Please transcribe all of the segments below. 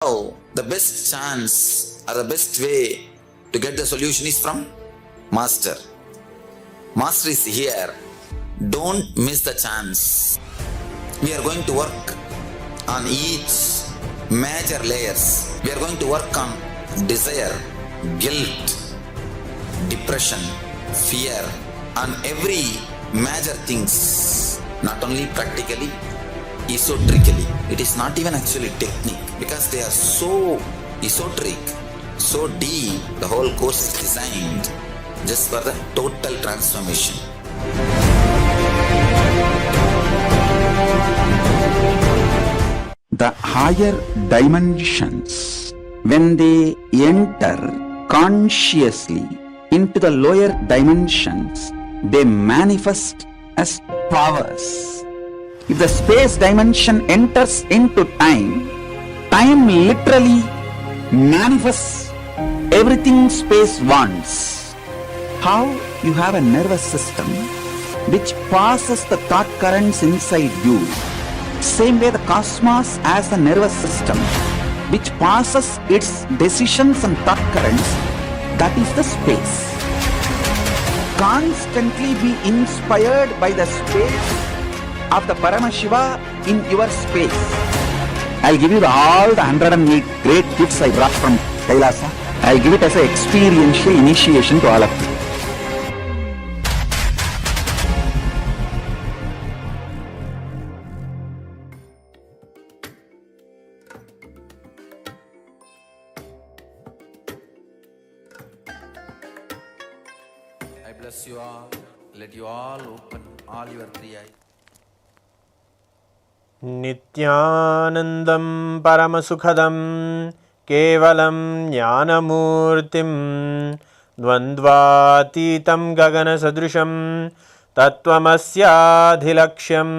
How the best chance or the best way to get the solution is from Master. Master is here. Don't miss the chance. We are going to work on each major layers. We are going to work on desire, guilt, depression, fear, on every major things, not only practically, esoterically. It is not even actually technique, because they are so esoteric, so deep. The whole course is designed just for the total transformation. The higher dimensions, when they enter consciously into the lower dimensions, they manifest as powers. If the space dimension enters into time, time literally manifests everything space wants. How you have a nervous system which passes the thought currents inside you, same way the cosmos has a nervous system which passes its decisions and thought currents, that is the space. Constantly be inspired by the space of the Paramashiva in your space. I'll give you all the 108 great gifts I brought from KAILASA. I'll give it as an experiential initiation to all of you. I bless you all. Let you all open all your three eyes. नित्यानन्दं परमसुखदं केवलं ज्ञानमूर्तिं द्वन्द्वातीतं गगनसदृशं तत्त्वमस्याधिलक्ष्यम्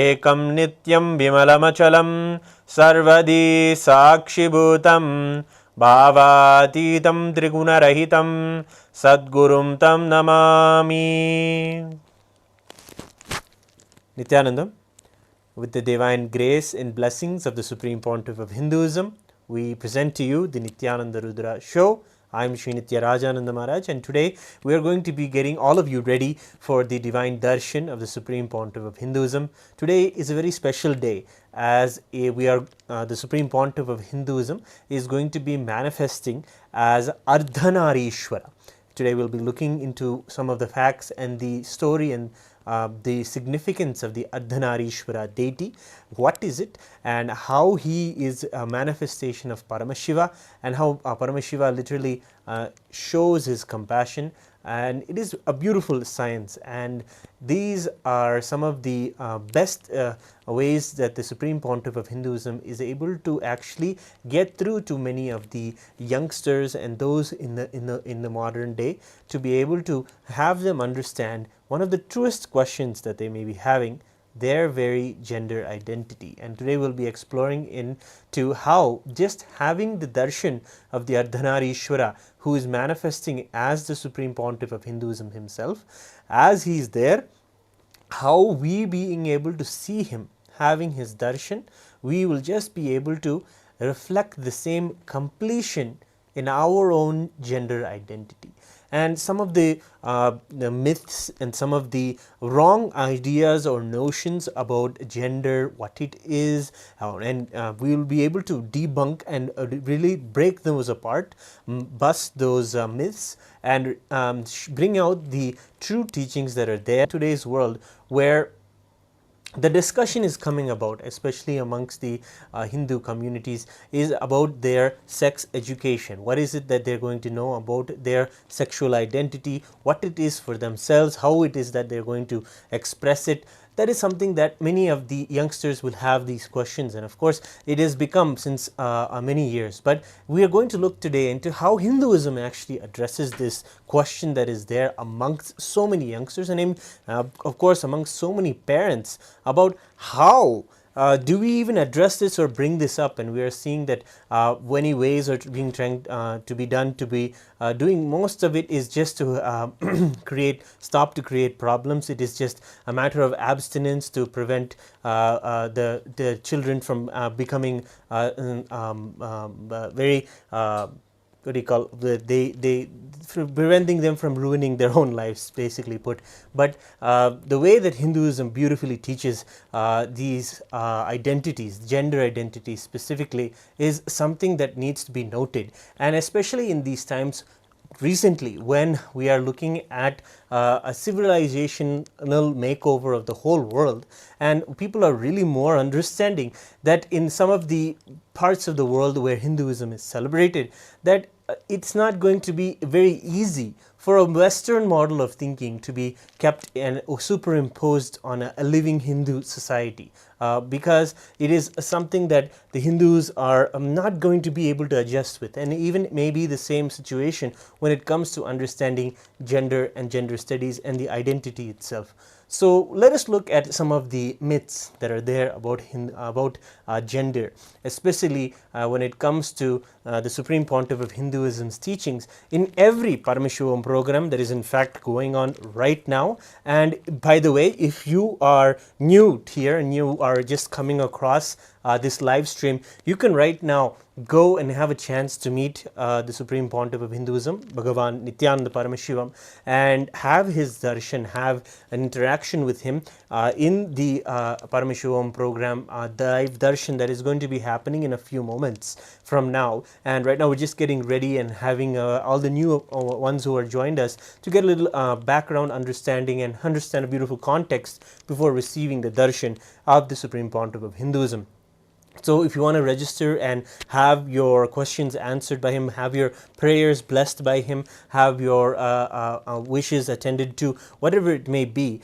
एकं नित्यं विमलमचलं सर्वदी साक्षिभूतं भावातीतं त्रिगुणरहितं सद्गुरुं तं Namami. Nithyanandam. With the divine grace and blessings of the Supreme Pontiff of Hinduism, we present to you the Nithyananda Rudra show. I am Sri Nitya Rajananda Maharaj, and today we are going to be getting all of you ready for the divine darshan of the Supreme Pontiff of Hinduism. Today is a very special day, as the Supreme Pontiff of Hinduism is going to be manifesting as Ardhanarishvara. Today we'll be looking into some of the facts and the story and the significance of the Ardhanarishvara deity, what is it, and how he is a manifestation of Paramashiva, and how Paramashiva literally shows his compassion. And it is a beautiful science, and these are some of the best ways that the Supreme Pontiff of Hinduism is able to actually get through to many of the youngsters and those in the modern day, to be able to have them understand one of the truest questions that they may be having, their very gender identity. And today we'll be exploring into how just having the darshan of the Ardhanarishwara, who is manifesting as the Supreme Pontiff of Hinduism himself, as he is there, how we being able to see him, having his darshan, we will just be able to reflect the same completion in our own gender identity. And some of the myths and some of the wrong ideas or notions about gender, what it is, and we will be able to debunk and really break those apart, bust those myths, and bring out the true teachings that are there in today's world, where the discussion is coming about, especially amongst the Hindu communities, is about their sex education. What is it that they're going to know about their sexual identity, what it is for themselves, how it is that they're going to express it. That is something that many of the youngsters will have these questions, and of course it has become since many years. But we are going to look today into how Hinduism actually addresses this question that is there amongst so many youngsters, and of course amongst so many parents, about how do we even address this or bring this up? And we are seeing that many ways are being trying to be done, to be doing. Most of it is just to stop to create problems. It is just a matter of abstinence to prevent the children from becoming very what do you call, they preventing them from ruining their own lives, basically put. But the way that Hinduism beautifully teaches these identities, gender identities specifically, is something that needs to be noted. And especially in these times recently, when we are looking at a civilizational makeover of the whole world, and people are really more understanding that in some of the parts of the world where Hinduism is celebrated, that it's not going to be very easy for a Western model of thinking to be kept and superimposed on a living Hindu society, because it is something that the Hindus are not going to be able to adjust with. And even maybe the same situation when it comes to understanding gender and gender studies and the identity itself. So let us look at some of the myths that are there about gender, especially when it comes to the Supreme Pontiff of Hinduism's teachings in every Paramshivam program that is in fact going on right now. And by the way, if you are new here and you are just coming across this live stream, you can right now go and have a chance to meet the Supreme Pontiff of Hinduism, Bhagavan Nithyananda Paramashiam, and have his darshan, have an interaction with him in the Paramshivam program, the live darshan that is going to be happening in a few moments from now. And right now we're just getting ready and having all the new ones who are joined us to get a little background understanding and understand a beautiful context before receiving the darshan of the Supreme Pontiff of Hinduism. So if you want to register and have your questions answered by him, have your prayers blessed by him, have your wishes attended to, whatever it may be,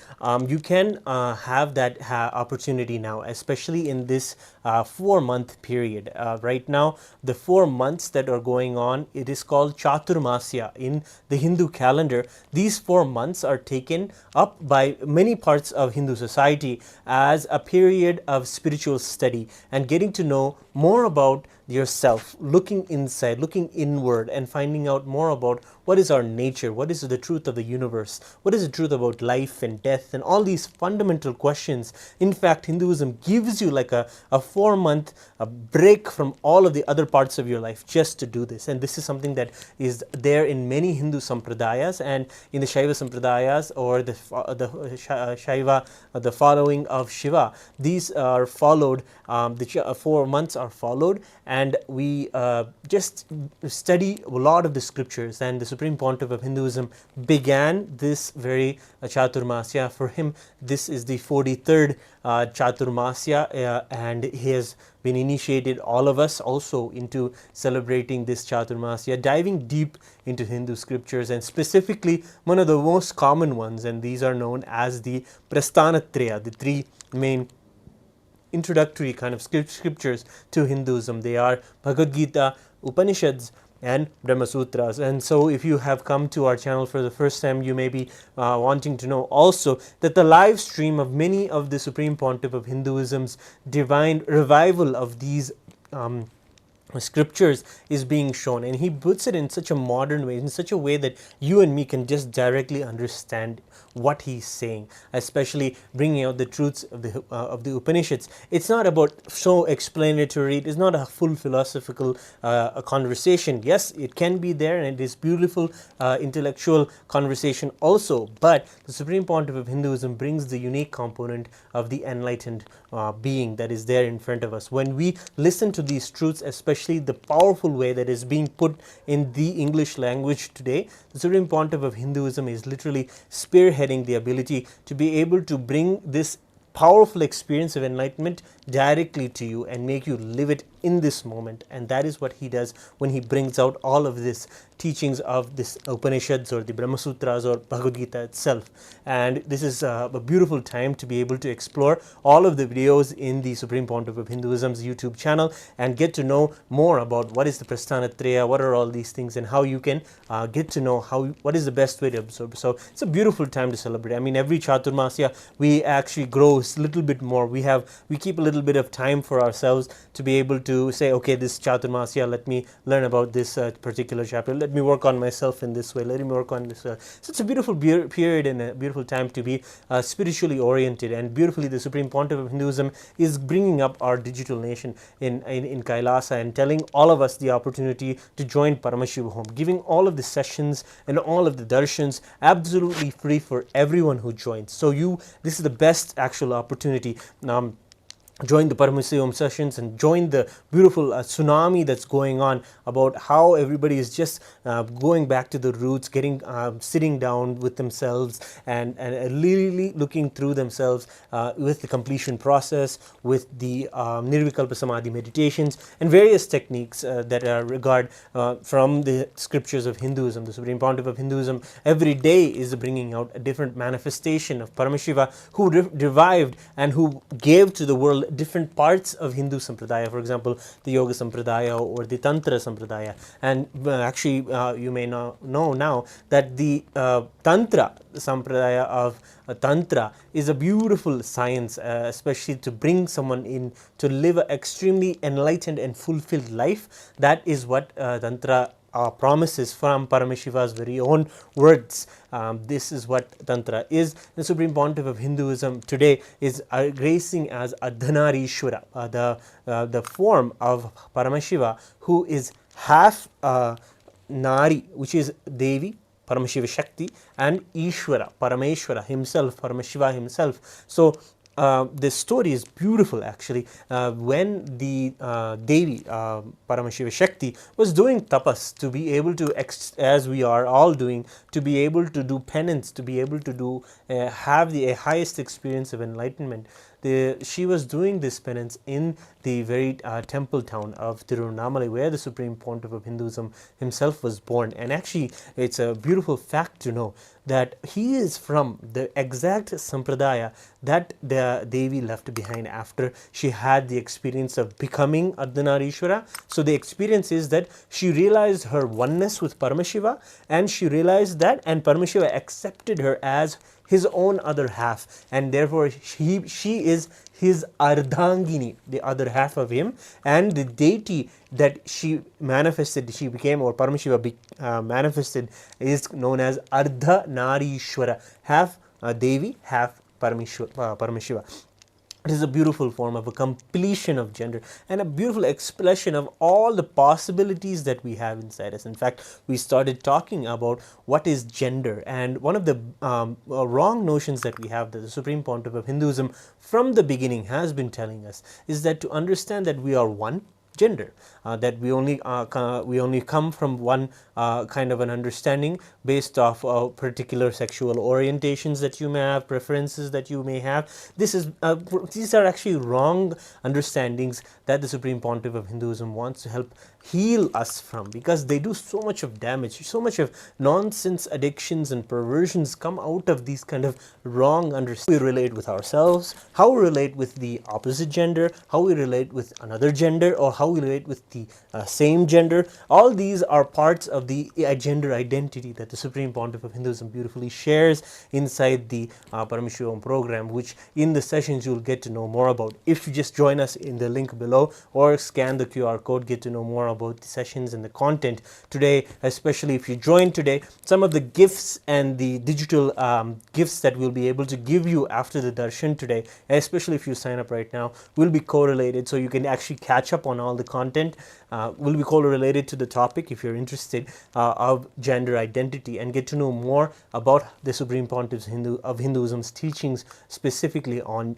you can have that opportunity now, especially in this 4-month period. Right now, the 4 months that are going on, it is called Chaturmasya in the Hindu calendar. These 4 months are taken up by many parts of Hindu society as a period of spiritual study and getting to know more about yourself, looking inside, looking inward, and finding out more about what is our nature, what is the truth of the universe, what is the truth about life and death, and all these fundamental questions. In fact, Hinduism gives you like a 4-month break from all of the other parts of your life just to do this. And this is something that is there in many Hindu sampradayas, and in the Shiva sampradayas, or the Shiva, the following of Shiva, these are followed, the 4 months are followed, and we just study a lot of the scriptures. And the Supreme Pontiff of Hinduism began this very Chaturmasya. For him, this is the 43rd Chaturmasya, and he has been initiated all of us also into celebrating this Chaturmasya, diving deep into Hindu scriptures, and specifically one of the most common ones, and these are known as the Prasthanatraya, the 3 main introductory kind of scriptures to Hinduism. They are Bhagavad Gita, Upanishads, and Brahma Sutras. And so if you have come to our channel for the first time, you may be wanting to know also that the live stream of many of the Supreme Pontiff of Hinduism's divine revival of these scriptures is being shown, and he puts it in such a modern way, in such a way that you and me can just directly understand what he's saying, especially bringing out the truths of the Upanishads. It's not about so explanatory, it is not a full philosophical conversation. Yes, it can be there, and it is beautiful intellectual conversation also, but the Supreme Pontiff of Hinduism brings the unique component of the enlightened being that is there in front of us. When we listen to these truths, especially the powerful way that is being put in the English language today, the Supreme Pontiff of Hinduism is literally spearheading the ability to be able to bring this powerful experience of enlightenment directly to you and make you live it in this moment, and that is what he does when he brings out all of this teachings of this Upanishads or the Brahma Sutras or Bhagavad Gita itself. And this is a beautiful time to be able to explore all of the videos in the Supreme Pontiff of Hinduism's YouTube channel and get to know more about what is the Prasthanatraya, what are all these things, and how you can get to know what is the best way to absorb. So it's a beautiful time to celebrate. I mean, every Chaturmasya we actually grow a little bit more. We keep a little bit of time for ourselves to be able to say, okay, this Chaturmasya, let me learn about this particular chapter. Let me work on myself in this way. Let me work on this. So it's a beautiful period and a beautiful time to be spiritually oriented. And beautifully, the Supreme Pontiff of Hinduism is bringing up our digital nation in KAILASA and telling all of us the opportunity to join Paramashiva home, giving all of the sessions and all of the darshans absolutely free for everyone who joins. So this is the best actual opportunity. Join the Paramshivam sessions and join the beautiful tsunami that's going on about how everybody is just going back to the roots, sitting down with themselves and really looking through themselves with the completion process, with the Nirvikalpa Samadhi meditations and various techniques that are from the scriptures of Hinduism. The Supreme Pontiff of Hinduism every day is bringing out a different manifestation of Paramashiva, who revived and who gave to the world different parts of Hindu Sampradaya, for example, the Yoga Sampradaya or the Tantra Sampradaya. And actually, you may know now that the Tantra Sampradaya of Tantra is a beautiful science, especially to bring someone in to live an extremely enlightened and fulfilled life. That is what Tantra promises from Paramashiva's very own words. This is what Tantra is. The Supreme Pontiff of Hinduism today is gracing as Ardhanarishvara, the form of Paramashiva, who is half Nari, which is Devi, Paramashiva Shakti, and Ishvara, Parameshwara himself, Paramashiva himself. So this story is beautiful actually. When the Devi, Paramashiva Shakti, was doing tapas to be able to, as we are all doing, to be able to do penance, to be able to have the highest experience of enlightenment, she was doing this penance in the very temple town of Tirunamala, where the Supreme Pontiff of Hinduism himself was born. And actually, it's a beautiful fact to know that he is from the exact sampradaya that the Devi left behind after she had the experience of becoming Ardhanarishvara. So the experience is that she realized her oneness with Paramashiva, and she realized that, and Paramashiva accepted her as his own other half, and therefore she is his Ardhangini, the other half of him, and the deity that she manifested, she became, or Paramashiva manifested, is known as Ardhanarishwara, half Devi, half Paramashiva. It is a beautiful form of a completion of gender and a beautiful expression of all the possibilities that we have inside us. In fact, we started talking about what is gender, and one of the wrong notions that we have, that the Supreme Pontiff of Hinduism from the beginning has been telling us, is that to understand that we are one gender, that we only come from one kind of an understanding based off particular sexual orientations that you may have, preferences that you may have. These are actually wrong understandings that the Supreme Pontiff of Hinduism wants to help heal us from, because they do so much of damage, so much of nonsense addictions and perversions come out of these kind of wrong understandings. We relate with ourselves, how we relate with the opposite gender, how we relate with another gender, or how we relate with the same gender. All these are parts of the gender identity that the Supreme Pontiff of Hinduism beautifully shares inside the Paramshivam program, which in the sessions you'll get to know more about. If you just join us in the link below or scan the QR code, get to know more about the sessions and the content today. Especially if you join today, some of the gifts and the digital gifts that we'll be able to give you after the darshan today, especially if you sign up right now, will be correlated, so you can actually catch up on all the content. Will be correlated to the topic if you're interested of gender identity, and get to know more about the Supreme Pontiff of Hinduism's teachings specifically on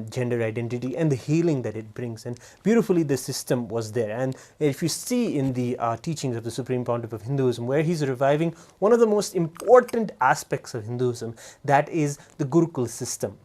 gender identity and the healing that it brings. And beautifully the system was there. And if you see in the teachings of the Supreme Pontiff of Hinduism, where he's reviving one of the most important aspects of Hinduism, that is the Gurukul system.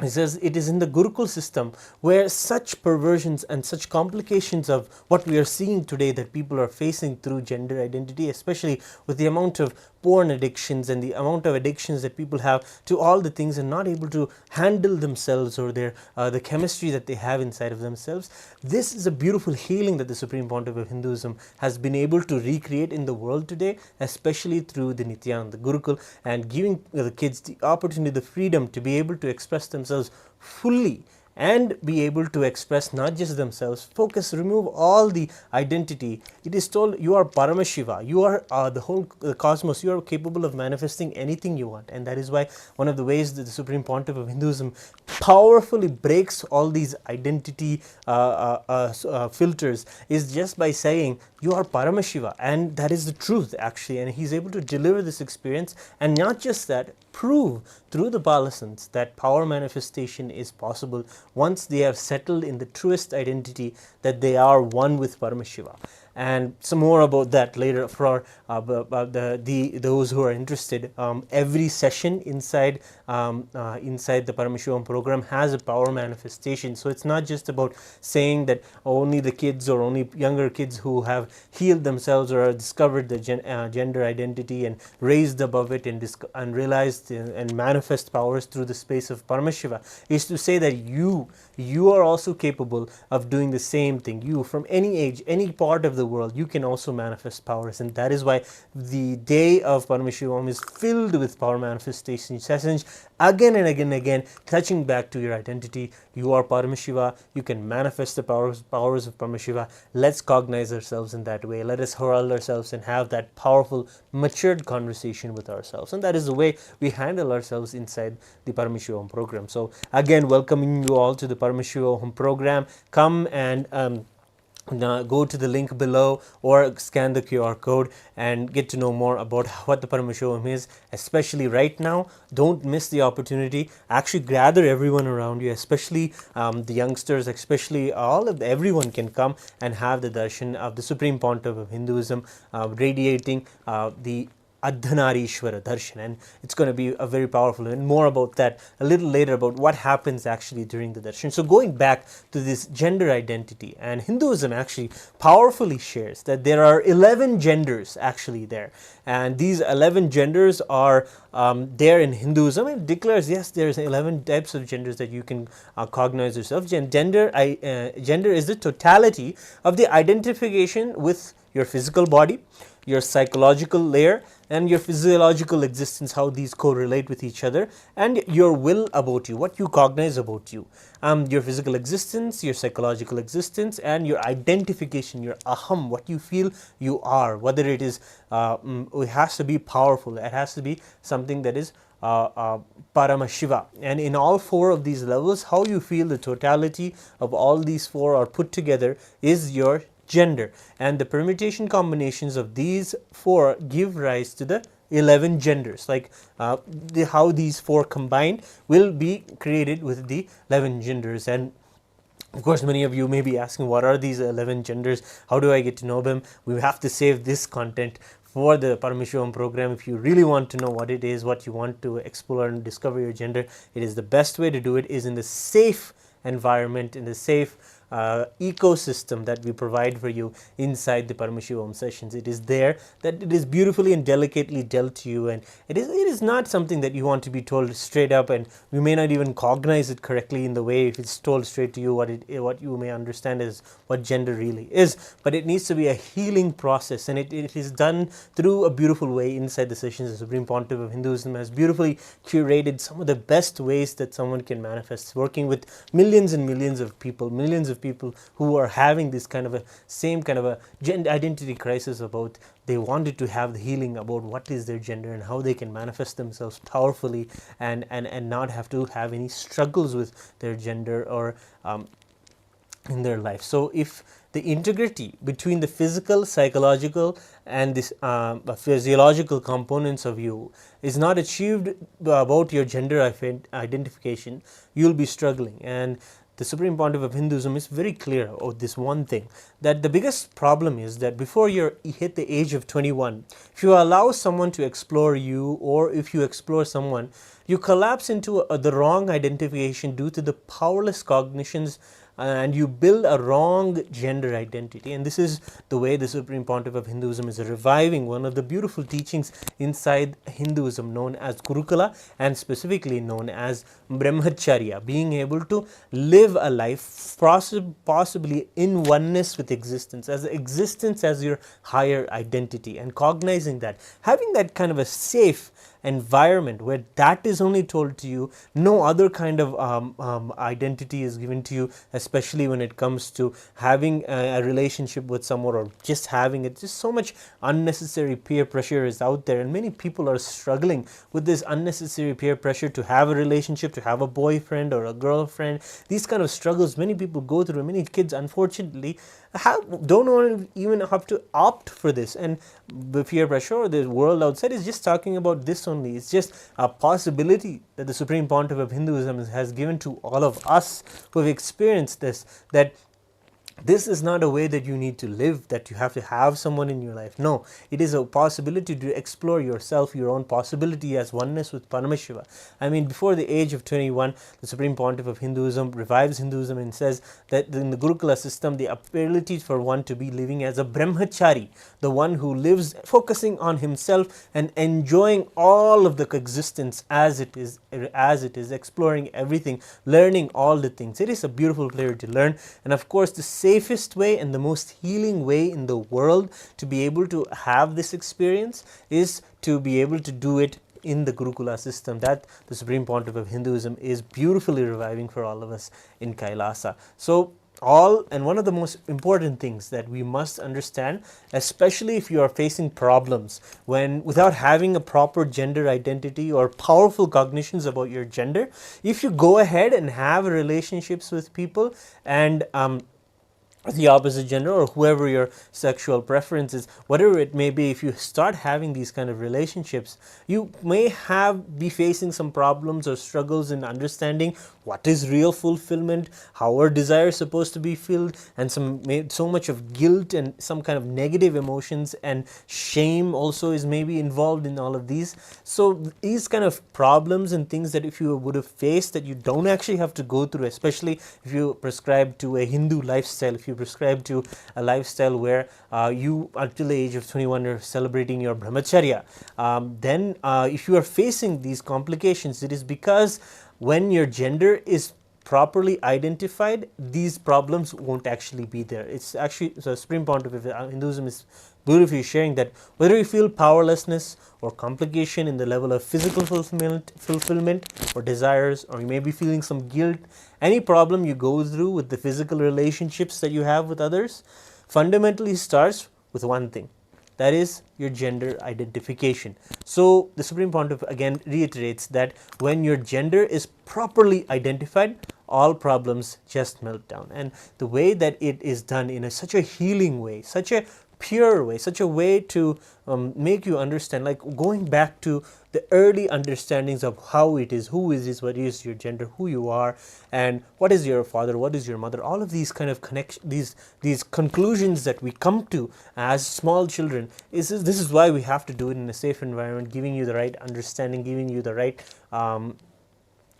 He says it is in the Gurukul system where such perversions and such complications of what we are seeing today that people are facing through gender identity, especially with the amount of porn addictions and the amount of addictions that people have to all the things and not able to handle themselves or their the chemistry that they have inside of themselves. This is a beautiful healing that the Supreme Pontiff of Hinduism has been able to recreate in the world today, especially through the Nithyananda Gurukul, and giving the kids the opportunity, the freedom to be able to express themselves fully and be able to express not just themselves, focus, remove all the identity. It is told you are Paramashiva, you are the whole cosmos, you are capable of manifesting anything you want. And that is why one of the ways that the Supreme Pontiff of Hinduism powerfully breaks all these identity filters is just by saying you are Paramashiva, and that is the truth actually. And he's able to deliver this experience, and not just that, prove through the palisades that power manifestation is possible once they have settled in the truest identity that they are one with Paramashiva. And some more about that later for those who are interested. Every session inside the Paramshivam program has a power manifestation. So it's not just about saying that only the kids or only younger kids who have healed themselves or discovered the gender identity and raised above it and realized and manifest powers through the space of Paramashiva. Is to say that you are also capable of doing the same thing. You, from any age, any part of the world, you can also manifest powers. And that is why the day of Paramshivam is filled with power manifestation sessions, again and again and again, touching back to your identity. You are Paramashiva, you can manifest the powers of Paramashiva. Let's cognize ourselves in that way. Let us herald ourselves and have that powerful, matured conversation with ourselves. And that is the way we handle ourselves inside the Paramshivam program. So again, welcoming you all to the Paramshivam program. Come and go to the link below or scan the QR code and get to know more about what the Paramashivam is, especially right now. Don't miss the opportunity. Actually gather everyone around you, especially the youngsters, especially everyone can come and have the darshan of the Supreme Pontiff of Hinduism radiating the Ardhanarishvara darshan, and it's going to be a very powerful, and more about that a little later about what happens actually during the darshan. So going back to this gender identity, and Hinduism actually powerfully shares that there are 11 genders actually there, and these 11 genders are there in Hinduism. It declares yes, there's 11 types of genders that you can cognize yourself. Gender is the totality of the identification with your physical body, your psychological layer, and your physiological existence, how these correlate with each other, and your will about you, what you cognize about you, your physical existence, your psychological existence, and your identification, your aham, what you feel you are, whether it is, it has to be powerful, it has to be something that is Paramashiva. And in all four of these levels, how you feel, the totality of all these four are put together is your gender, and the permutation combinations of these four give rise to the 11 genders. Like how these four combined will be created with the 11 genders. And of course, many of you may be asking, what are these 11 genders? How do I get to know them? We have to save this content for the Paramshivam program. If you really want to know what it is, what you want to explore and discover your gender, it is the best way to do it is in the safe environment, in the safe ecosystem that we provide for you inside the Paramshivam sessions. It is there that it is beautifully and delicately dealt to you, and it is not something that you want to be told straight up, and you may not even cognize it correctly in the way if it's told straight to you what you may understand as what gender really is. But it needs to be a healing process, and it is done through a beautiful way inside the sessions. The Supreme Pontiff of Hinduism has beautifully curated some of the best ways that someone can manifest, working with millions and millions of people, who are having this kind of a same kind of a gender identity crisis about they wanted to have the healing about what is their gender and how they can manifest themselves powerfully and not have to have any struggles with their gender or in their life. So if the integrity between the physical, psychological, and this physiological components of you is not achieved about your gender identification, you'll be struggling. And the Supreme Pontiff of Hinduism is very clear about this one thing, that the biggest problem is that before you hit the age of 21, if you allow someone to explore you, or if you explore someone, you collapse into the wrong identification due to the powerless cognitions, and you build a wrong gender identity. And this is the way the Supreme Pontiff of Hinduism is reviving one of the beautiful teachings inside Hinduism known as Gurukula, and specifically known as brahmacharya, being able to live a life possibly in oneness with existence as your higher identity, and cognizing that, having that kind of a safe environment where that is only told to you, no other kind of identity is given to you, especially when it comes to having a relationship with someone, or just having it. Just so much unnecessary peer pressure is out there, and many people are struggling with this unnecessary peer pressure to have a relationship, to have a boyfriend or a girlfriend. These kind of struggles many people go through. Many kids, unfortunately, don't even have to opt for this, and the peer pressure or the world outside is just talking about this only. It's just a possibility that the Supreme Pontiff of Hinduism has given to all of us who have experienced this, that this is not a way that you need to live, that you have to have someone in your life. No, it is a possibility to explore yourself, your own possibility as oneness with Paramashiva. I mean, before the age of 21, the Supreme Pontiff of Hinduism revives Hinduism and says that in the Gurukula system, the ability for one to be living as a brahmachari, the one who lives focusing on himself and enjoying all of the existence as it is, exploring everything, learning all the things. It is a beautiful player to learn, and of course the safest way and the most healing way in the world to be able to have this experience is to be able to do it in the Gurukula system that the Supreme Pontiff of Hinduism is beautifully reviving for all of us in KAILASA. So one of the most important things that we must understand, especially if you are facing problems without having a proper gender identity or powerful cognitions about your gender, if you go ahead and have relationships with people and the opposite gender, or whoever your sexual preference is, whatever it may be, if you start having these kind of relationships, you may be facing some problems or struggles in understanding what is real fulfillment, how our desire is supposed to be filled, and so much of guilt and some kind of negative emotions and shame also is maybe involved in all of these. So these kind of problems and things that if you would have faced, that you don't actually have to go through, especially if you prescribe to a Hindu lifestyle, if you prescribe to a lifestyle where you until the age of 21 are celebrating your brahmacharya, then if you are facing these complications, it is because when your gender is properly identified, these problems won't actually be there. It's actually, so Supreme Pontiff of Hinduism is beautifully sharing that whether you feel powerlessness or complication in the level of physical fulfillment or desires, or you may be feeling some guilt, any problem you go through with the physical relationships that you have with others, fundamentally starts with one thing, that is your gender identification. So the Supreme Pontiff again reiterates that when your gender is properly identified, all problems just melt down. And the way that it is done in such a healing way, such a pure way, such a way to make you understand, like going back to the early understandings of how it is, who is this, what is your gender, who you are, and what is your father, what is your mother, all of these kind of these conclusions that we come to as small children, this is why we have to do it in a safe environment, giving you the right understanding, giving you the right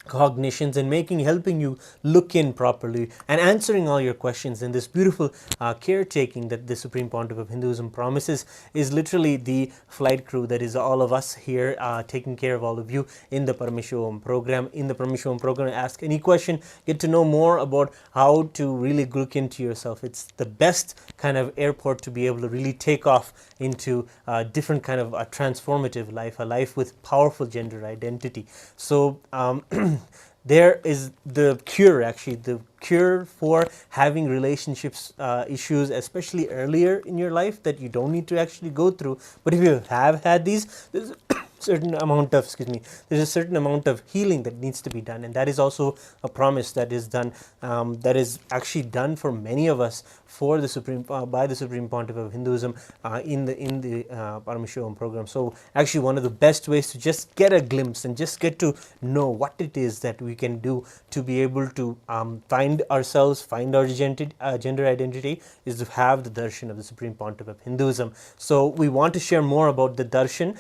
cognitions, and helping you look in properly and answering all your questions. And this beautiful caretaking that the Supreme Pontiff of Hinduism promises is literally the flight crew that is all of us here taking care of all of you in the Paramshivam program. In the Paramshivam program, ask any question, get to know more about how to really look into yourself. It's the best kind of airport to be able to really take off into a different kind of a transformative life, a life with powerful gender identity. So there is the cure for having relationships issues, especially earlier in your life, that you don't need to actually go through. But if you have had these, certain amount of healing that needs to be done, and that is also a promise that is done, that is actually done for many of us for the Supreme by the Supreme Pontiff of Hinduism in the Paramshivam program. So actually one of the best ways to just get a glimpse and just get to know what it is that we can do to be able to find ourselves, find our gender identity, is to have the darshan of the Supreme Pontiff of Hinduism. So we want to share more about the darshan,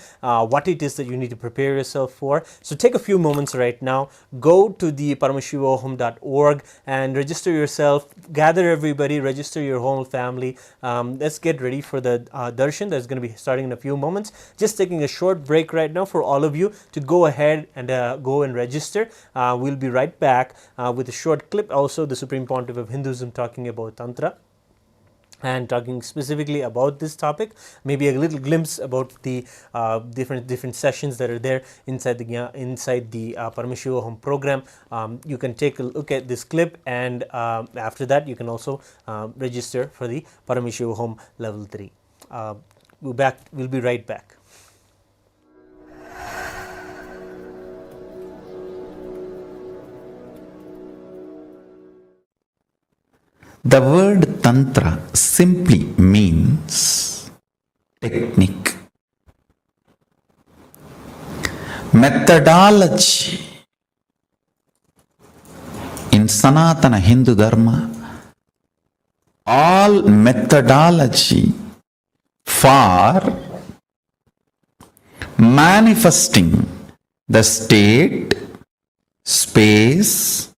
what it is that you need to prepare yourself for. So take a few moments right now, go to the paramashivahome.org and register yourself, gather everybody, register your whole family. Let's get ready for the darshan that's going to be starting in a few moments. Just taking a short break right now for all of you to go ahead and go and register. We'll be right back with a short clip, also the Supreme Pontiff of Hinduism talking about Tantra and talking specifically about this topic, maybe a little glimpse about the different sessions that are there inside the Paramashiva Home program. You can take a look at this clip, and after that you can also register for the Paramashiva Home level 3. We'll be right back. The word Tantra simply means technique, methodology. In Sanatana Hindu Dharma, all methodology for manifesting the state, space,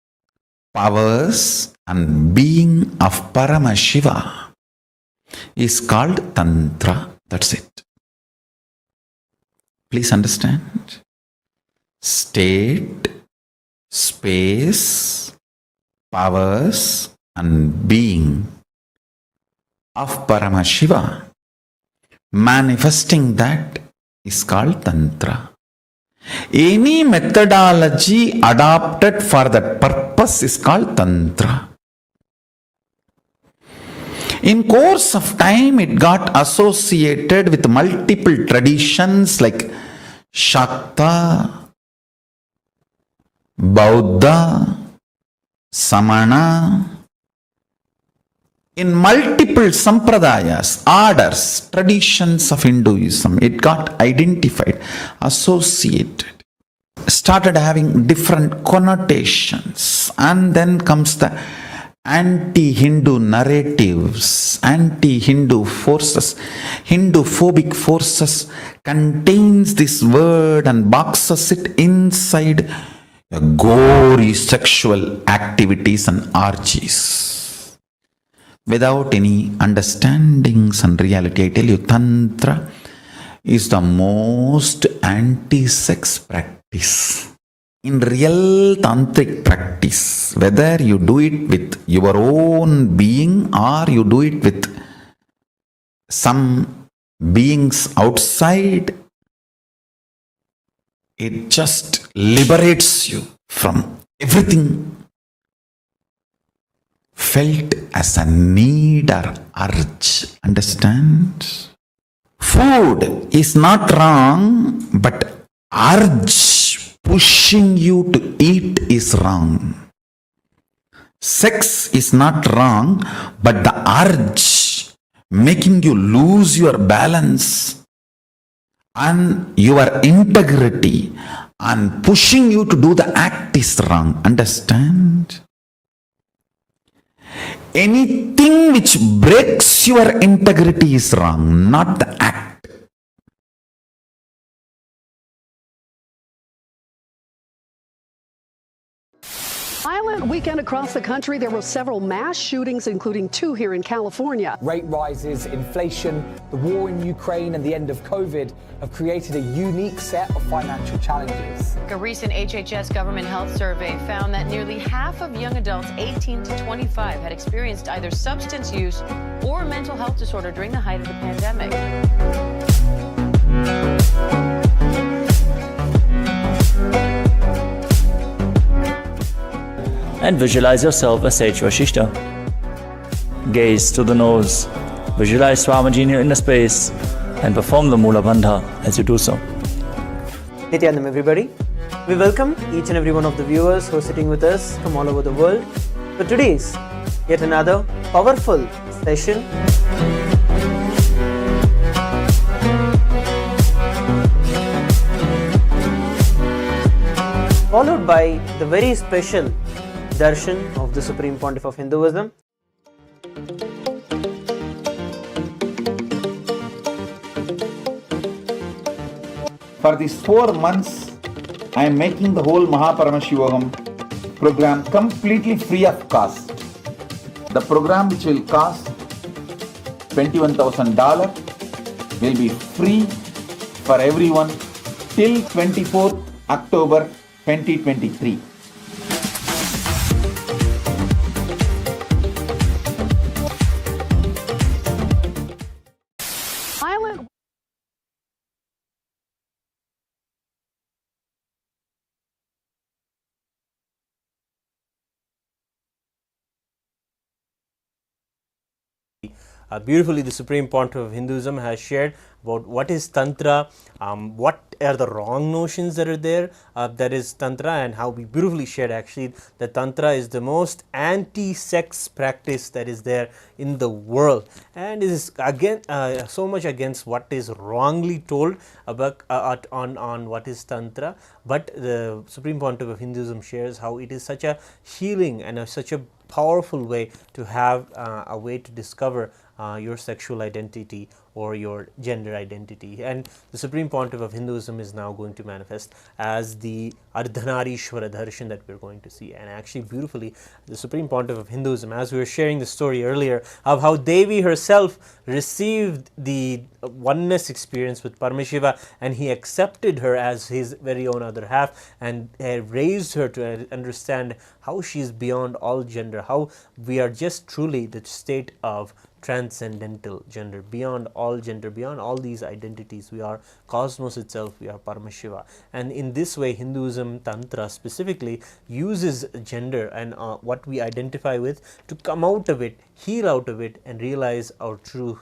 powers and being of Paramashiva is called Tantra. That's it. Please understand. State, space, powers and being of Paramashiva, manifesting that is called Tantra. Any methodology adopted for that purpose is called Tantra. In course of time, it got associated with multiple traditions like Shakta, Bauddha, Samana. In multiple sampradayas, orders, traditions of Hinduism, it got identified, associated, started having different connotations, and then comes the anti-Hindu narratives, anti-Hindu forces, Hindu-phobic forces contains this word and boxes it inside gory sexual activities and orgies. Without any understandings and reality, I tell you, Tantra is the most anti-sex practice. In real tantric practice, whether you do it with your own being or you do it with some beings outside, it just liberates you from everything felt as a need or urge. Understand? Food is not wrong, but urge pushing you to eat is wrong. Sex is not wrong, but the urge making you lose your balance and your integrity and pushing you to do the act is wrong. Understand? Anything which breaks your integrity is wrong, not the act. Violent weekend across the country. There were several mass shootings, including 2 here in California. Rate rises, inflation, the war in Ukraine and the end of COVID have created a unique set of financial challenges. A recent HHS government health survey found that nearly half of young adults 18 to 25 had experienced either substance use or a mental health disorder during the height of the pandemic. And visualize yourself as Sage Vashishta. Gaze to the nose, visualize Swamiji in the space, and perform the Mula Bandha as you do so. Nithyanandam everybody. We welcome each and every one of the viewers who are sitting with us from all over the world for today's yet another powerful session. Followed by the very special Darshan of the Supreme Pontiff of Hinduism. For these 4 months, I am making the whole Paramashivam program completely free of cost. The program, which will cost $21,000, will be free for everyone till 24th October 2023. Beautifully, the Supreme Pontiff of Hinduism has shared about what is Tantra, what are the wrong notions that are there, that is Tantra, and how we beautifully shared actually that Tantra is the most anti-sex practice that is there in the world, and it is again so much against what is wrongly told about on what is Tantra. But the Supreme Pontiff of Hinduism shares how it is such a healing and such a powerful way to have a way to discover your sexual identity or your gender identity. And the Supreme Pontiff of Hinduism is now going to manifest as the Ardhanarishvara Darshan that we're going to see. And actually beautifully, the Supreme Pontiff of Hinduism, as we were sharing the story earlier of how Devi herself received the oneness experience with Paramashiva, and he accepted her as his very own other half and raised her to understand how she is beyond all gender, how we are just truly the state of transcendental gender, beyond all gender, beyond all these identities. We are cosmos itself, we are Paramashiva. And in this way, Hinduism, Tantra specifically, uses gender and what we identify with to come out of it, heal out of it, and realize our true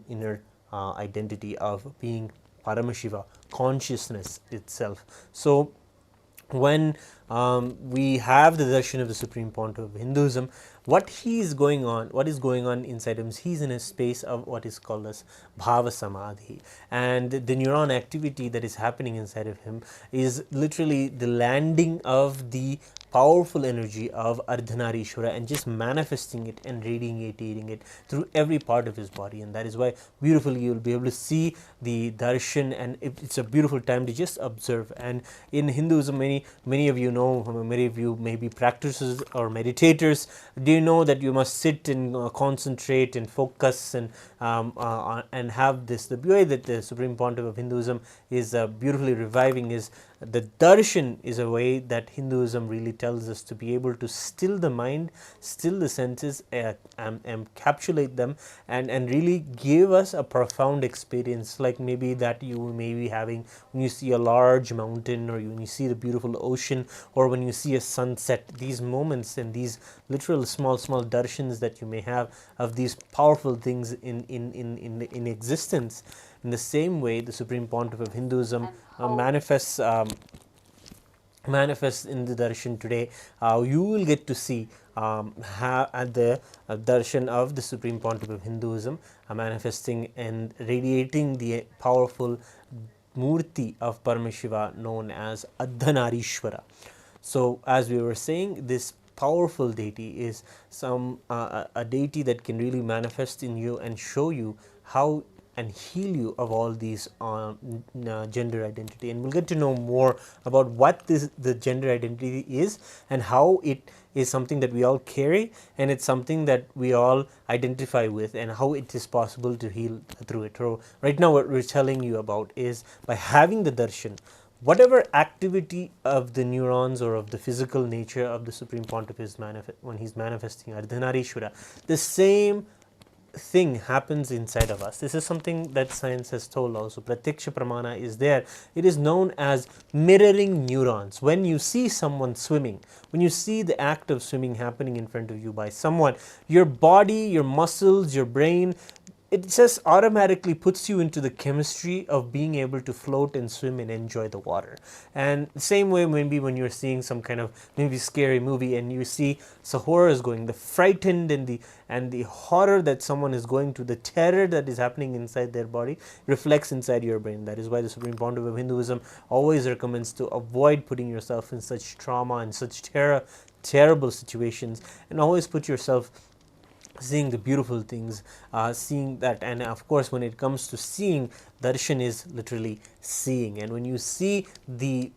inner identity of being Paramashiva, consciousness itself. So when we have the darshan of the Supreme Pontiff of Hinduism, what is going on inside him is he's in a space of what is called as bhava samadhi, and the neuron activity that is happening inside of him is literally the landing of the powerful energy of Ardhanarishvara and just manifesting it and radiating it through every part of his body. And that is why beautifully you will be able to see the darshan, and it's a beautiful time to just observe. And in Hinduism, many of you know, many of you may be practitioners or meditators. Do you know that you must sit and concentrate and focus and have this? The way that the Supreme Pontiff of Hinduism is beautifully reviving is the darshan is a way that Hinduism really tells us to be able to still the mind, still the senses, encapsulate them, and really give us a profound experience, like maybe that you may be having when you see a large mountain, or when you see the beautiful ocean, or when you see a sunset. These moments and these literal small darshans that you may have of these powerful things in existence. In the same way, the Supreme Pontiff of Hinduism manifests in the darshan today. You will get to see at the darshan of the Supreme Pontiff of Hinduism manifesting and radiating the powerful murti of Paramashiva known as Ardhanarishvara. So as we were saying, this powerful deity is a deity that can really manifest in you and show you how and heal you of all these gender identity. And we'll get to know more about what the gender identity is and how it is something that we all carry, and it's something that we all identify with, and how it is possible to heal through it. So right now what we're telling you about is, by having the darshan, whatever activity of the neurons or of the physical nature of the Supreme Pontiff is when he's manifesting Ardhanarishwara, the same thing happens inside of us. This is something that science has told also. Pratyaksha pramana is there. It is known as mirroring neurons. When you see someone swimming, when you see the act of swimming happening in front of you by someone, your body, your muscles, your brain it just automatically puts you into the chemistry of being able to float and swim and enjoy the water. And the same way, maybe when you're seeing some kind of maybe scary movie and you see some horror is going, the frightened and the horror that someone is going to, the terror that is happening inside their body reflects inside your brain. That is why the Supreme Pontiff of Hinduism always recommends to avoid putting yourself in such trauma and such terrible situations, and always put yourself seeing the beautiful things, seeing that. And of course, when it comes to seeing, darshan is literally seeing. And when you see the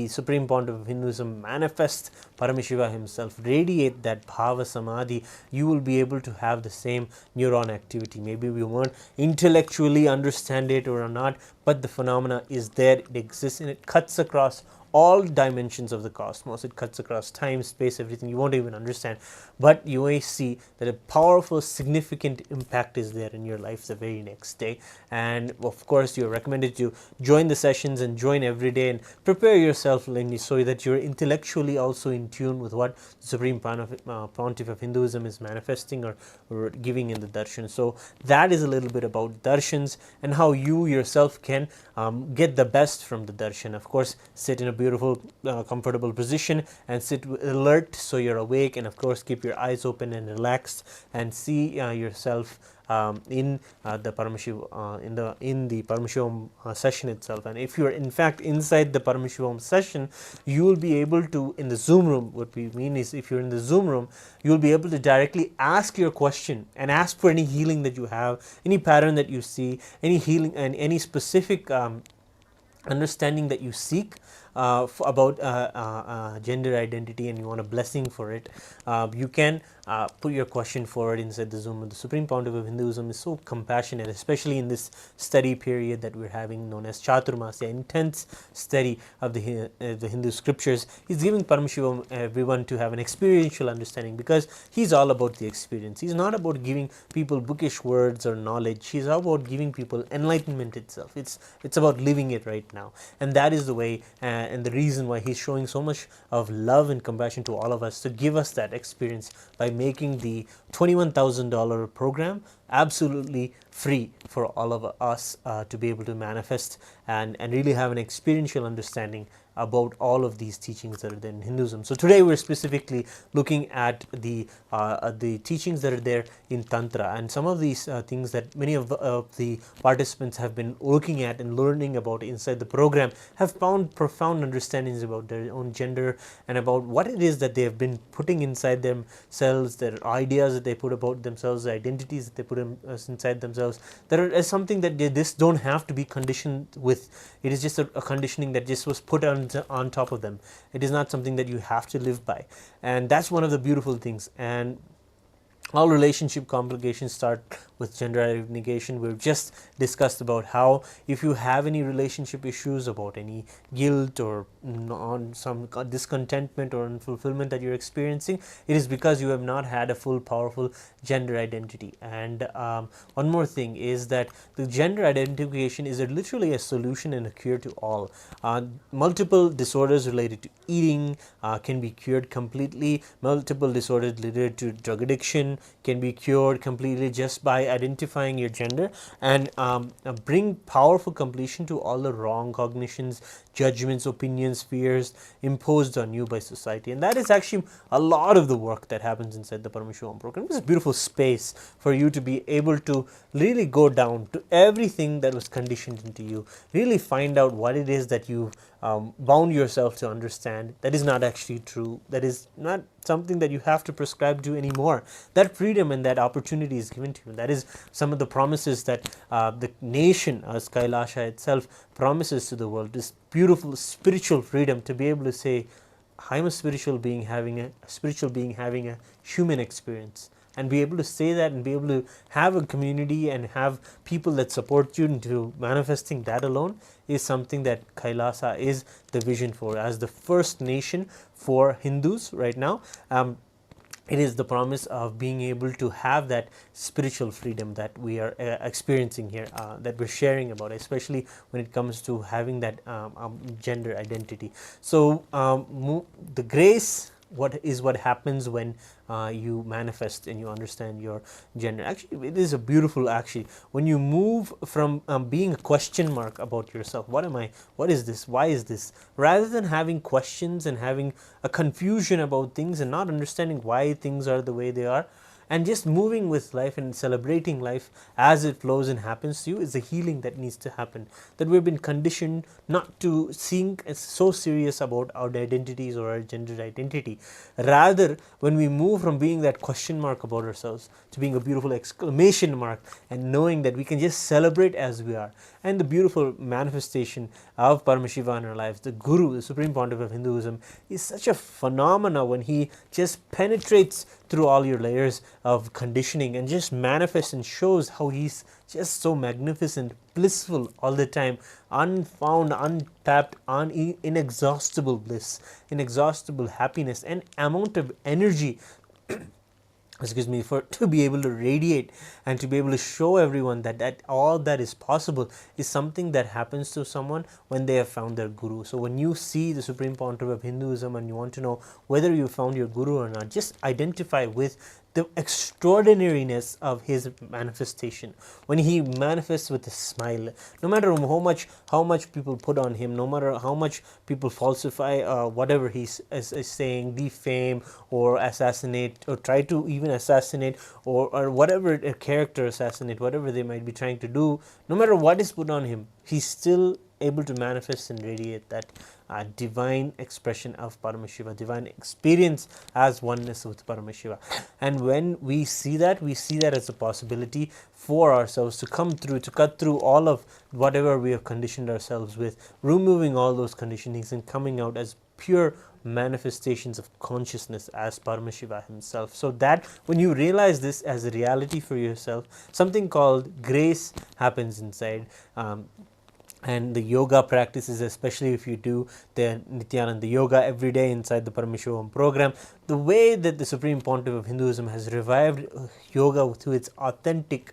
Supreme Pontiff of Hinduism manifest Paramashiva himself, radiate that bhava samadhi, you will be able to have the same neuron activity. Maybe we won't intellectually understand it or not, but the phenomena is there, it exists, and it cuts across all dimensions of the cosmos. It cuts across time, space, everything. You won't even understand, but you may see that a powerful, significant impact is there in your life the very next day. And of course, you're recommended to join the sessions and join every day and prepare yourself so that you're intellectually also in tune with what the Supreme Pontiff of Hinduism is manifesting or giving in the darshan. So that is a little bit about darshans and how you yourself can get the best from the darshan. Of course, sit in a beautiful, comfortable position and sit alert so you're awake, and of course keep your eyes open and relaxed and see yourself in the Paramashiva, in the Paramshivam session itself. And if you are in fact inside the Paramashivam session, you will be able to, in the Zoom room, what we mean is if you're in the Zoom room, you will be able to directly ask your question and ask for any healing that you have, any pattern that you see, any healing and any specific understanding that you seek about gender identity, and you want a blessing for it. You can put your question forward inside the Zoom. The Supreme Pontiff of Hinduism is so compassionate, especially in this study period that we're having, known as Chaturmasya, intense study of the Hindu scriptures. He's giving Paramshivam everyone to have an experiential understanding, because he's all about the experience. He's not about giving people bookish words or knowledge. He's about giving people enlightenment itself. It's about living it right now, and that is the way and the reason why he's showing so much of love and compassion to all of us, to give us that experience by making the $21,000 program absolutely free for all of us to be able to manifest and really have an experiential understanding about all of these teachings that are there in Hinduism. So today we're specifically looking at the teachings that are there in Tantra, and some of these things that many of the participants have been looking at and learning about inside the program have found profound understandings about their own gender and about what it is that they have been putting inside themselves, their ideas that they put about themselves, the identities that they put inside themselves. There is something that they just don't have to be conditioned with. It is just a conditioning that just was put on top of them. It is not something that you have to live by, and that's one of the beautiful things. And all relationship complications start with gender identity negation. We've just discussed about how if you have any relationship issues, about any guilt or on some discontentment or unfulfillment that you're experiencing, it is because you have not had a full powerful gender identity. And one more thing is that the gender identification is literally a solution and a cure to all. Multiple disorders related to eating can be cured completely. Multiple disorders related to drug addiction can be cured completely just by identifying your gender, and bring powerful completion to all the wrong cognitions, judgments, opinions, fears imposed on you by society. And that is actually a lot of the work that happens inside the Paramshivam program. It's a beautiful space for you to be able to really go down to everything that was conditioned into you, really find out what it is that you bound yourself to understand that is not actually true, that is not something that you have to prescribe to anymore. That freedom and that opportunity is given to you. That is some of the promises that the nation as KAILASA itself promises to the world, this beautiful spiritual freedom to be able to say, I'm a spiritual being having a human experience, and be able to say that and be able to have a community and have people that support you into manifesting that alone is something that KAILASA is the vision for. As the first nation for Hindus right now, it is the promise of being able to have that spiritual freedom that we are experiencing here, that we're sharing about, especially when it comes to having that gender identity. So the grace what happens when you manifest and you understand your gender. Actually, it is a beautiful, actually, when you move from being a question mark about yourself, what am I, what is this, why is this, rather than having questions and having a confusion about things and not understanding why things are the way they are, and just moving with life and celebrating life as it flows and happens to you, is the healing that needs to happen. That we've been conditioned not to think so serious about our identities or our gender identity. Rather, when we move from being that question mark about ourselves to being a beautiful exclamation mark and knowing that we can just celebrate as we are. And the beautiful manifestation of Paramashiva in our lives, the Guru, the Supreme Pontiff of Hinduism, is such a phenomena when he just penetrates through all your layers of conditioning and just manifests and shows how he's just so magnificent, blissful all the time, unfound, untapped, inexhaustible bliss, inexhaustible happiness, and amount of energy to be able to radiate and to be able to show everyone that all that is possible is something that happens to someone when they have found their Guru. So when you see the Supreme Pontiff of Hinduism and you want to know whether you found your Guru or not, just identify with the extraordinariness of his manifestation. When he manifests with a smile, no matter how much people put on him, no matter how much people falsify whatever he's is saying, defame or assassinate or try to even assassinate or whatever a character assassinate, whatever they might be trying to do, no matter what is put on him, he's still able to manifest and radiate that divine expression of Paramashiva, divine experience as oneness with Paramashiva. And when we see that as a possibility for ourselves to come through, to cut through all of whatever we have conditioned ourselves with, removing all those conditionings and coming out as pure manifestations of consciousness as Paramashiva himself. So that when you realize this as a reality for yourself, something called grace happens inside. And the yoga practices, especially if you do the Nityananda yoga every day inside the Paramshivam program, the way that the Supreme Pontiff of Hinduism has revived yoga to its authentic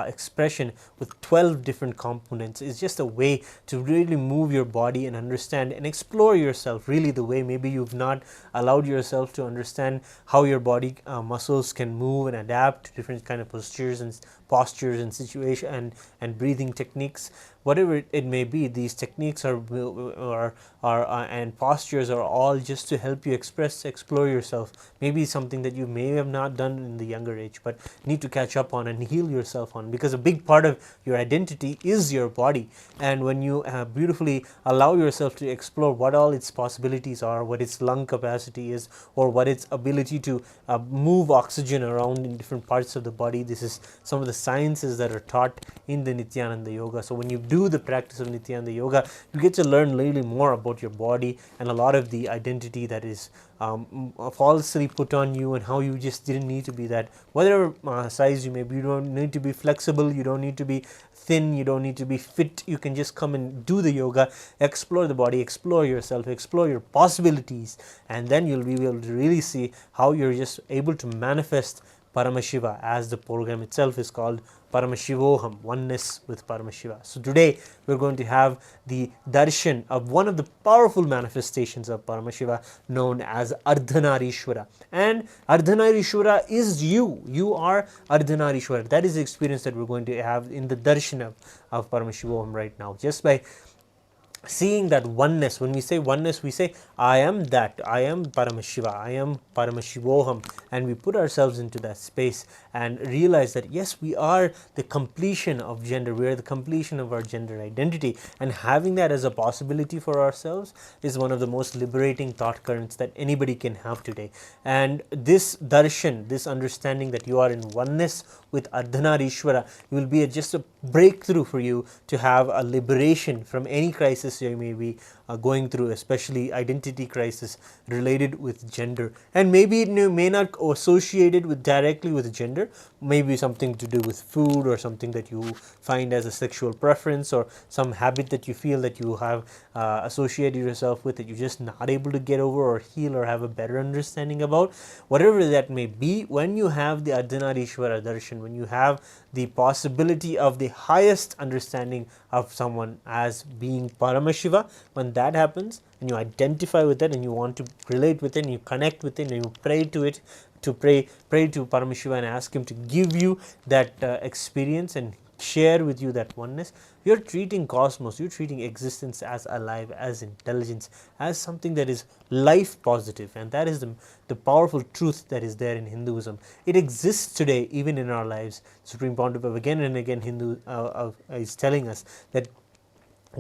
expression with 12 different components is just a way to really move your body and understand and explore yourself, really the way maybe you've not allowed yourself to understand how your body muscles can move and adapt to different kind of postures and situation and breathing techniques. Whatever it may be, these techniques are and postures are all just to help you explore yourself. Maybe something that you may have not done in the younger age, but need to catch up on and heal yourself on, because a big part of your identity is your body. And when you beautifully allow yourself to explore what all its possibilities are, what its lung capacity is, or what its ability to move oxygen around in different parts of the body, this is some of the sciences that are taught in the Nityananda yoga. So when you do the practice of Nityananda yoga, you get to learn really more about your body and a lot of the identity that is falsely put on you and how you just didn't need to be that. Whatever size you may be, you don't need to be flexible, you don't need to be thin, you don't need to be fit. You can just come and do the yoga, explore the body, explore yourself, explore your possibilities, and then you'll be able to really see how you're just able to manifest Paramashiva, as the program itself is called, Paramashivoham, oneness with Paramashiva. So today we're going to have the darshan of one of the powerful manifestations of Paramashiva known as Ardhanarishvara. And Ardhanarishvara is you. You are Ardhanarishvara. That is the experience that we're going to have in the darshan of Paramashivoham right now. Just by seeing that oneness. When we say oneness, we say I am that, I am Paramashiva, I am Paramashivoham, and we put ourselves into that space and realize that yes, we are the completion of gender, we are the completion of our gender identity, and having that as a possibility for ourselves is one of the most liberating thought currents that anybody can have today. And this darshan, this understanding that you are in oneness with Ardhanarishvara, will be just a breakthrough for you to have a liberation from any crisis you may be going through, especially identity crisis related with gender. And maybe it may not associated with directly with gender, maybe something to do with food or something that you find as a sexual preference or some habit that you feel that you have associated yourself with that you're just not able to get over or heal or have a better understanding about. Whatever that may be, when you have the Ardhanarishvara darshan, when you have the possibility of the highest understanding of someone as being Paramashiva, when that happens and you identify with it and you want to relate with it and you connect with it and you pray to it, to pray to Paramashiva and ask him to give you that experience and share with you that oneness, you're treating cosmos, you're treating existence as alive, as intelligence, as something that is life positive. And that is the powerful truth that is there in Hinduism. It exists today even in our lives. Supreme Pontiff again and again is telling us that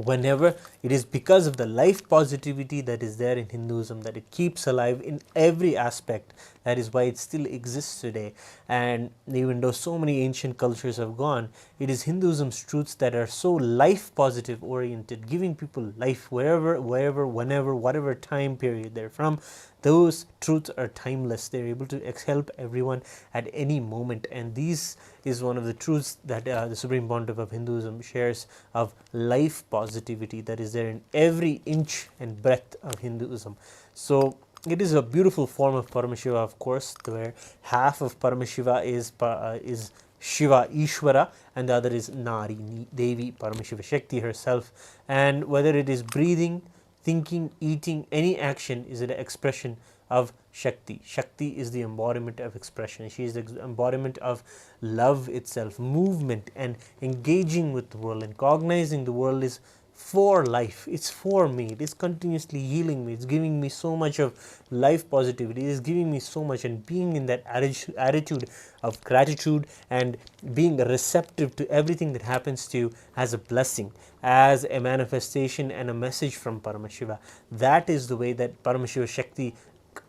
whenever it is because of the life positivity that is there in Hinduism that it keeps alive in every aspect. That is why it still exists today. And even though so many ancient cultures have gone, it is Hinduism's truths that are so life positive oriented, giving people life wherever, whenever, whatever time period they're from. Those truths are timeless. They're able to help everyone at any moment. And this is one of the truths that the Supreme Pontiff of Hinduism shares, of life positivity that is there in every inch and breadth of Hinduism. So it is a beautiful form of Paramashiva, of course, where half of Paramashiva is Shiva, Ishvara, and the other is Nari, Devi, Paramashiva, Shakti herself. And whether it is breathing, thinking, eating, any action is an expression of Shakti. Shakti is the embodiment of expression. She is the embodiment of love itself, movement, and engaging with the world and cognizing the world is for life. It's for me. It is continuously healing me. It's giving me so much of life positivity. It is giving me so much, and being in that attitude of gratitude and being receptive to everything that happens to you as a blessing, as a manifestation and a message from Paramashiva. That is the way that Paramashiva Shakti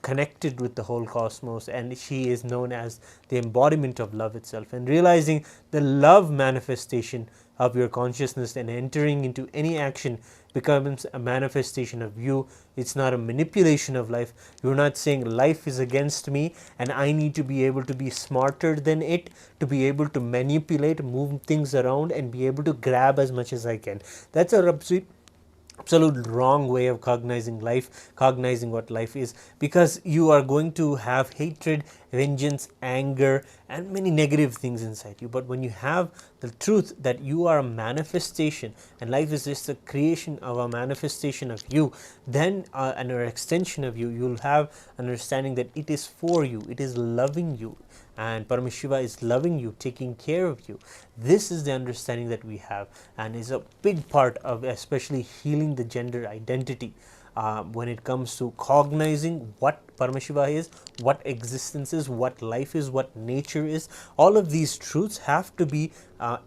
connected with the whole cosmos, and she is known as the embodiment of love itself. And realizing the love manifestation of your consciousness and entering into any action becomes a manifestation of you. It's not a manipulation of life. You're not saying life is against me and I need to be able to be smarter than it, to be able to manipulate, move things around and be able to grab as much as I can. That's a absolute wrong way of cognizing life, cognizing what life is, because you are going to have hatred, vengeance, anger, and many negative things inside you. But when you have the truth that you are a manifestation and life is just a creation of a manifestation of you, then and an extension of you, you'll have an understanding that it is for you, it is loving you, and Paramashiva is loving you, taking care of you. This is the understanding that we have, and is a big part of especially healing the gender identity when it comes to cognizing what Paramashiva is, what existence is, what life is, what nature is. All of these truths have to be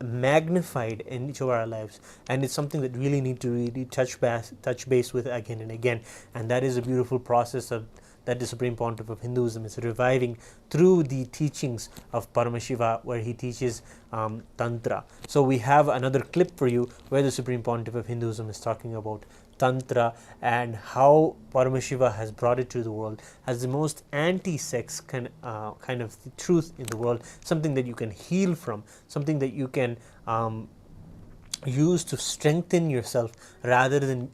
magnified in each of our lives, and it's something that really need to really touch base with again and again. And that is a beautiful process of that the Supreme Pontiff of Hinduism is reviving through the teachings of Paramashiva, where he teaches Tantra. So we have another clip for you where the Supreme Pontiff of Hinduism is talking about Tantra and how Paramashiva has brought it to the world as the most anti-sex kind of truth in the world, something that you can heal from, something that you can use to strengthen yourself rather than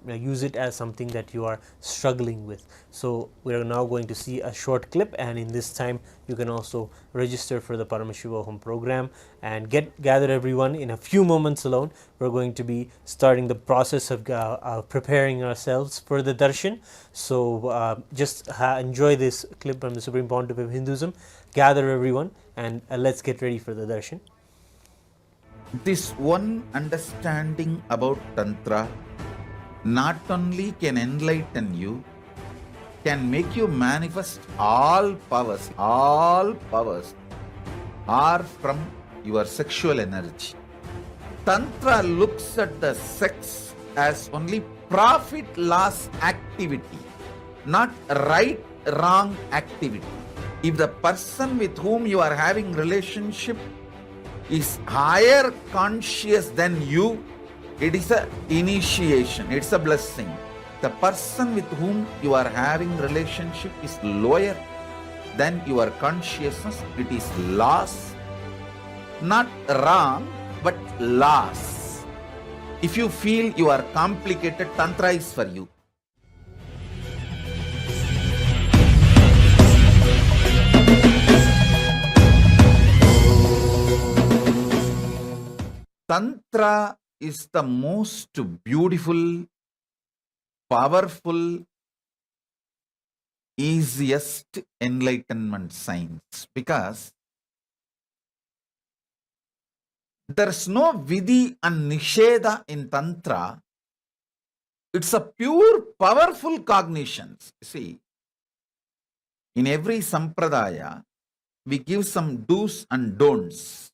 use it as something that you are struggling with. So we are now going to see a short clip, and in this time you can also register for the Paramashiva home program and gather everyone. In a few moments alone we're going to be starting the process of preparing ourselves for the Darshan. So just enjoy this clip from the Supreme Pontiff of Hinduism. Gather everyone and let's get ready for the Darshan. This one understanding about Tantra not only can enlighten you, can make you manifest all powers are from your sexual energy. Tantra looks at the sex as only profit loss activity, not right wrong activity. If the person with whom you are having relationship is higher conscious than you, it is a initiation, it's a blessing. The person with whom you are having relationship is lower than your consciousness, it is loss, not wrong but loss. If you feel you are complicated, Tantra is for you. Tantra is the most beautiful, powerful, easiest enlightenment science, because there's no vidhi and nisheda in Tantra. It's a pure, powerful cognition. See, in every sampradaya, we give some do's and don'ts.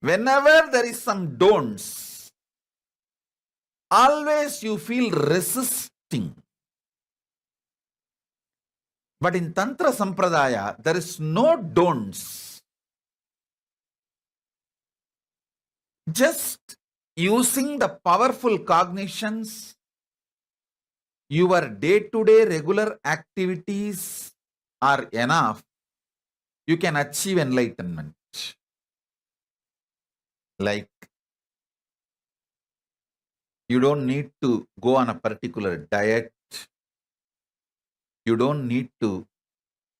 Whenever there is some don'ts, always you feel resisting. But in Tantra Sampradaya, there is no don'ts. Just using the powerful cognitions, your day-to-day regular activities are enough. You can achieve enlightenment. Like, you don't need to go on a particular diet. You don't need to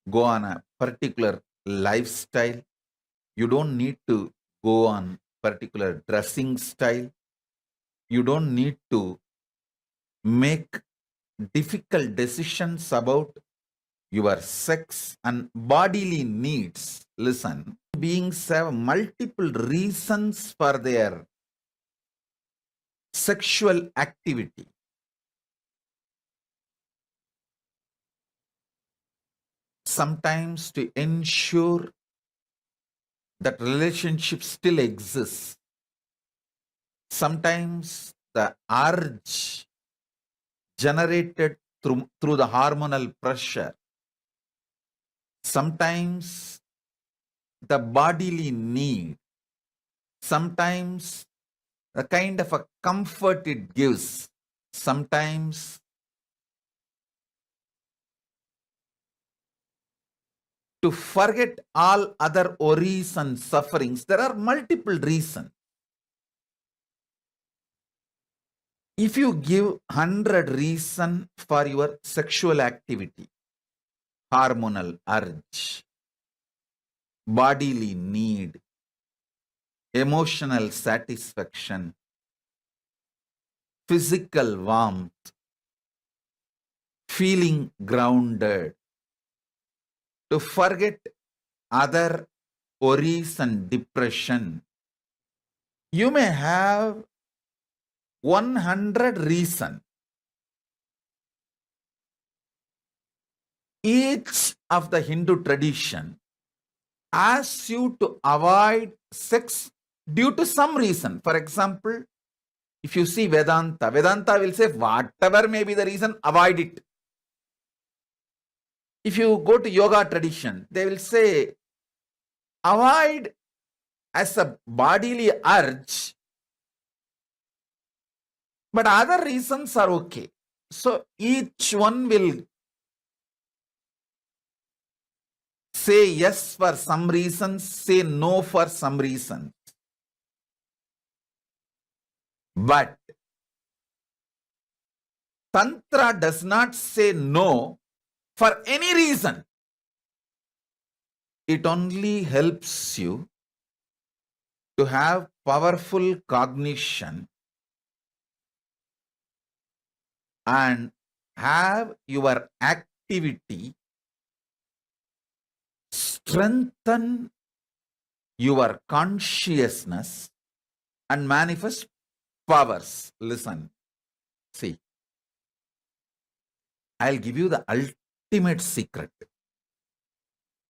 go on a particular lifestyle. You don't need to go on particular dressing style. You don't need to make difficult decisions about your sex and bodily needs. Listen, beings have multiple reasons for their sexual activity. Sometimes to ensure that relationship still exists. Sometimes the urge generated through the hormonal pressure. Sometimes the bodily need. Sometimes the kind of a comfort it gives. Sometimes to forget all other worries and sufferings. There are multiple reasons. If you give 100 reasons for your sexual activity, hormonal urge, bodily need, emotional satisfaction, physical warmth, feeling grounded, to forget other worries and depression, you may have 100 reasons. Each of the Hindu tradition asks you to avoid sex due to some reason. For example, if you see Vedanta, Vedanta will say whatever may be the reason, avoid it. If you go to yoga tradition, they will say avoid as a bodily urge, but other reasons are okay. So each one will say yes for some reasons, say no for some reasons. But Tantra does not say no for any reason. It only helps you to have powerful cognition and have your activity strengthen your consciousness and manifest powers. Listen, see, I'll give you the ultimate secret.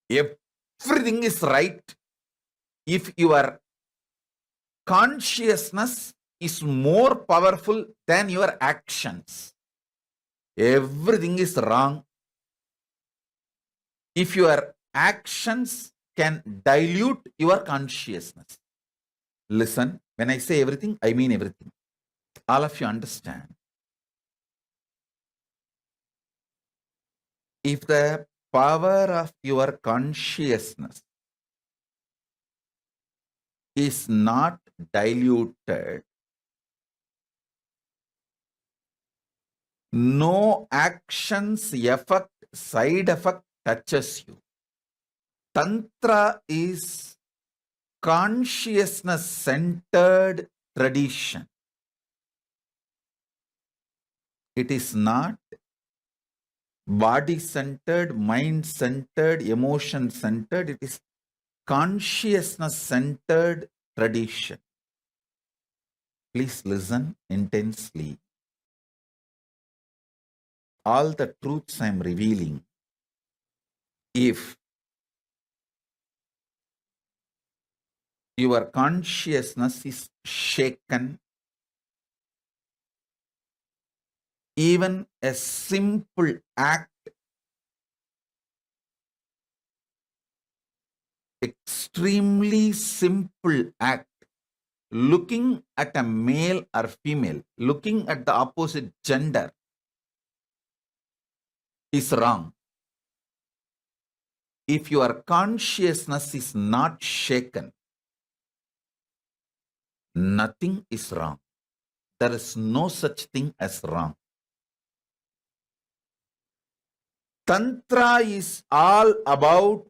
Everything is right if your consciousness is more powerful than your actions. Everything is wrong if your actions can dilute your consciousness. Listen, when I say everything, I mean everything. All of you understand. If the power of your consciousness is not diluted, no actions, effect, side effect touches you. Tantra is consciousness centered tradition. It is not body centered, mind centered, emotion centered. It is consciousness centered tradition. Please listen intensely. All the truths I am revealing, if your consciousness is shaken, even a simple act, extremely simple act, looking at a male or female, looking at the opposite gender, is wrong. If your consciousness is not shaken, nothing is wrong. There is no such thing as wrong. Tantra is all about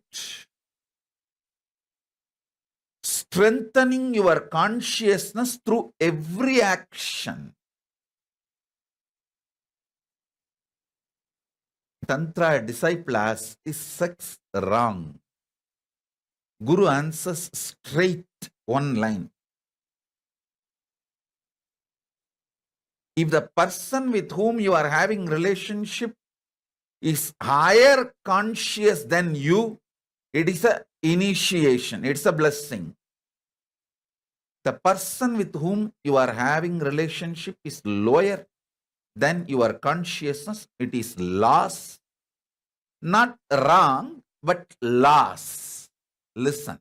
strengthening your consciousness through every action. Tantra disciple asks, is sex wrong? Guru answers straight, one line. If the person with whom you are having relationship is higher conscious than you, it is an initiation, it's a blessing. The person with whom you are having relationship is lower than your consciousness, it is loss. Not wrong, but loss. Listen.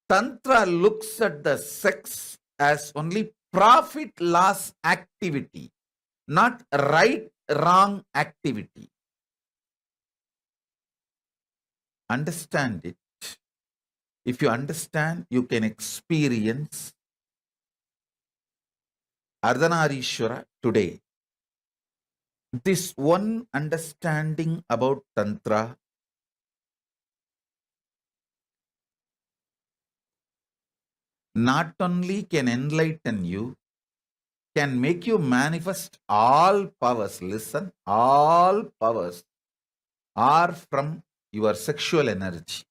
Tantra looks at the sex as only profit loss activity, not right wrong activity. Understand it. If you understand, you can experience Ardhanarishvara today. This one understanding about Tantra not only can enlighten you, can make you manifest all powers. Listen, all powers are from your sexual energy.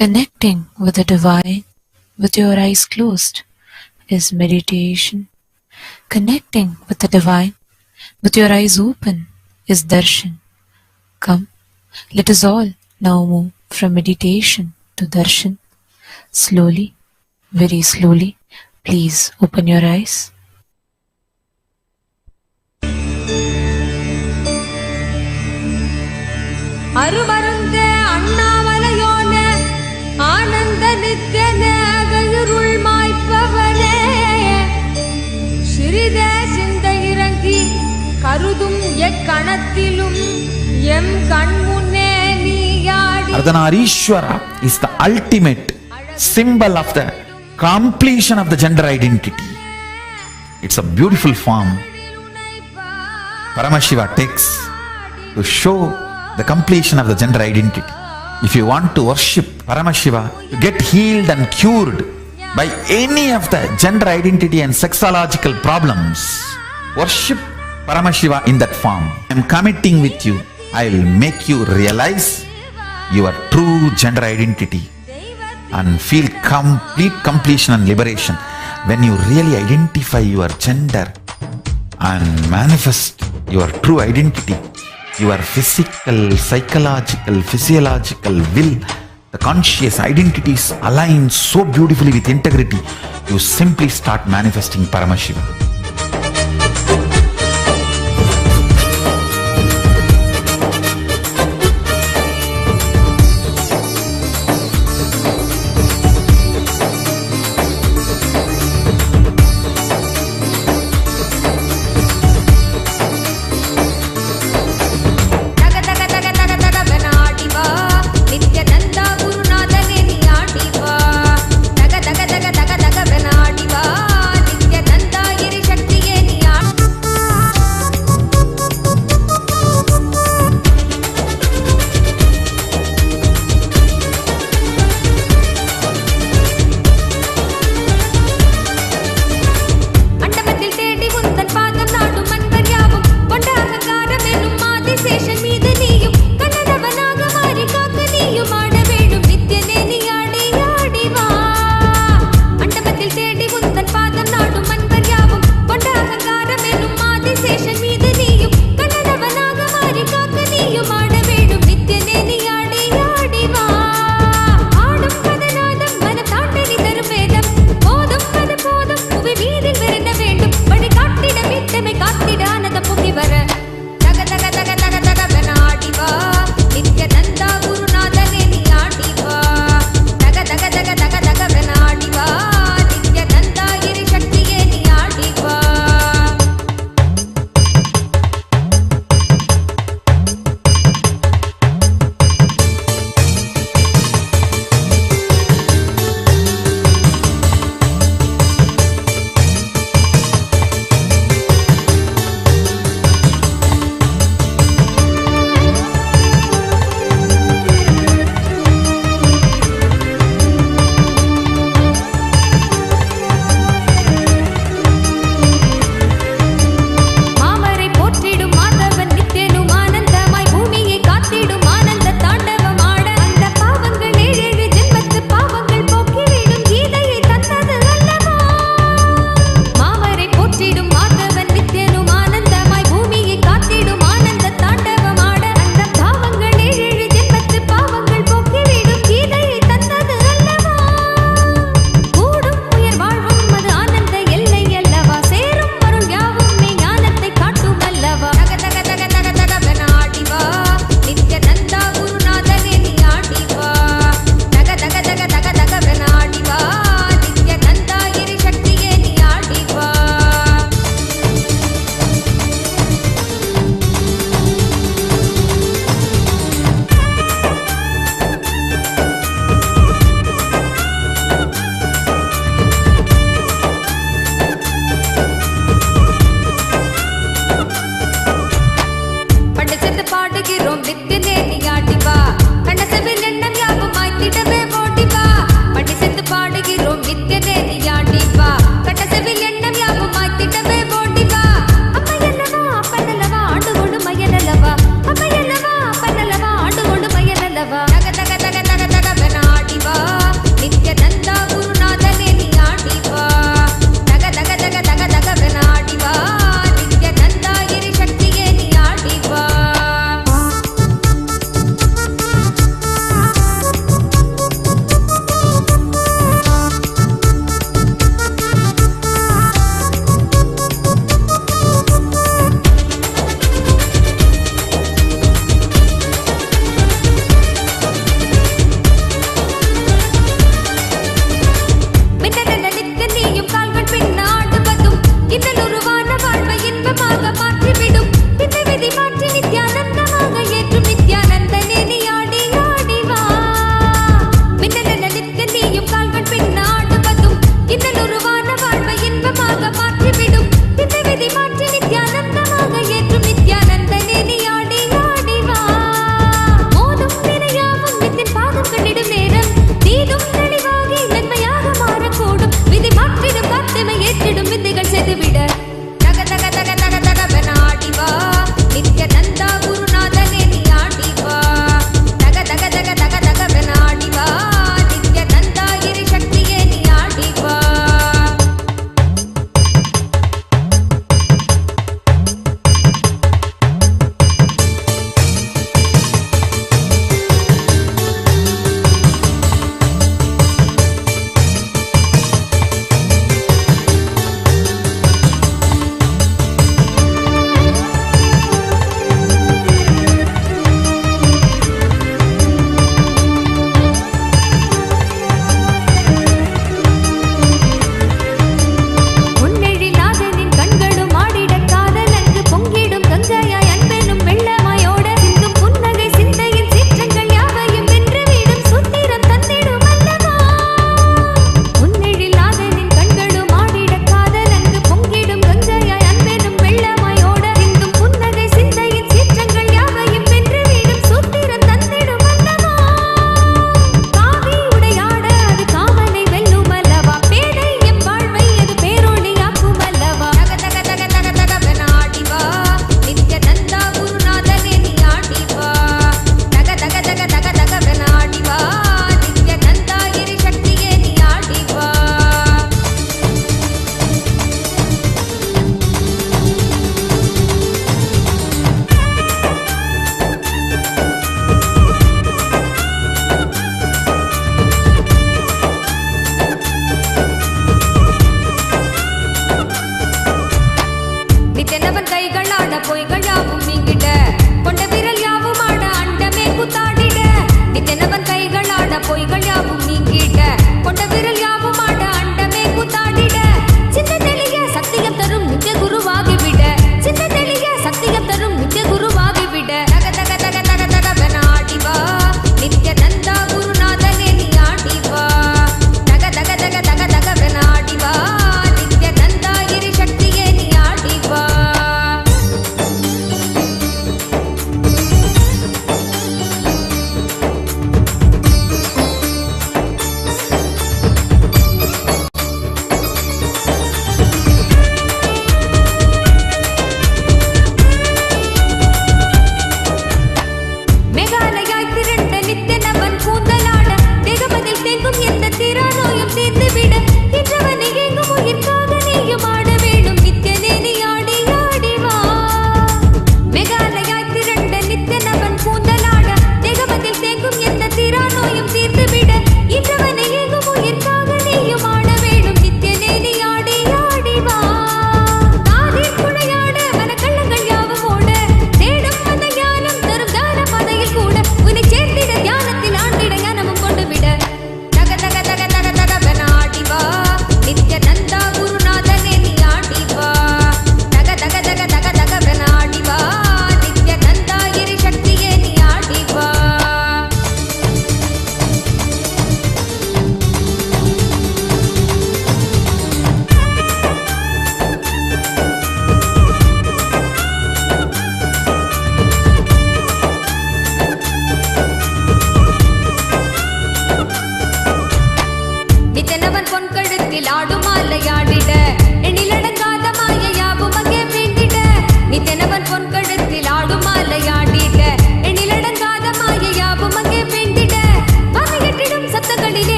Connecting with the divine with your eyes closed is meditation. Connecting with the divine with your eyes open is darshan. Come, let us all now move from meditation to darshan. Slowly, very slowly, please open your eyes. அருமருந்தே அண்ணாமலையோனே ஆனந்த நித்யனே அகயிருள் மாய்ப்பவனே சிறிதே சிந்தை இறங்கி கருதும் எக்கணத்திலும் M கண்முன்னே நீயாடி. Ardhanarishvara is the ultimate symbol of the completion of the gender identity. It's a beautiful form Paramashiva takes to show the completion of the gender identity. If you want to worship Paramashiva, to get healed and cured by any of the gender identity and sexological problems, worship Paramashiva in that form. I am committing with you. I will make you realize your true gender identity and feel complete completion and liberation when you really identify your gender and manifest your true identity. Your physical, psychological, physiological will, the conscious identities align so beautifully with integrity, you simply start manifesting Paramashiva. Niத்yananda Guru Nithyananda Paramashiam.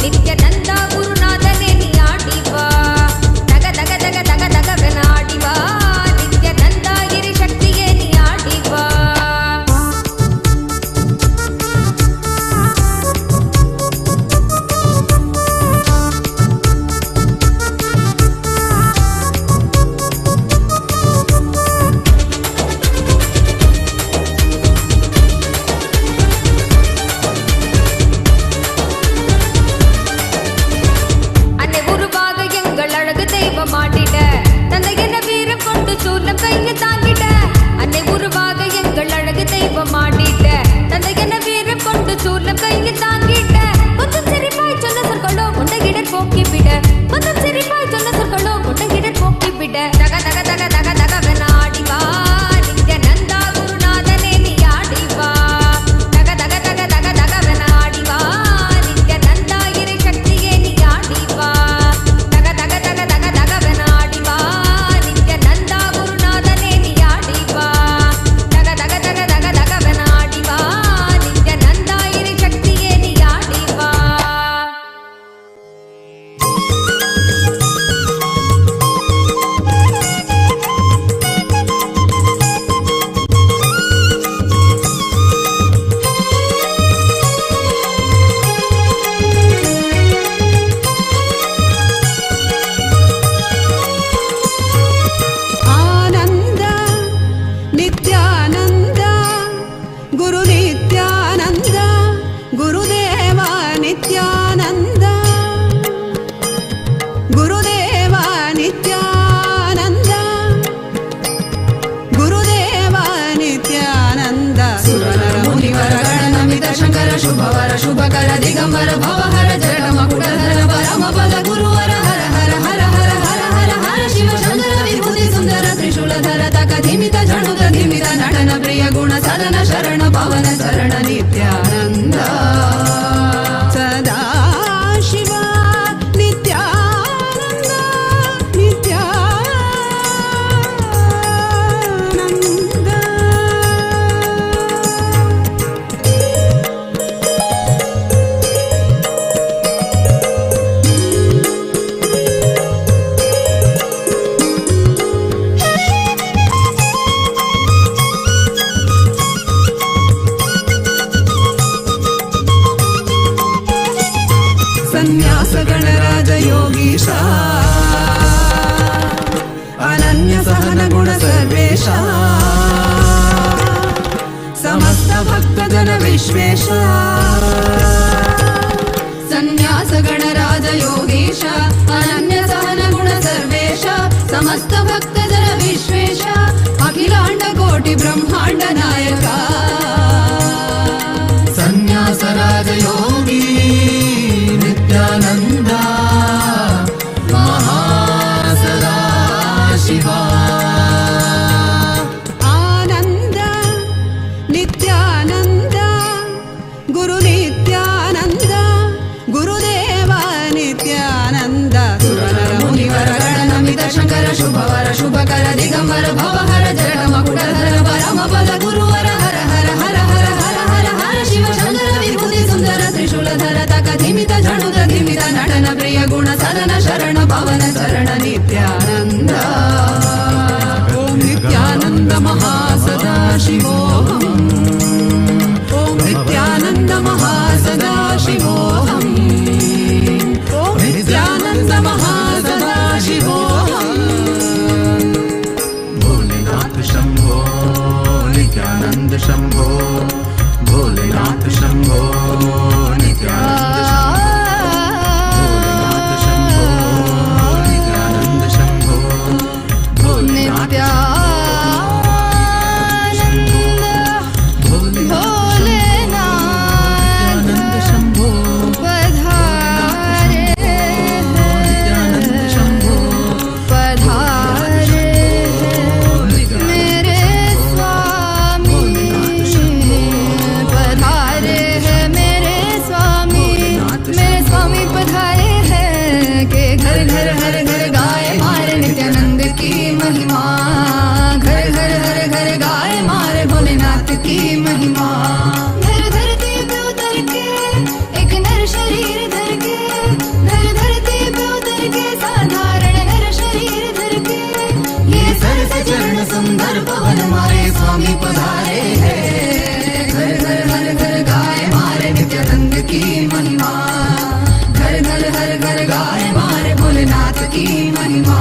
Nithyananda ಗುರುನಾಥನೇ ನೀ ಆಡಿವಾ ತಗ ತಗ ತಗ ತಗ ತಗವೆನ ಆಡಿವಾ ನಿತ್ಯಾನಂದ ಗಿರಿ ಶಕ್ತಿಯೇ ನೀ ಆಡಿವಾ அன்னை உருவாக எங்கள் அழகு தெய்வம் ஆடிட தந்தையென வீரம் கொண்டு சூலம் கையை தாங்கிட அன்னை உருவாக எங்கள் அழகு தெய்வம் ஆடிட தந்தையென வீரம் கொண்டு சூலம் கையை தாங்கிட கொஞ்சம் சிரிப்பாய் சொன்ன சொற்களோ முண்டையிடர் போக்கிவிட கொஞ்சம் சிரிப்பாய் சொன்ன சொற்களோ முண்டையிடர் போக்கிவிட தக தக தக தக தகவென ஆடிவா நித்யானந்தா குருநாதனே நீ ஆடிவா தக தக தக தக தகவென ஆடிவா நித்யானந்தா இறை சக்தியே நீ ஆடிவா தக தக தக தக தகவென ஆடிவா நித்யானந்தா குருநாதனே நீ ஆடிவா தக தக தக தக தகவென ஆடிவா நித்யானந்தா இறை சக்தியே நீ ஆடிவா ಆನಂದ ನಿತ್ಯಾನಂದ ಗುರು ನಿತ್ಯಾನಂದ ಗುರುದೇವ ನಿತ್ಯಾನಂದ ಗುರುದೇವ ನಿತ್ಯಾನಂದ ಗುರುದೇವ ನಿತ್ಯಾನಂದ ಸುರನರ ಮುನಿವರ ಗಣನಮಿತ ಶಂಕರ ಶುಭವರ ಶುಭಕರ ದಿಗಂಬರ ಭವಹರ ಜಡ ಮಕುಟಧರ ಪರಮ ಪದ ಗುರುವರ ಹರ ಹರ ಹರ ಹರ ಹರ ಹರ ಹರ ಶಿವ ಶಂಕರ ವಿಭೂತಿ ಸುಂದರ ತ್ರಿಶೂಲಧರ ತಕ ಧಿಮಿತ ಜಣುತ ಧಿಮಿತ ನಟನ ಪ್ರಿಯ ಗುಣ ಸದನ ಶರಣ ಪವನ ಚರಣ ನಿತ್ಯಾನಂದ ಸದಾ ಶಿವ ನಿತ್ಯಾನಂದ ನಿತ್ಯಾನಂದ ಸನ್ಯಾಸ ಗಣರಾಜ ಯೋಗೀಶ ಅನನ್ಯ ಸಹನ ಗುಣ ಸರ್ವೇಶ ಸಮಸ್ತ ಭಕ್ತ ಜನ ವಿಶ್ವೇಶ ಸನ್ಯಾಸ ಗಣರಾಜ ಯೋಗೀಶ ಅನನ್ಯ ಸಹನ ಗುಣ ಸರ್ವೇಶ ಸಮಸ್ತ ಭಕ್ತ ಜನ ವಿಶ್ವೇಶ ಅಖಿಲಾಂಡ ಕೋಟಿ ಬ್ರಹ್ಮಾಂಡ ನಾಯಕ ಸನ್ಯಾಸ ರಾಜ ಯೋಗಿ ನಿತ್ಯಾನಂದ ಮಹಾಸದಾ ಶಿವ ಆನಂದ ನಿತ್ಯಾನಂದ ಗುರು ನಿತ್ಯಾನಂದ ಗುರುದೇವ ನಿತ್ಯಾನಂದ ಸುರನರ ಮುನಿವರ ಗಣನಮಿತ ಶಂಕರ ಶುಭವರ ಶುಭಕರ ದಿಗಂಬರ ಭವಹರ ಜಡ ಮಕುಟಧರ ಪರಮ ಪದ ಗುರುವರ ಹರ ಹರ ಹರ ಹರ ಹರ ಹರ ಹರ ಶಿವ ಶಂಕರ ವಿಭೂತಿ ಸುಂದರ ತ್ರಿಶೂಲಧರ ತಕ ಧಿಮಿತ ಜಣುತ ಧಿಮಿತ ನಟನ ಪ್ರಿಯ ಗುಣ ಸದನ ಶರಣ ಪವನ ಚರಣ ನಿತ್ಯಾನಂದ ಓಂ ನಿತ್ಯಾನಂದ ಮಹಾಸದಾ ಶಿವೋಹಂ ಓಂ ನಿತ್ಯಾನಂದ ಮಹಾಸದಾ ಶಿವೋಹಂ ಓಂ ನಿತ್ಯಾನಂದ ಮಹಾಸದಾ ಶಿವೋಹಂ ಭೋಲೆನಾಥ ಶಂಭೋ ನಿತ್ಯಾನಂದ ಶಂಭೋ ಭೋಲೆನಾಥ ಶಂಭೋ ನಿತ್ಯಾನಂದ ಶಂಭೋ ಭೋಲೆನಾಥ ಶಂಭೋ ನಿತ್ಯಾನಂದ ಶಂಭೋ पधारे हैं। घर घर हर घर गाए मारे नित्यानंद की महिमा, घर घर हर घर गाए मारे भोलेनाथ की महिमा।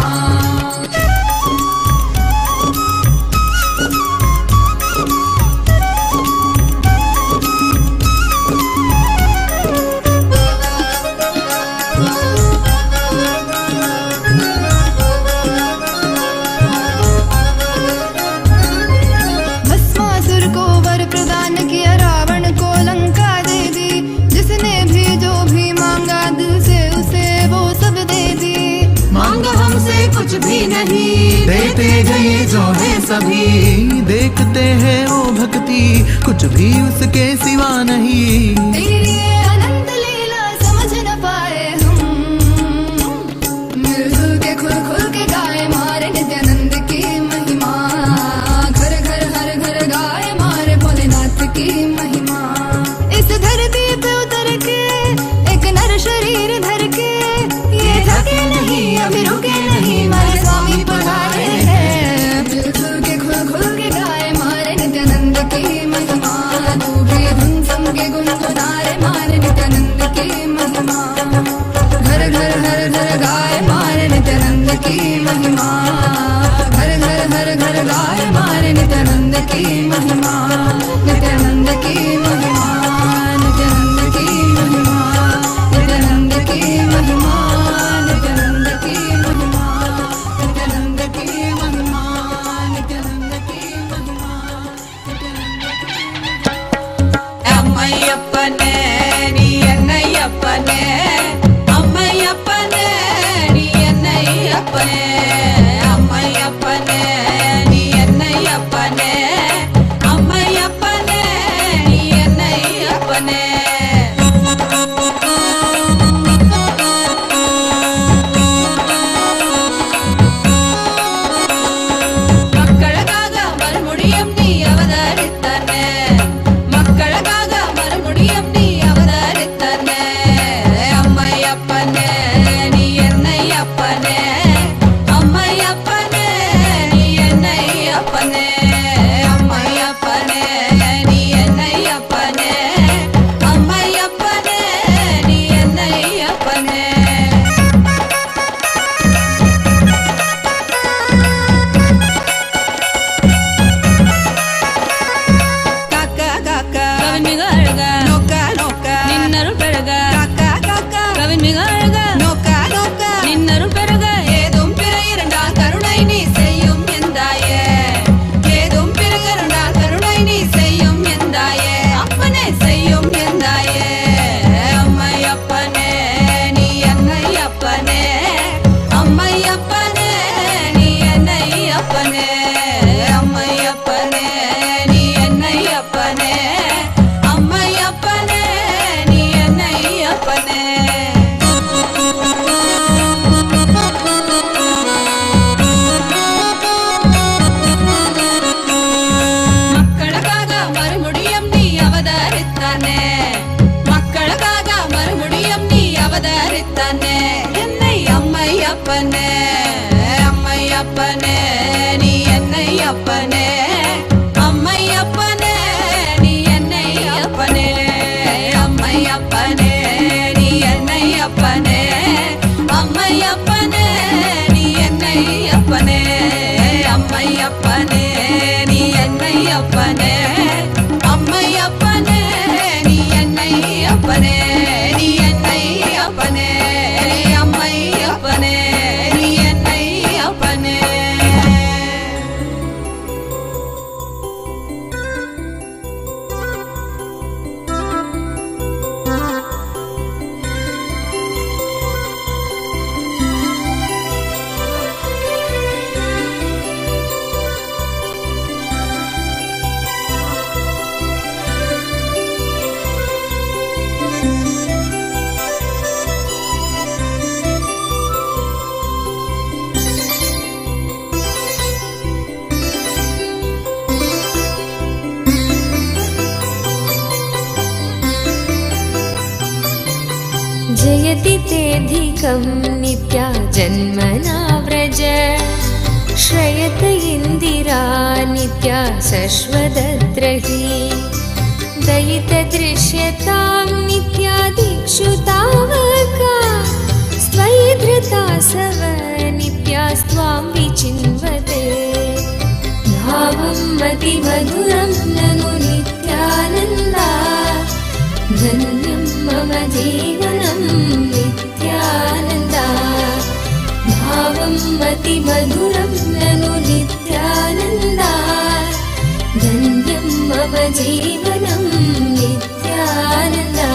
कुछ भी नहीं देते गए जो है सभी, देखते हैं वो भक्ति कुछ भी उसके सिवा नहीं। तेरे लिए अनंत लीला समझ न पाए हम, मिलजुल के खुल खुल के गाए मारे नित्यानंद की महिमा, घर घर हर घर गाए मारे भोलेनाथ की महिमा। इस धरती पे उतर के एक नर शरीर धर के, ये थके नहीं अभी रुके नहीं मारे स्वामी पधारे हैं। मिलजुल के खुल खुल के गाए मारे नित्यानंद की महिमा, तू भी धुन सम के गुनगुनारे मारे नित्यानंद की महिमा। घर घर हर घर गाए मारे नित्यानंद की महिमा, घर घर हर घर गाए मारे नित्यानंद की महिमा, नित्यानंद की महिमा, नित्यानंद की महिमा, नित्यानंद की महिमा, नित्यानंद की महिमा, नित्यानंद की महिमा, नित्यानंद की महिमा। அம்மையப்பனே நீ என்னையப்பனே, அம்மையப்பனே நீ என்னையப்பனே, அம்மையப்பனே நீ என்னையப்பனே, அம்மையப்பனே நீ என்னையப்பனே. மக்களுக்காக மறுபடியும் நீ அவதரித்தனே, மக்களுக்காக மறுபடியும் நீ அவதரித்தனே, அம்மையப்பனே நீ என்னையப்பனே, அம்மையப்பனே நீ என்னையப்பனே, அம்மையப்பனே நீ என்னையப்பனே, அம்மையப்பனே நீ என்னையப்பனே. காக்கா காக்கா கவின் மிக அழகா, நோக்கா நோக்கா நின்னருள் பெருக, காக்கா காக்கா கவின் மிக அழகா, நோக்கா நோக்கா நின்னருள் பெருக. ஏதும் பிற இரண்டால் கருணை நீ செய்யும் எந்தாயே, ஏதும் பிற இரண்டால் கருணை நீ செய்யும் எந்தாயே, அப்பனே செய்யும் எந்தாயே, அம்மையப்பனே நீ என்னையப்பனே, அம்மையப்பனே நீ என்னையப்பனே, அம்மையப்பனே நீ என்னையப்பனே, அம்மையப்பனே நீ என்னையப்பனே. மக்களுக்காக மறுபடியும் நீ அவதரித்தானே, மக்களுக்காக மறுபடியும் நீ அவதரித்தானே, என்னை அம்மையப்பனே, அம்மையப்பனே நீ என்னையப்பனே, அம்மையப்பனே நீ என்னையப்பனே, அம்மையப்பனே நீ என்னையப்பனே, அம்மையப்பனே நீ என்னையப்பனே, அம்மையப்பனே நீ என்னையப்பனே, அம்மையப்பனே நீ என்னையப்பனே, நீ என்னையப்பனே, அம்மையப்பனே நீ என்னையப்பனே. जयति तेऽधिकं नित्या जन्मना व्रज श्रयत इन्दिरा नित्या शश्वतद्रही दयितदृश्यतां नित्या दिक्षु तावका स्वयि धृता सव नित्यास्त्वां विचिन्वते भावं मतिमधुरं ननु नित्यानन्दा धन्यं मम जीवनं नित्यानन्दा भावं मतिमधुरं ननु नित्यानन्दा धन्यं मम जीवनं नित्यानन्दा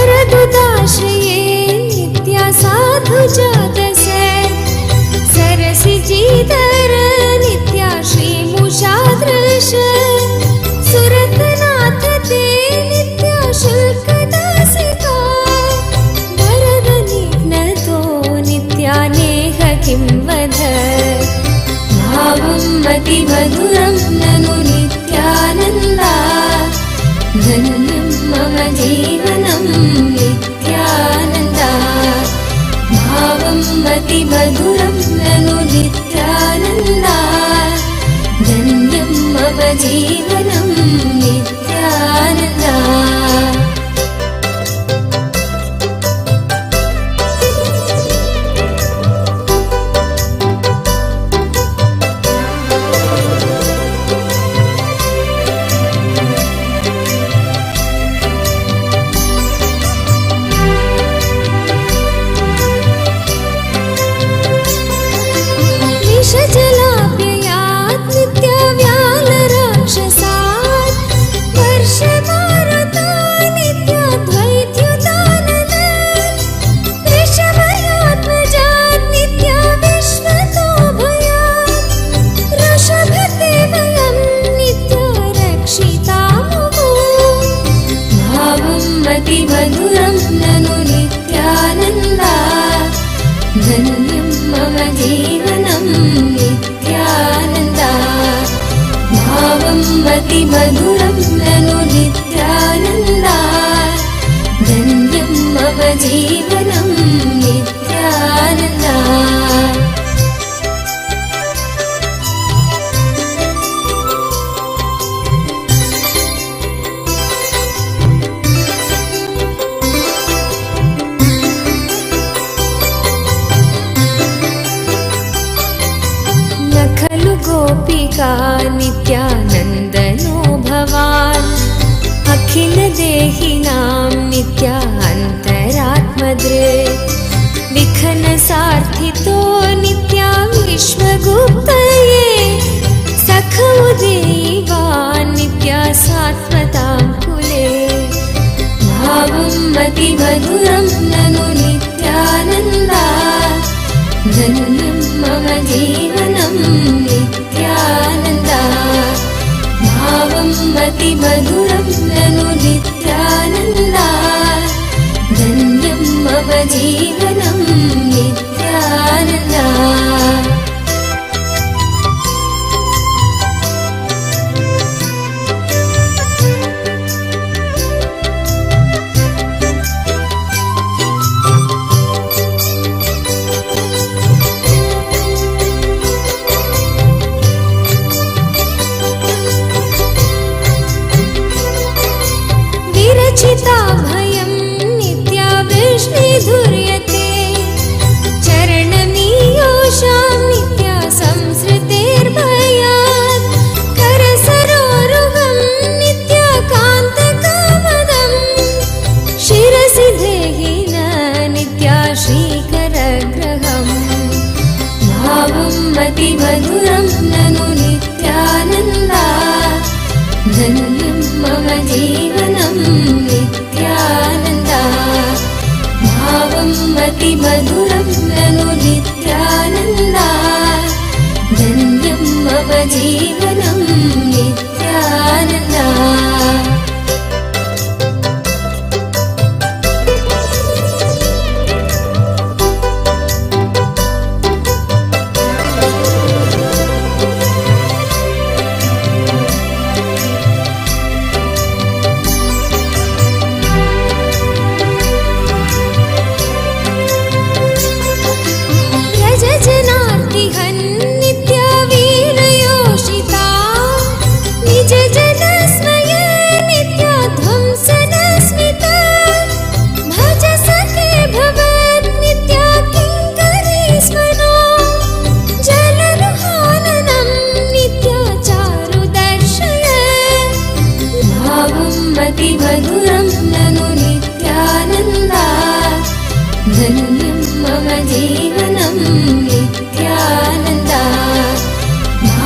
शरदुदाश्रये नित्या साधु जातसे सरसिजीधर नित्या श्रीमुषादृश सुरतनाथ ते नित्या शुल्कदासिका वरदनिघ्नतो नित्या नेह किं वद भावं मतिमधुरं ननु नित्यानन्दा धन्यं मम जीवनं नित्यानन्दा भावं मतिमधुरं ननु नित्यानन्दा धन्यं मम जीवनं नित्यानन्दा विषजलाप्ययात् नित्यव्यालराक्षसात् वर्षमारुता नित्याद्वैत्युताननात् वृषभयात्मजात् नित्या विश्वतोभयात् वृषभते वयं नित्या रक्षितामुः भावं मतिमधुरं ननु नित्यानन्दा धन्यं मम जीवनं नित्यानन्दा भावं मतिमधुरं ननु नित्यानन्दा धन्यं मम जीवनं नित्यानन्दा गोपिका नित्यानन्दनो भवान् अखिलदेहिनां नित्या अन्तरात्मदृक् विखनसार्थितो नित्या विश्वगुप्तये सखोदेवान् नित्या सात्वतां कुले भावं मतिमधुरं ननु नित्यानन्दा धन्यं मम जीवनं नित्यानन्दा भावं मतिमधुरं ननु नित्यानन्दा धन्यं मम जीवनं नित्यानन्दा भयं नित्या वृष्णिधुर्यते चरणनीयोषां नित्या संसृतेर्भयात् करसरोरुहं नित्या कान्तकामदं शिरसि देहिन नित्या श्रीकरग्रहम् भावं मतिमधुरं ननु नित्यानन्दा धन्यं मम जीवनं नित्यानन्दा भावं मतिमधुरं ननु नित्यानन्दा धन्यं मम जीवनं नित्यानन्दा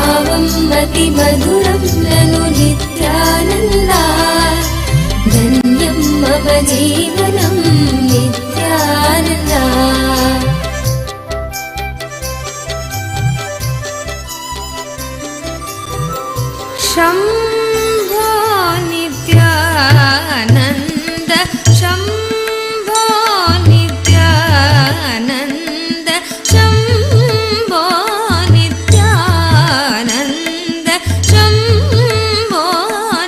भावं मतिमधुरं ननु नित्यानन्दा धन्यं मम जीवनं नित्यानन्दा शम्भो नित्यानन्द शम्भो नित्यानन्द शम्भो नित्यानन्द शम्भो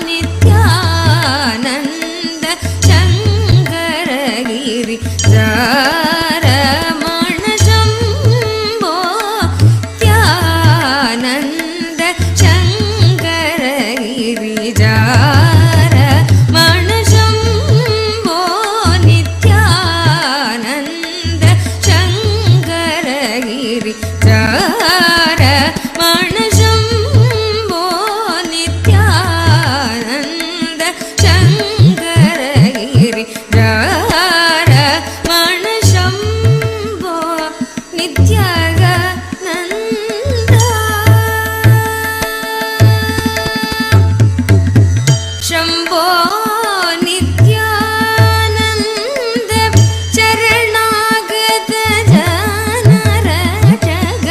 नित्यानन्द शङ्करगिरि रमण शम्भो नित्यानन्द शङ्करगिरिजारमण शम्भो नित्यानन्द शङ्करगिरिजारमण शम्भो नित्यानन्द शङ्करगिरिजारमण शम्भो नित्यानन्द शम्भो नित्यानन्द चरणागत जनरजग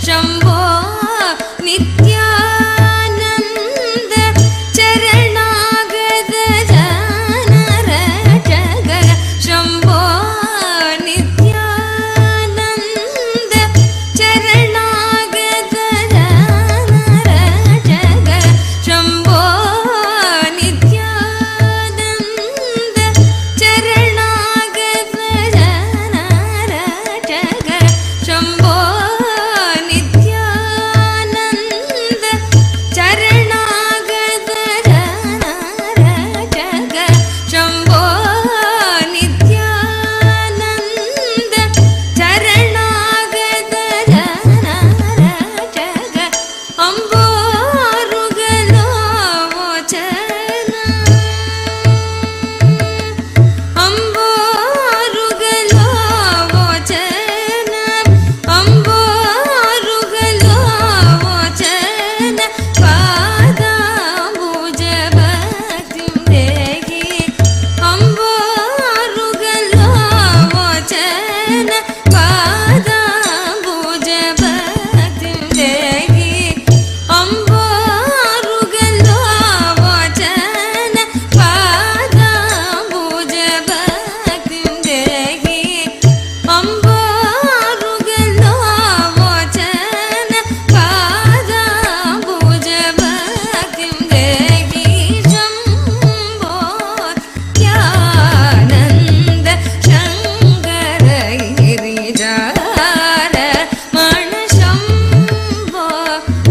शम्भो नित्यानन्द चरणागत जनरजग शम्भो नित्यानन्द चरणागत जनरजग शम्भो नित्यानन्द चरणागत जनरजग शम्भो नित्यानन्द चरणागत जनरजग शम्भो नित्यानन्द चरणागत जनरजग अम्बोरुगलो वोचन अम्बोरुगलो वोचन अम्बोरुगलो वोचन पादाम्बुज भक्तिं देहि अम्बोरुगलो वोचन पादाम्बुज भक्तिं देहि अम्बोरुगलो वोचन पादाम्बुज भक्तिं देहि अम्बोरुगलो वोचन पादाम्बुज भक्तिं देहि शम्भो नित्यानन्द शङ्करगिरिजारमण शम्भो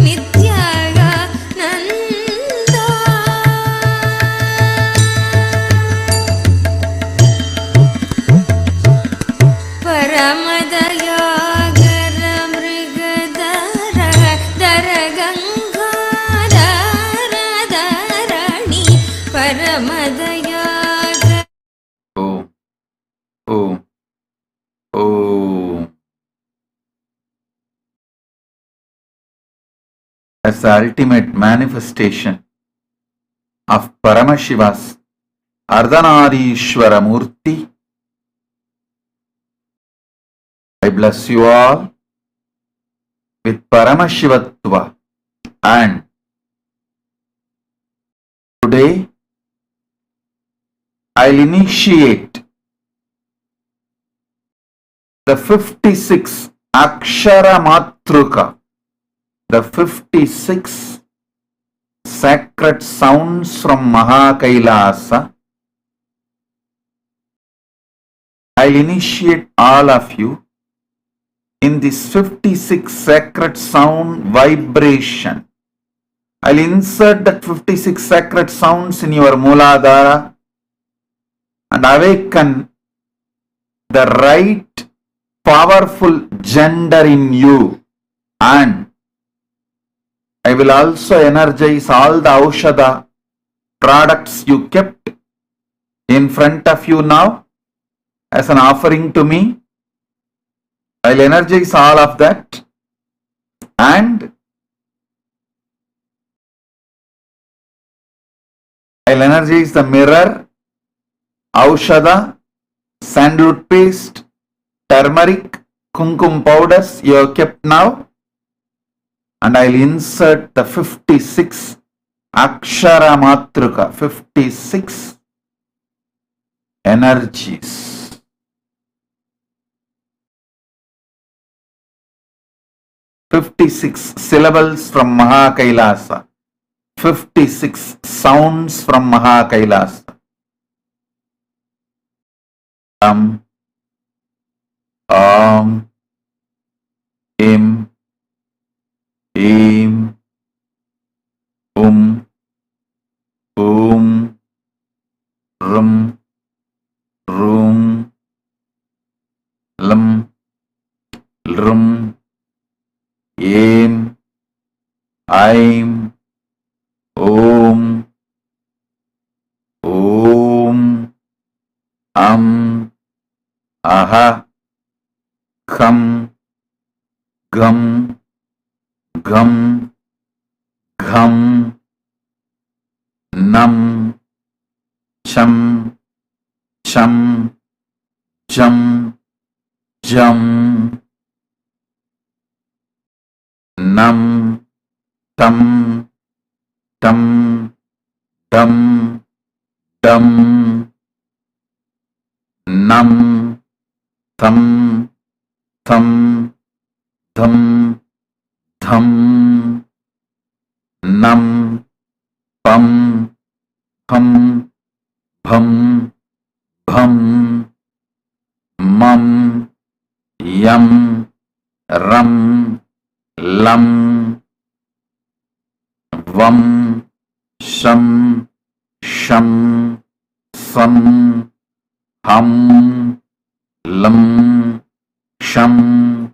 नित्यानन्द परमदयागर मृगधर दरगङ्गाधर धरणि परमदयागर Om, Om, Om. As the ultimate manifestation of Paramashiva's Ardhanarishvara Murti, I bless you all with Paramashivatva, and today I'll initiate the 56 Akshara Matruka, the 56 sacred sounds from KAILASA. I'll initiate all of you in this 56 sacred sound vibration. I'll insert that 56 sacred sounds in your Mooladhara and awaken the right powerful gender in you, and I will also energize all the Aushadha products you kept in front of you now as an offering to me. I'll energize all of that, and While energy is the mirror, aushadha, sandalwood paste, turmeric, kumkum powders you have kept now, and I'll insert the 56 akshara matruka, 56 energies. 56 syllables from KAILASA, 56 sounds from KAILASA. Om, Im, Eem, Rum, Rum, Lam, Lrum, Em, Aim, Om, Aha, Kham, Gam, Gham, Nam, Cham, Jam, Nam, Tam, Dam, Nam, Tham, Dham, Nam, Pam, Bham, Mam, Yam, Ram, Lam, Vam, Sham, Sam, Ham, Lam, Sham,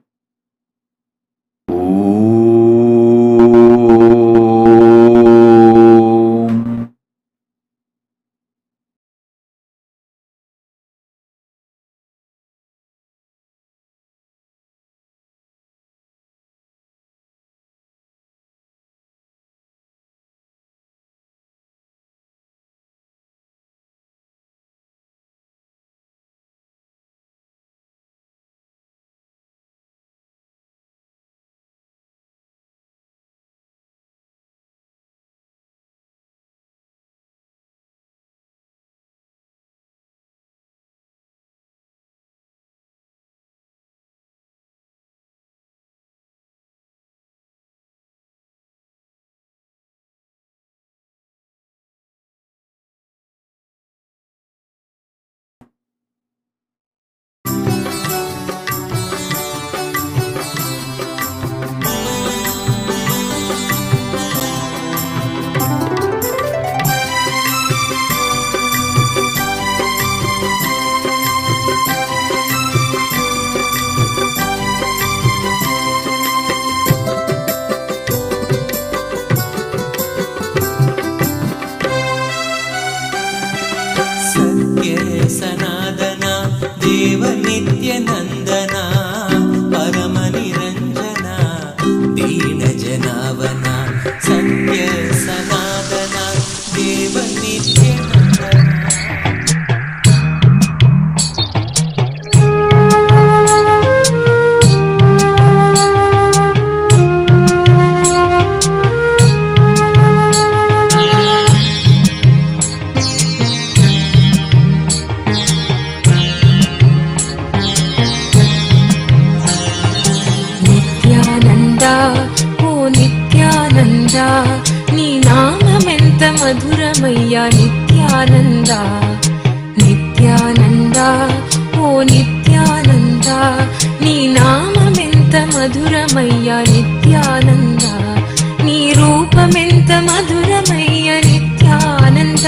सनादना देव नित्यनंदना परम निरंजना दीन जनावना सत्य सनादना देव नित्यनंदना నీ నామమెంత మధురమయ్యా నిత్యానంద నిత్యానంద ఓ నిత్యానంద నీ నామమెంత మధురమయ్యా నిత్యానంద నీ రూపమెంత మధురమయ్యా నిత్యానంద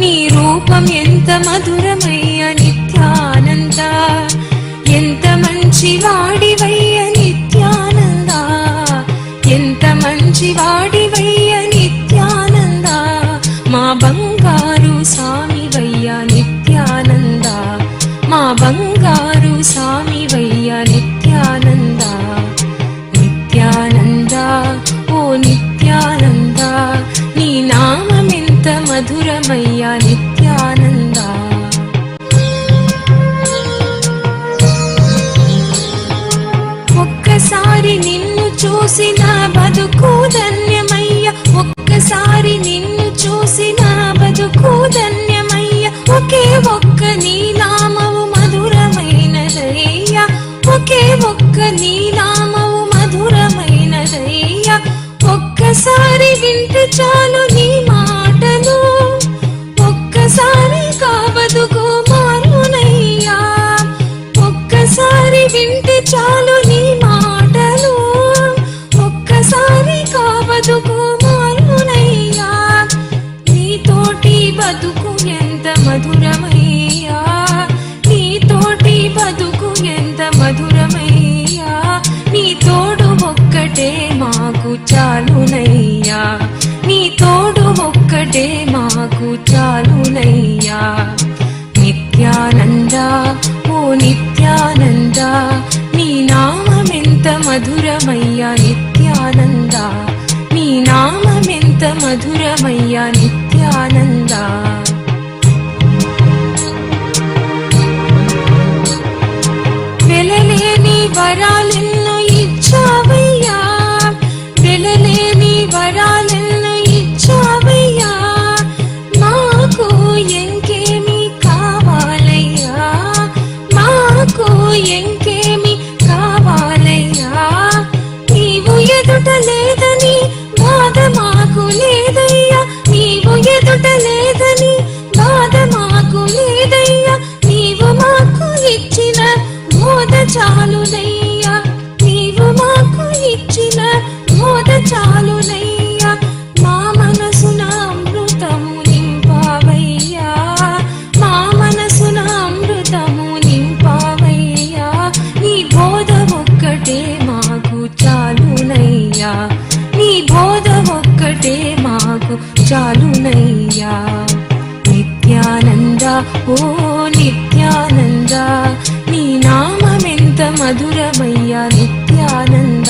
నీ రూపం ఎంత మధురమయ్యా నిత్యానంద ఎంత మంచి వాడివయ్యా నిత్యానంద ఎంత మంచి వాడివయ్య నిత్యానంద మా బంగారు స్వామివయ్య నిత్యానంద మా బంగారు స్వామివయ్య నిత్యానంద నిత్యానంద ఓ నిత్యానంద నీ నామమెంత మధురమయ్యా నిత్యానంద. ఒక్కసారి నిన్ను చూసిన బతుకు ధన్యమయ్య, ఒక్కసారి నిన్ను చూసిన బతుకు ధన్యమయ్య. ఒకే ఒక్క నీ నామము మధురమైనదయ్యా, ఒకే ఒక్క నీ నామము మధురమైనదయ్యా. ఒక్కసారి వింటే చాలు నీ మాటలు, ఒక్కసారి బతుకు మారునయ్యా. ఒక్కసారి వింటే చాలు నీ మాటలు, ఒక్కసారి బతుకు మారునయ్యా. నీతోటి బతుకు ఎంత మధురమయ్యా, నీతోటి బతుకు ఎంత మధురమయ్యా. నీ తోడు ఒక్కటే మాకు చాలునయ్యా, నీ తోడు ఒక్కటే మాకు చాలునయ్యా. నిత్యానంద ఓ నిత్యానంద, నీ నామమెంత మధురమయ్యా నిత్యానంద, నీ నామమెంత మధురమయ్యా నిత్యానంద. వెలలేని వరాలెన్నో ఇచ్చావయ్యా, వెలలేని వరాలెన్నో ఇచ్చావయ్యా. మాకు ఇంకేమి కావాలయ్యా, మాకు ఇంకేమి కావాలయ్యా. నీవు ఎదుట లేదని బాధ మాకు లేదయ్యా, నీవు ఎదుట లేదని బాధ మాకు లేదయ్యా. నీవు మాకు ఇచ్చిన మోద చాలునయ్యా, నీవు మాకు ఇచ్చిన మోద చాలునయ్యా. మా మనసున అమృతము నింపావయ్యా, మా మనసున అమృతము నింపావయ్యా. నీ బోధ ఒక్కటే మాకు చాలునయ్యా, నీ బోధ ఒక్కటే మాకు చాలునయ్యా. నిత్యానంద ఓ నిత్యానంద, నీ నామమెంత మధురమయ్యా నిత్యానంద,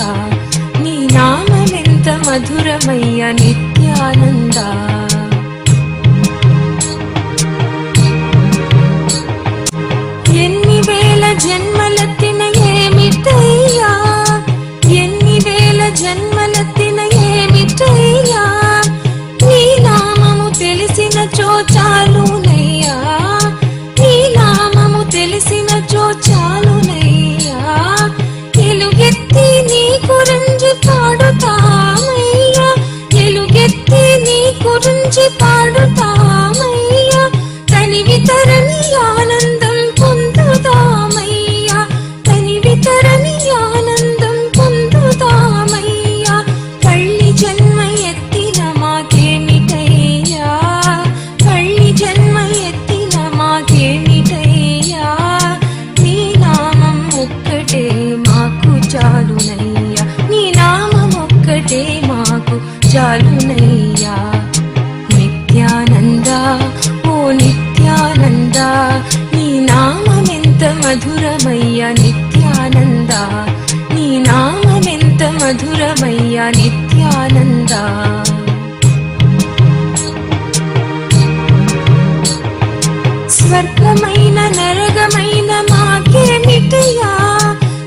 నీ నామమెంత మధురమయ్యా నిత్యానంద. ఎన్ని వేల జన్మలెత్తిన ఏమిటయ్యా, ఎన్ని వేల జన్మలెత్తిన ఏమిటయ్యా. నీ నామము తెలిసిన చాలునయ్యా, నీ నామము తెలిసిన చాలునయ్యా. ఎలుగెత్తి నీ గురించి పాడుతామయ్యా, ఎలుగెత్తి నీ గురించి పాడుతామయ్యా. తనివి తరని ఆనందం పొందుతామయ్యా, తనివి తరని ఆనందం పొందుతామయ్యా. కళ్ళి జన్మ ఎత్తిన మాకేమిటయ్యా, కళ్ళి జన్మ ఎత్తిన మాకేమిటయ్యా. నీ నామం ఒక్కటే మాకు చాలునయ్యా, నీ నామం ఒక్కటే మాకు చాలునయ్యా. నిత్యానంద ఓ నిత్యానంద, నీ నామమెంత మధురమయ్యా నిత్యానంద, నీ నామమెంత మధురమయ్యా నిత్యానంద. స్వర్గమైన నరగమైన మాకేమిటయ్యా,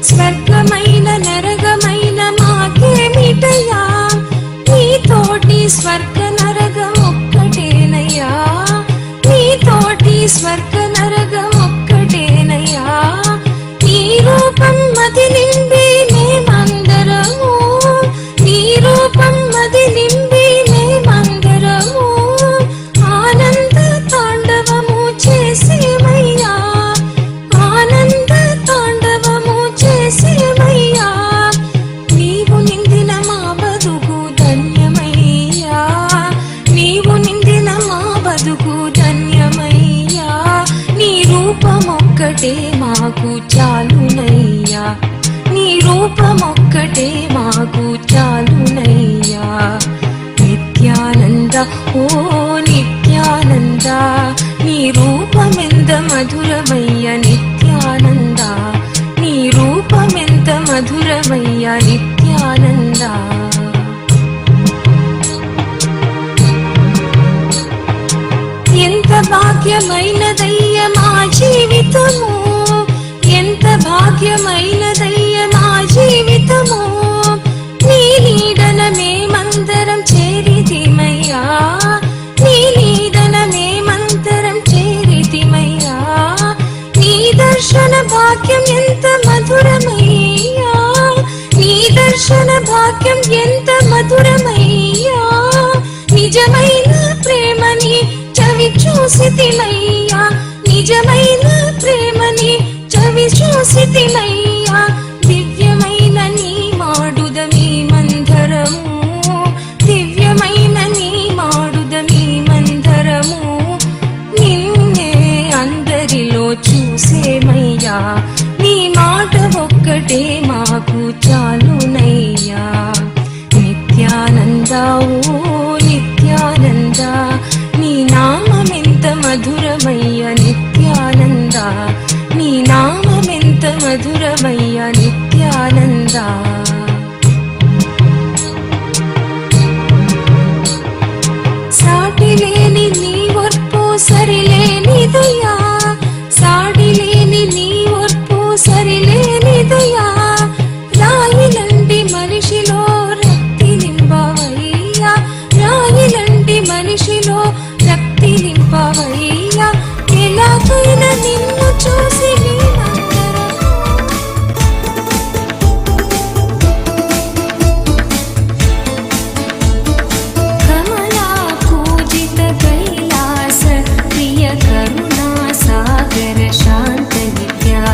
స్వర్గమైన నరగమైన మాకేమిటయ్యా. నీతోటి స్వర్గ నరగం ఒక్కటేనయ్యా, నీతోటి స్వర్గ నరగం ఒక్కటేనయ్యా. నీ రూపం మది నిండి మేమందరము, నీ రూపం మది నిండి మేమందరము. ఆనంద తాండవము చేసేమయ్యా, ఆనంద తాండవము చేసేమయ్యా. నీవు నిందిన మా బతుకు ధన్యమయ్యా, నీవు నిందిన మా బతుకు ధన్యమయ్యా. నీ రూపమొక్కటే మాకు చాలునయ్యా, నీ రూపమొక్కటే మాకు చాలునయ్యా. నిత్యానంద ఓ నిత్యానంద, నీ రూపమెంత మధురమయ్యా నిత్యానంద, నీ రూపమెంత మధురమయ్యా నిత్యానంద. భాగ్యమైనదయ్య మా జీవితము, ఎంత భాగ్యమైనదయ్య మా జీవితము. నీ నీడన మేమందరం చేరితిమయ్యా, నీ నీడన మేమందరం చేరితిమయ్యా. నీ దర్శన భాగ్యం ఎంత మధురమయ్యా, నీ దర్శన భాగ్యం ఎంత మధురమయ్యా. నిజమైన ప్రేమని చవి చూసితిమయ్యా, నిజమైన ప్రేమని చవి చూసితిమయ్యా. దివ్యమైన నీ మాడుద మేమందరము, దివ్యమైన నీ మాడుద మేమందరము. నిన్నే అందరిలో చూసేమయ్యా, నీ మాట ఒక్కటే మాకు చాలునయ్యా. నిత్యానంద ఓ నిత్యానంద, నీ నామమెంత మధురమయ్య నిత్యానంద, నీ నామమెంత మధురమయ్య నిత్యానంద. సాటిలేని నీ ఓర్పు సరిలేనిదయ్యా, సాటిలేని నీ ఓర్పు సరిలేనిదయ్యా. రాయిలంటి మనిషిలో రక్తి నింపవయ్యా, రాయిలంటి మనిషిలో రక్తి నింపవయ్యా. ఎలాగైనా నిన్ను చూసి కమలా పూజిత కైలాస ప్రియ కరుణా సాగర శాంత నిత్యా.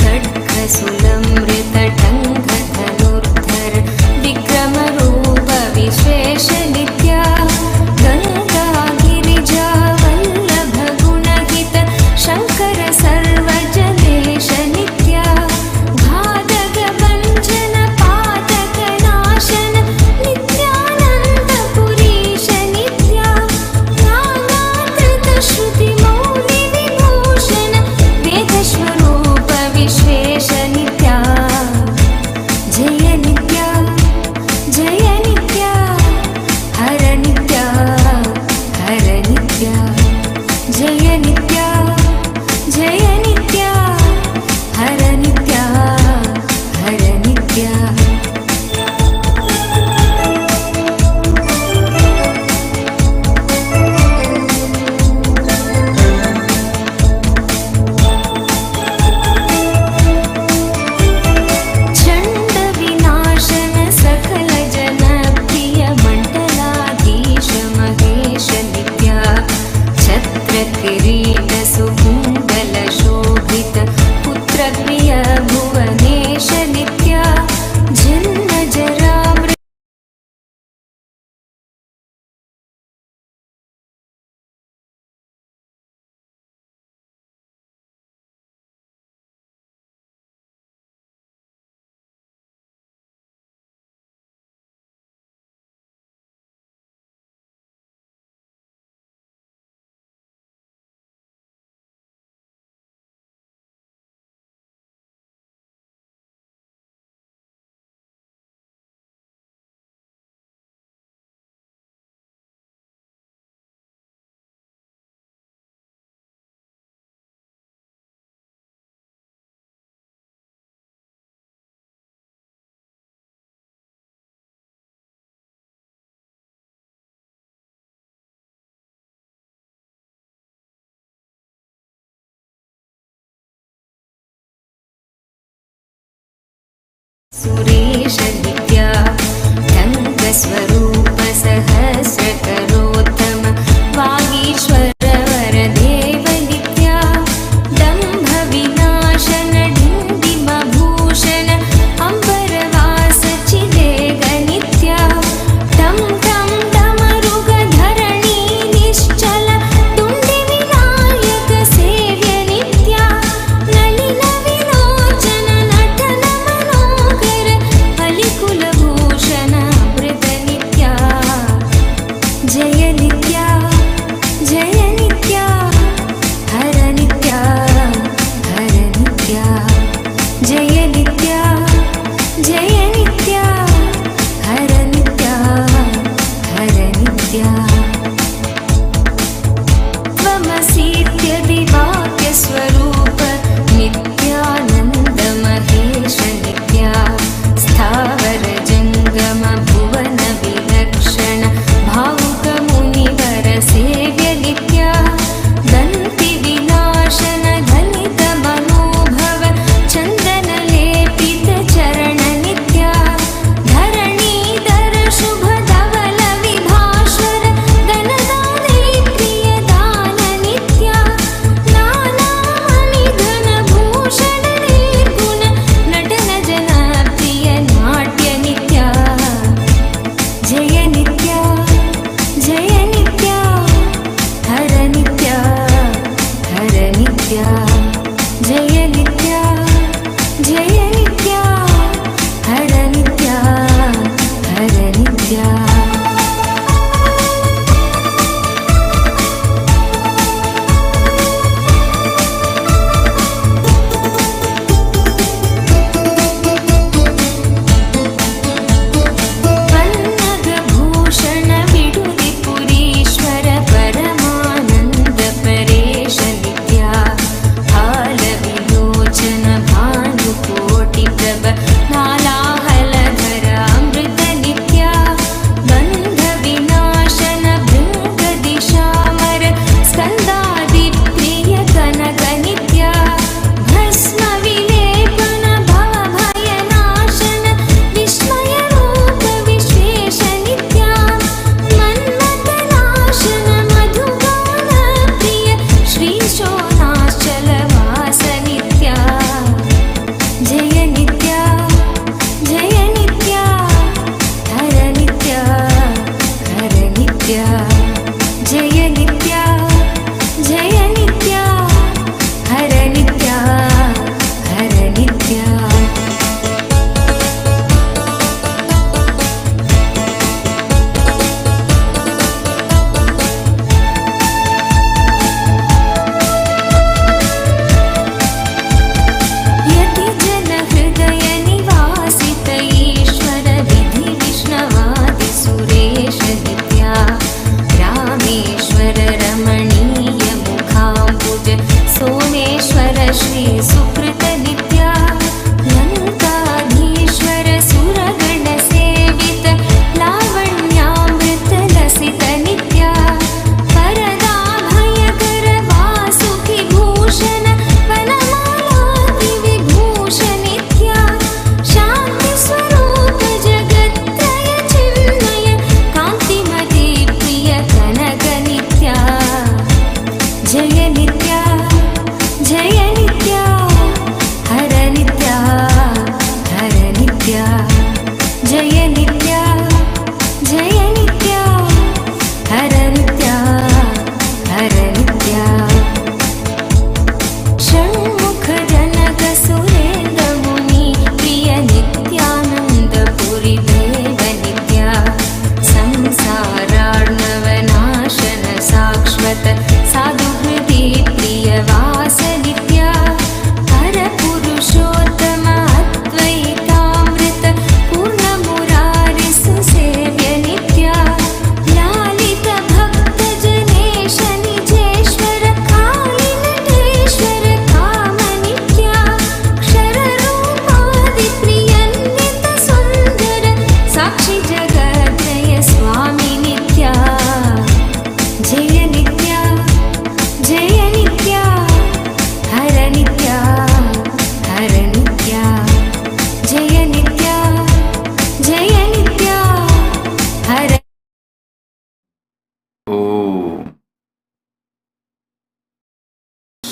ఖడ్గ సులమృత టంగ ధనుర్ధర విక్రమ రూప విశ్వేశ నిత్యా. గంగా గిరిజా వల్లభ గుణహిత శంకర సర్వజనేశ నిత్యా. ఘాతక భంజన పాతక నాశన నిత్యానంద పురీశ నిత్యా. నానాకృత శృతి మౌలి విభూషణ వేద స్వరూప విశ్వేశ నిత్యా. జయ నిత్యా జయ నిత్యా హర నిత్యా హర నిత్యా. జయ నిత్యా జయ నిత్యా హర నిత్యా హర నిత్యా. చండ వినాశన సకల జన ప్రియ మండలాధీశ మహేశ నిత్యా. ఛత్ర కిరీట సుకుండల శోభిత పుత్ర ప్రియ భువనేశ నిత్యా. జన్మ జరా सुरेश नित्या. गंग स्वरूप सहस्र करोत्तम वागीश्वर वरदेव नित्या. दंभ विनाशन डिंडिम भूषण अंबरवास चिदेग नित्या. टम टम डमरुग धरणी निश्चल तुंडि विनायक सेव्य नित्या. नलिन विलोचन नटन मनोहर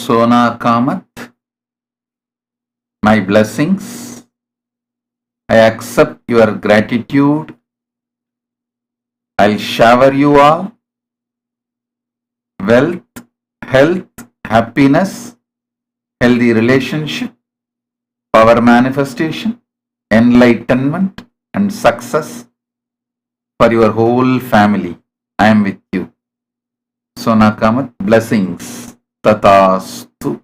Sona Kamat, my blessings. I accept your gratitude. I'll shower you all wealth, health, happiness, healthy relationship, power manifestation, enlightenment, and success for your whole family. I am with you. Sona Kamat, blessings. Tatastu.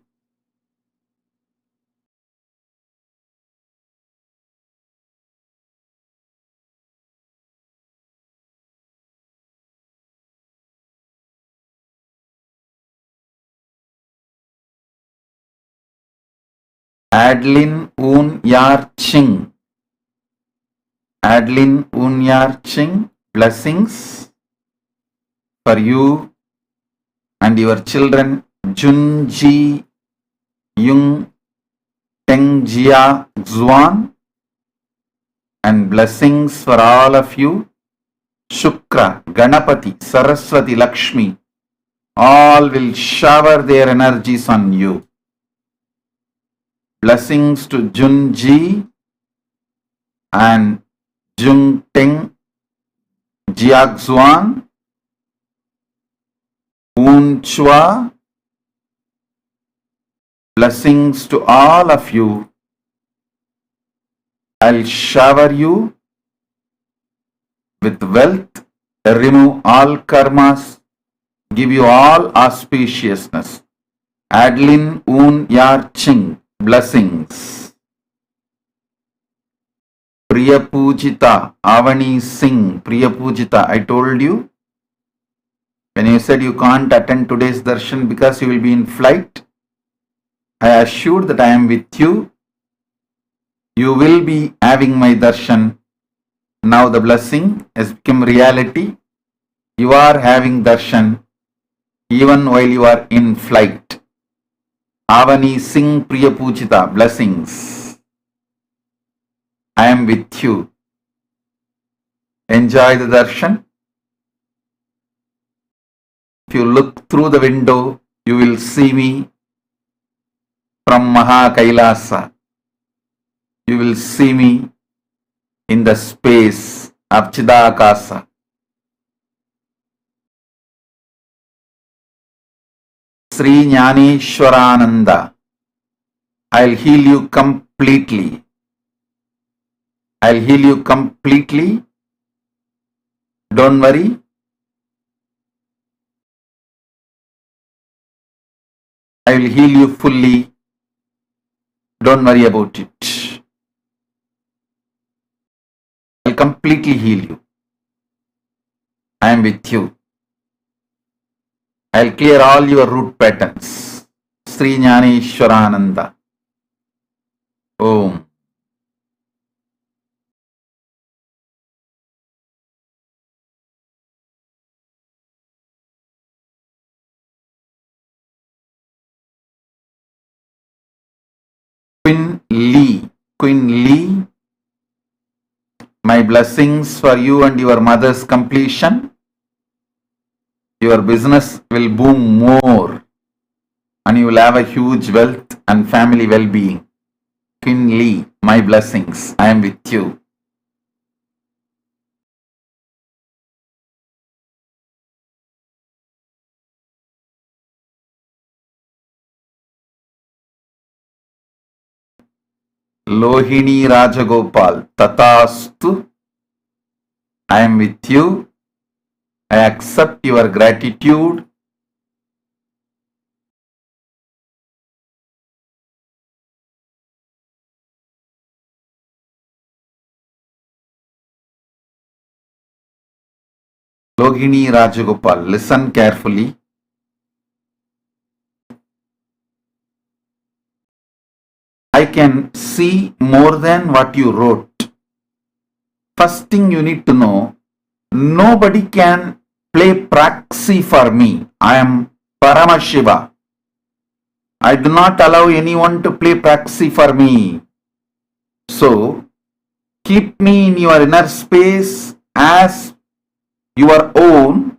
Adeline Un Yar Ching. Adeline Un Yar Ching, blessings for you and your children Junji Yung Teng Jia Zuan, and blessings for all of you. Shukra, Ganapati, Saraswati, Lakshmi, all will shower their energies on you. Blessings to Junji and Jung Teng Jiagzuan, Un Chua. Blessings to all of you. I'll shower you with wealth, remove all karmas, give you all auspiciousness. Adeline Un Yar Ching, blessings. Priya Pujita, Avani Singh, Priya Pujita, I told you, when you said you can't attend today's darshan because you will be in flight, I assured that I am with you. You will be having my darshan. Now the blessing has become reality. You are having darshan even while you are in flight. Avani Singh Priya Pujita, blessings. I am with you. Enjoy the darshan. If you look through the window, you will see me from KAILASA. You will see me in the space of Chidakasa. Sri Jnaneshwarananda, I'll heal you completely. I'll heal you completely. Don't worry. I will heal you fully. Don't worry about it. I'll completely heal you. I am with you. I'll clear all your root patterns. Sri Jnaneshwarananda. Om. Queen Lee, my blessings for you and your mother's completion. Your business will boom more and you will have a huge wealth and family well-being. Queen Lee, my blessings. I am with you. Lohini Rajagopal, Tatastu. I am with you. I accept your gratitude. Lohini Rajagopal, listen carefully. I can see more than what you wrote. First thing you need to know, nobody can play proxy for me. I am Paramashiva. I do not allow anyone to play proxy for me. So, keep me in your inner space as your own.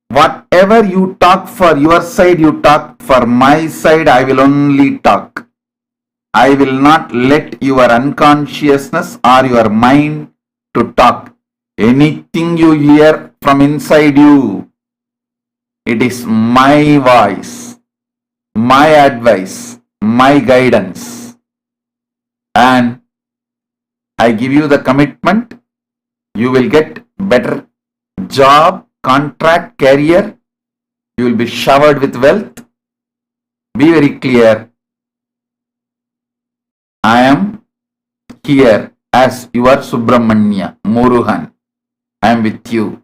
Whatever whatever you talk for your side, you talk for my side, I will only talk. I will not let your unconsciousness or your mind to talk. Anything you hear from inside you, it is my voice, my advice, my guidance. And I give you the commitment, you will get better job, contract, career, you will be showered with wealth. Be very clear. I am here as your Subramanya, Murugan. I am with you.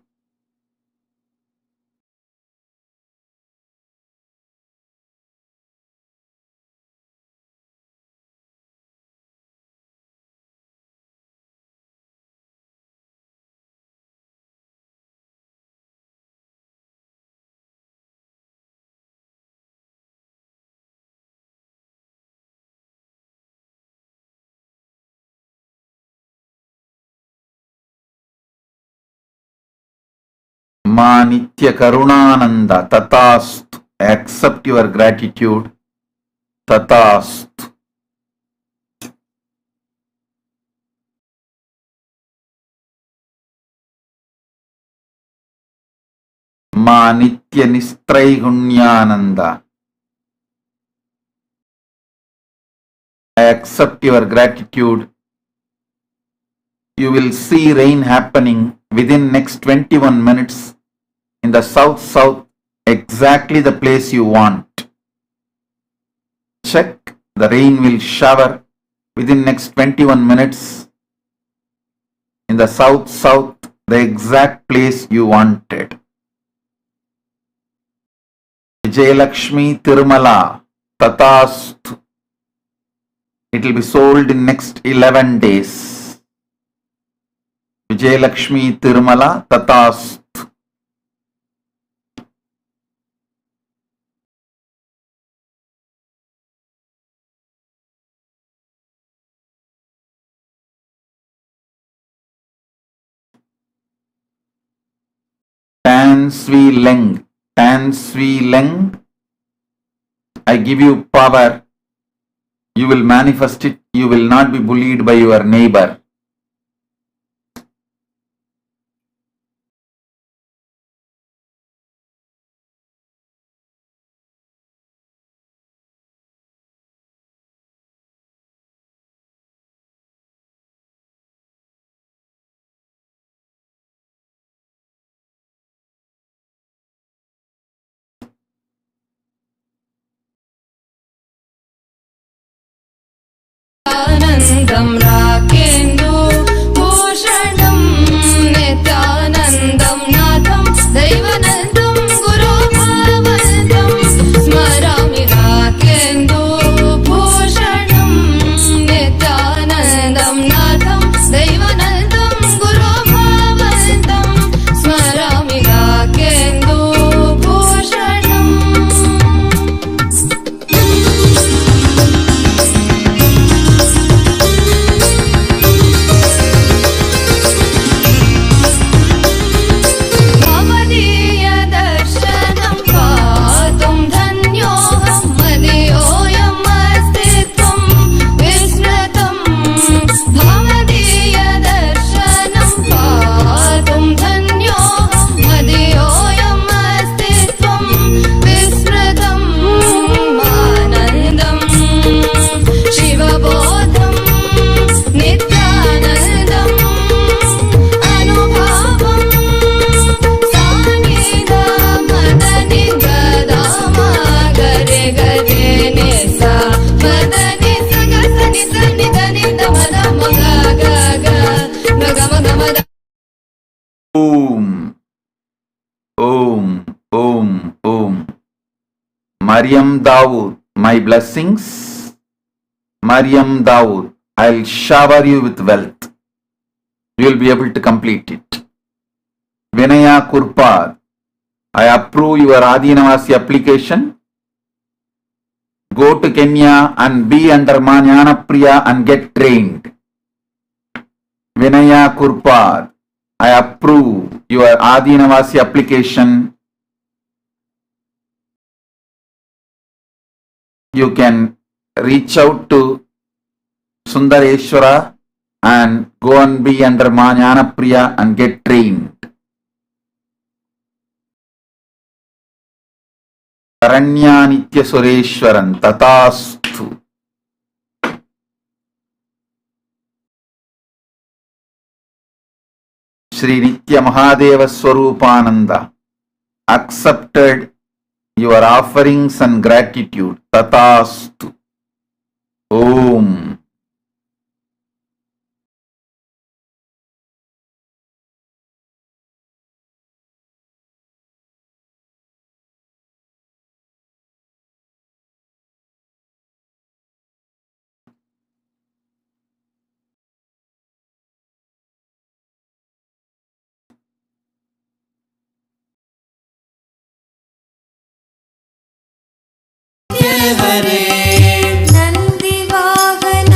Ma Nitya Karunananda Tatastu. Accept your gratitude. Tatastu. Ma Nitya Nistraigunyananda. I accept your gratitude. You will see rain happening within next 21 minutes in the south, exactly the place you want. Check, the rain will shower within next 21 minutes in the south, the exact place you wanted. Vijayalakshmi Tirumala Tatastu. It will be sold in next 11 days. Vijayalakshmi Tirumala Tatastu. Tan Swi Leng, I give you power. You will manifest it. You will not be bullied by your neighbor. Anandam Rakendu Bhushanam Nithyanandam Natham Daivanandam Guru Bhavanandam Smarami Rakendu Bhushanam Nithyanandam Natham Daivanandam Guru Bhavanandam Smarami Rakendu Bhushanam. Om. Mariam Dawood, my blessings. Mariam Dawood, I'll shower you with wealth. You will be able to complete it. Vinaya Kurpad, I approve your Ardhanarishvara application. Go to Kenya and be under Jnana Priya and get trained. Vinaya Kurpad, I approve your Ardhanarishvara application. you can reach out to Sundareshwara and go and be under Ma Jnana Priya and get trained. Aranya Nitya Sureshwaran Tatastu. Sri Nitya Mahadeva Swarupananda accepted your offerings and gratitude. Tatastu. Om. Nandi वाहन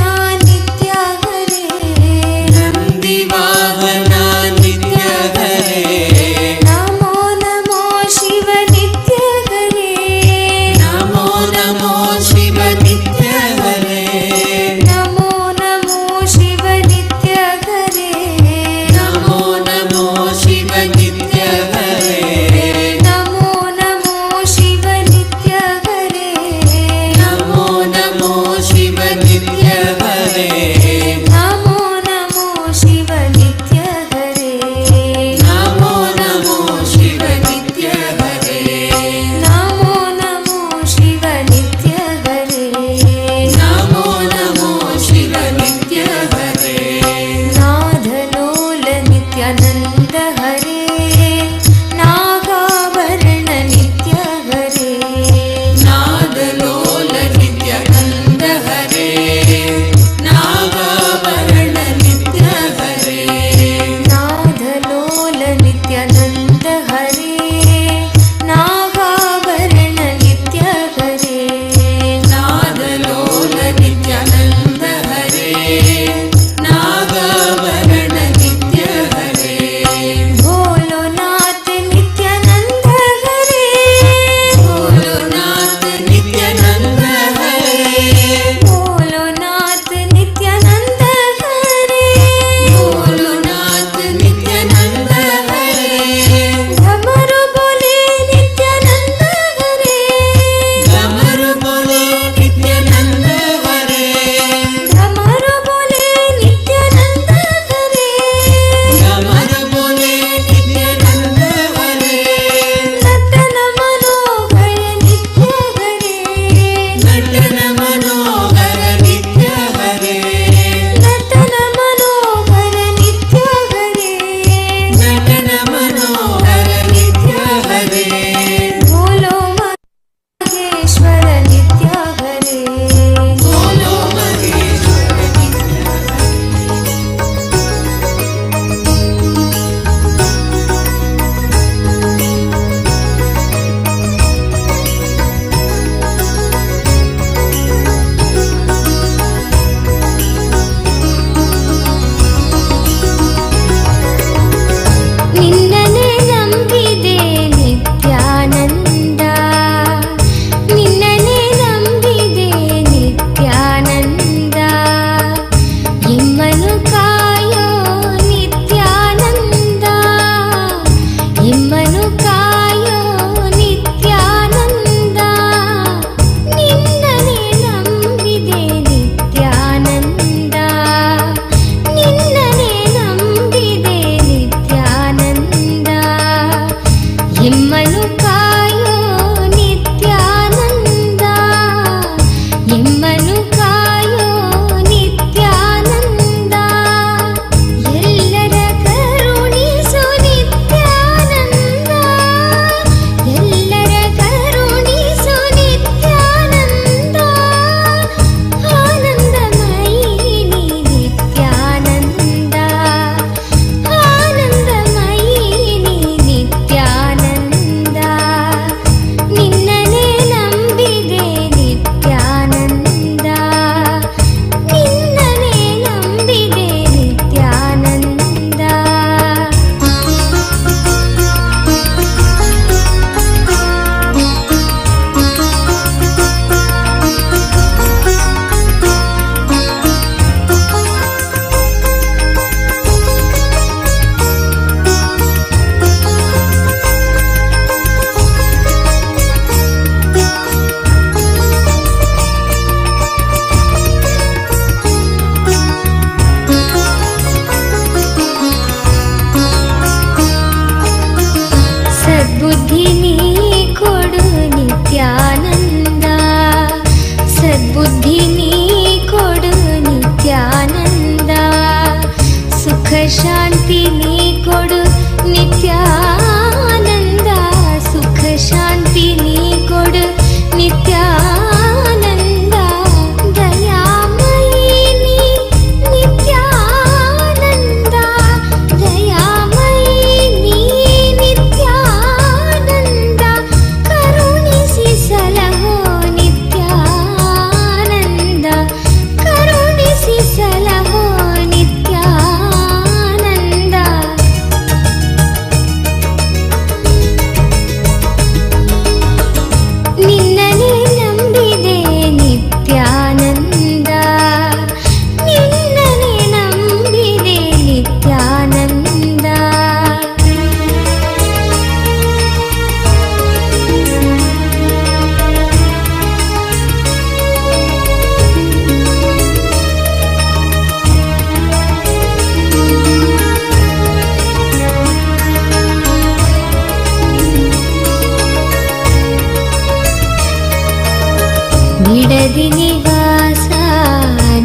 बिडदि निवास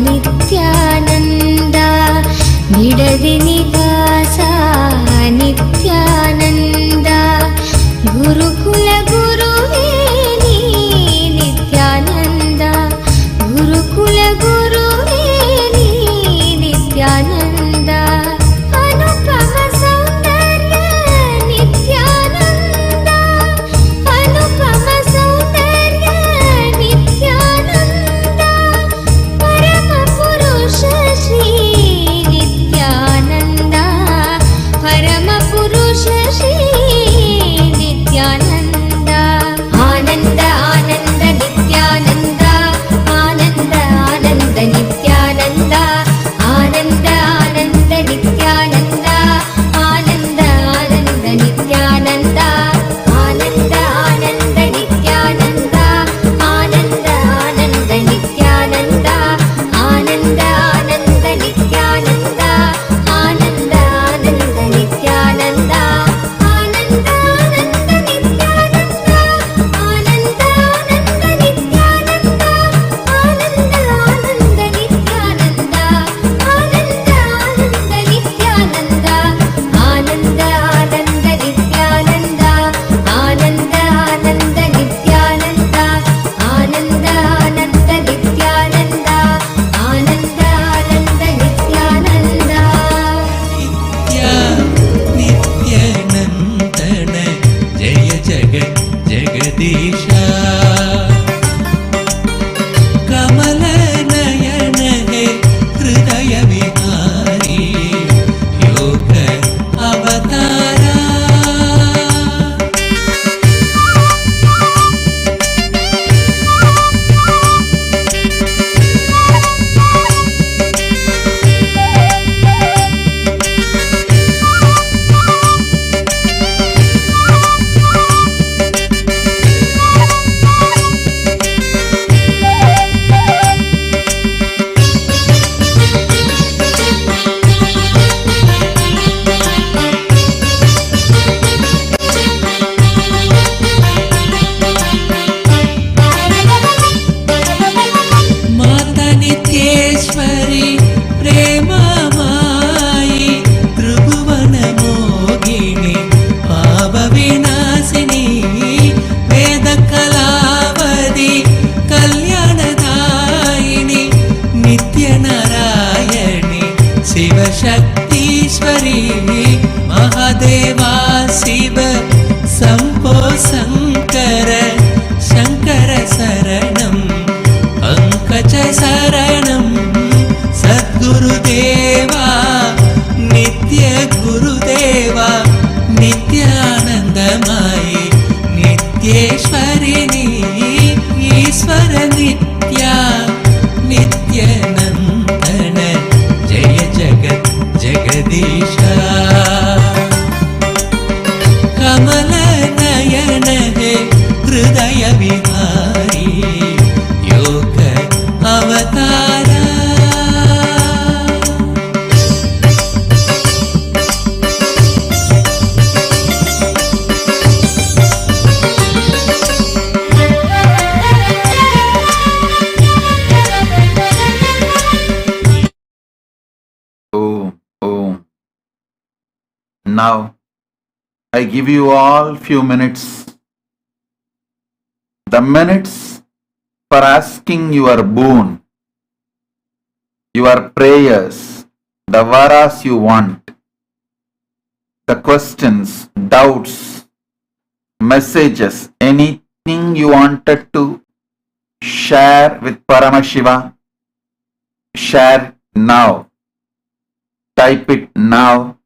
नित्यानन्द बिडदि निवास नित्यानन्द गुरुकुल गुरुवे नी नित्यानन्द गुरुकुल गुरुवे नी नित्यानन्द अनुपम सौन्दर्य नित्यानन्द अनुपम सौन्दर्य नित्यानन्द परम पुरुष श्री नित्यानन्द परम पुरुष श्री नित्यानन्द आनन्द आनन्द नित्यानन्द आनन्द आनन्द नित्यानन्द आनन्द आनन्द नित्यानन्द आनन्द आनन्द नित्यानन्द आनन्द आनन्द नित्यानन्द आनन्द आनन्द नित्यानन्द आनन्द आनन्द नित्यानन्द आनन्द आनन्द नित्यानन्द आनन्द आनन्द नित्यानन्द आनन्द आनन्द नित्यानन्द आनन्द आनन्द नित्यानन्द आनन्द आनन्द नित्यानन्द आनन्द आनन्द नित्यानन्द आनन्द आनन्द नित्यानन्द आनन्द आनन्द नित्यानन्द आनन्द आनन्द नित्यानन्द नित्यानन्दन जय जगत् जगदीश कमलनयन हे हृदय विहारी योग अवतारा माता नित्येश्वरी प्रेममायि त्रिभुवन मोहिनी पाप विनाशिनी वेद कलावधि कल्याणदायिनी नित्य नारायणी शिव शक्तीश्वरी महादेवा शिव शम्भो शङ्कर शङ्कर शरणम् पंकज शरणं सद्गुरुदेवा नित्य गुरुदेवा नित्यानन्दमयी नित्येश्वरिणी ईश्वर नित्या नित्यानन्दन जय जगत् जगदीश कमलनयन हे हृदय विहारी योग अवतारा Now, I give you all few minutes. The minutes for asking your boon, your prayers, the varas you want, the questions, doubts, messages, anything you wanted to share with Paramashiva, share now. Type it now.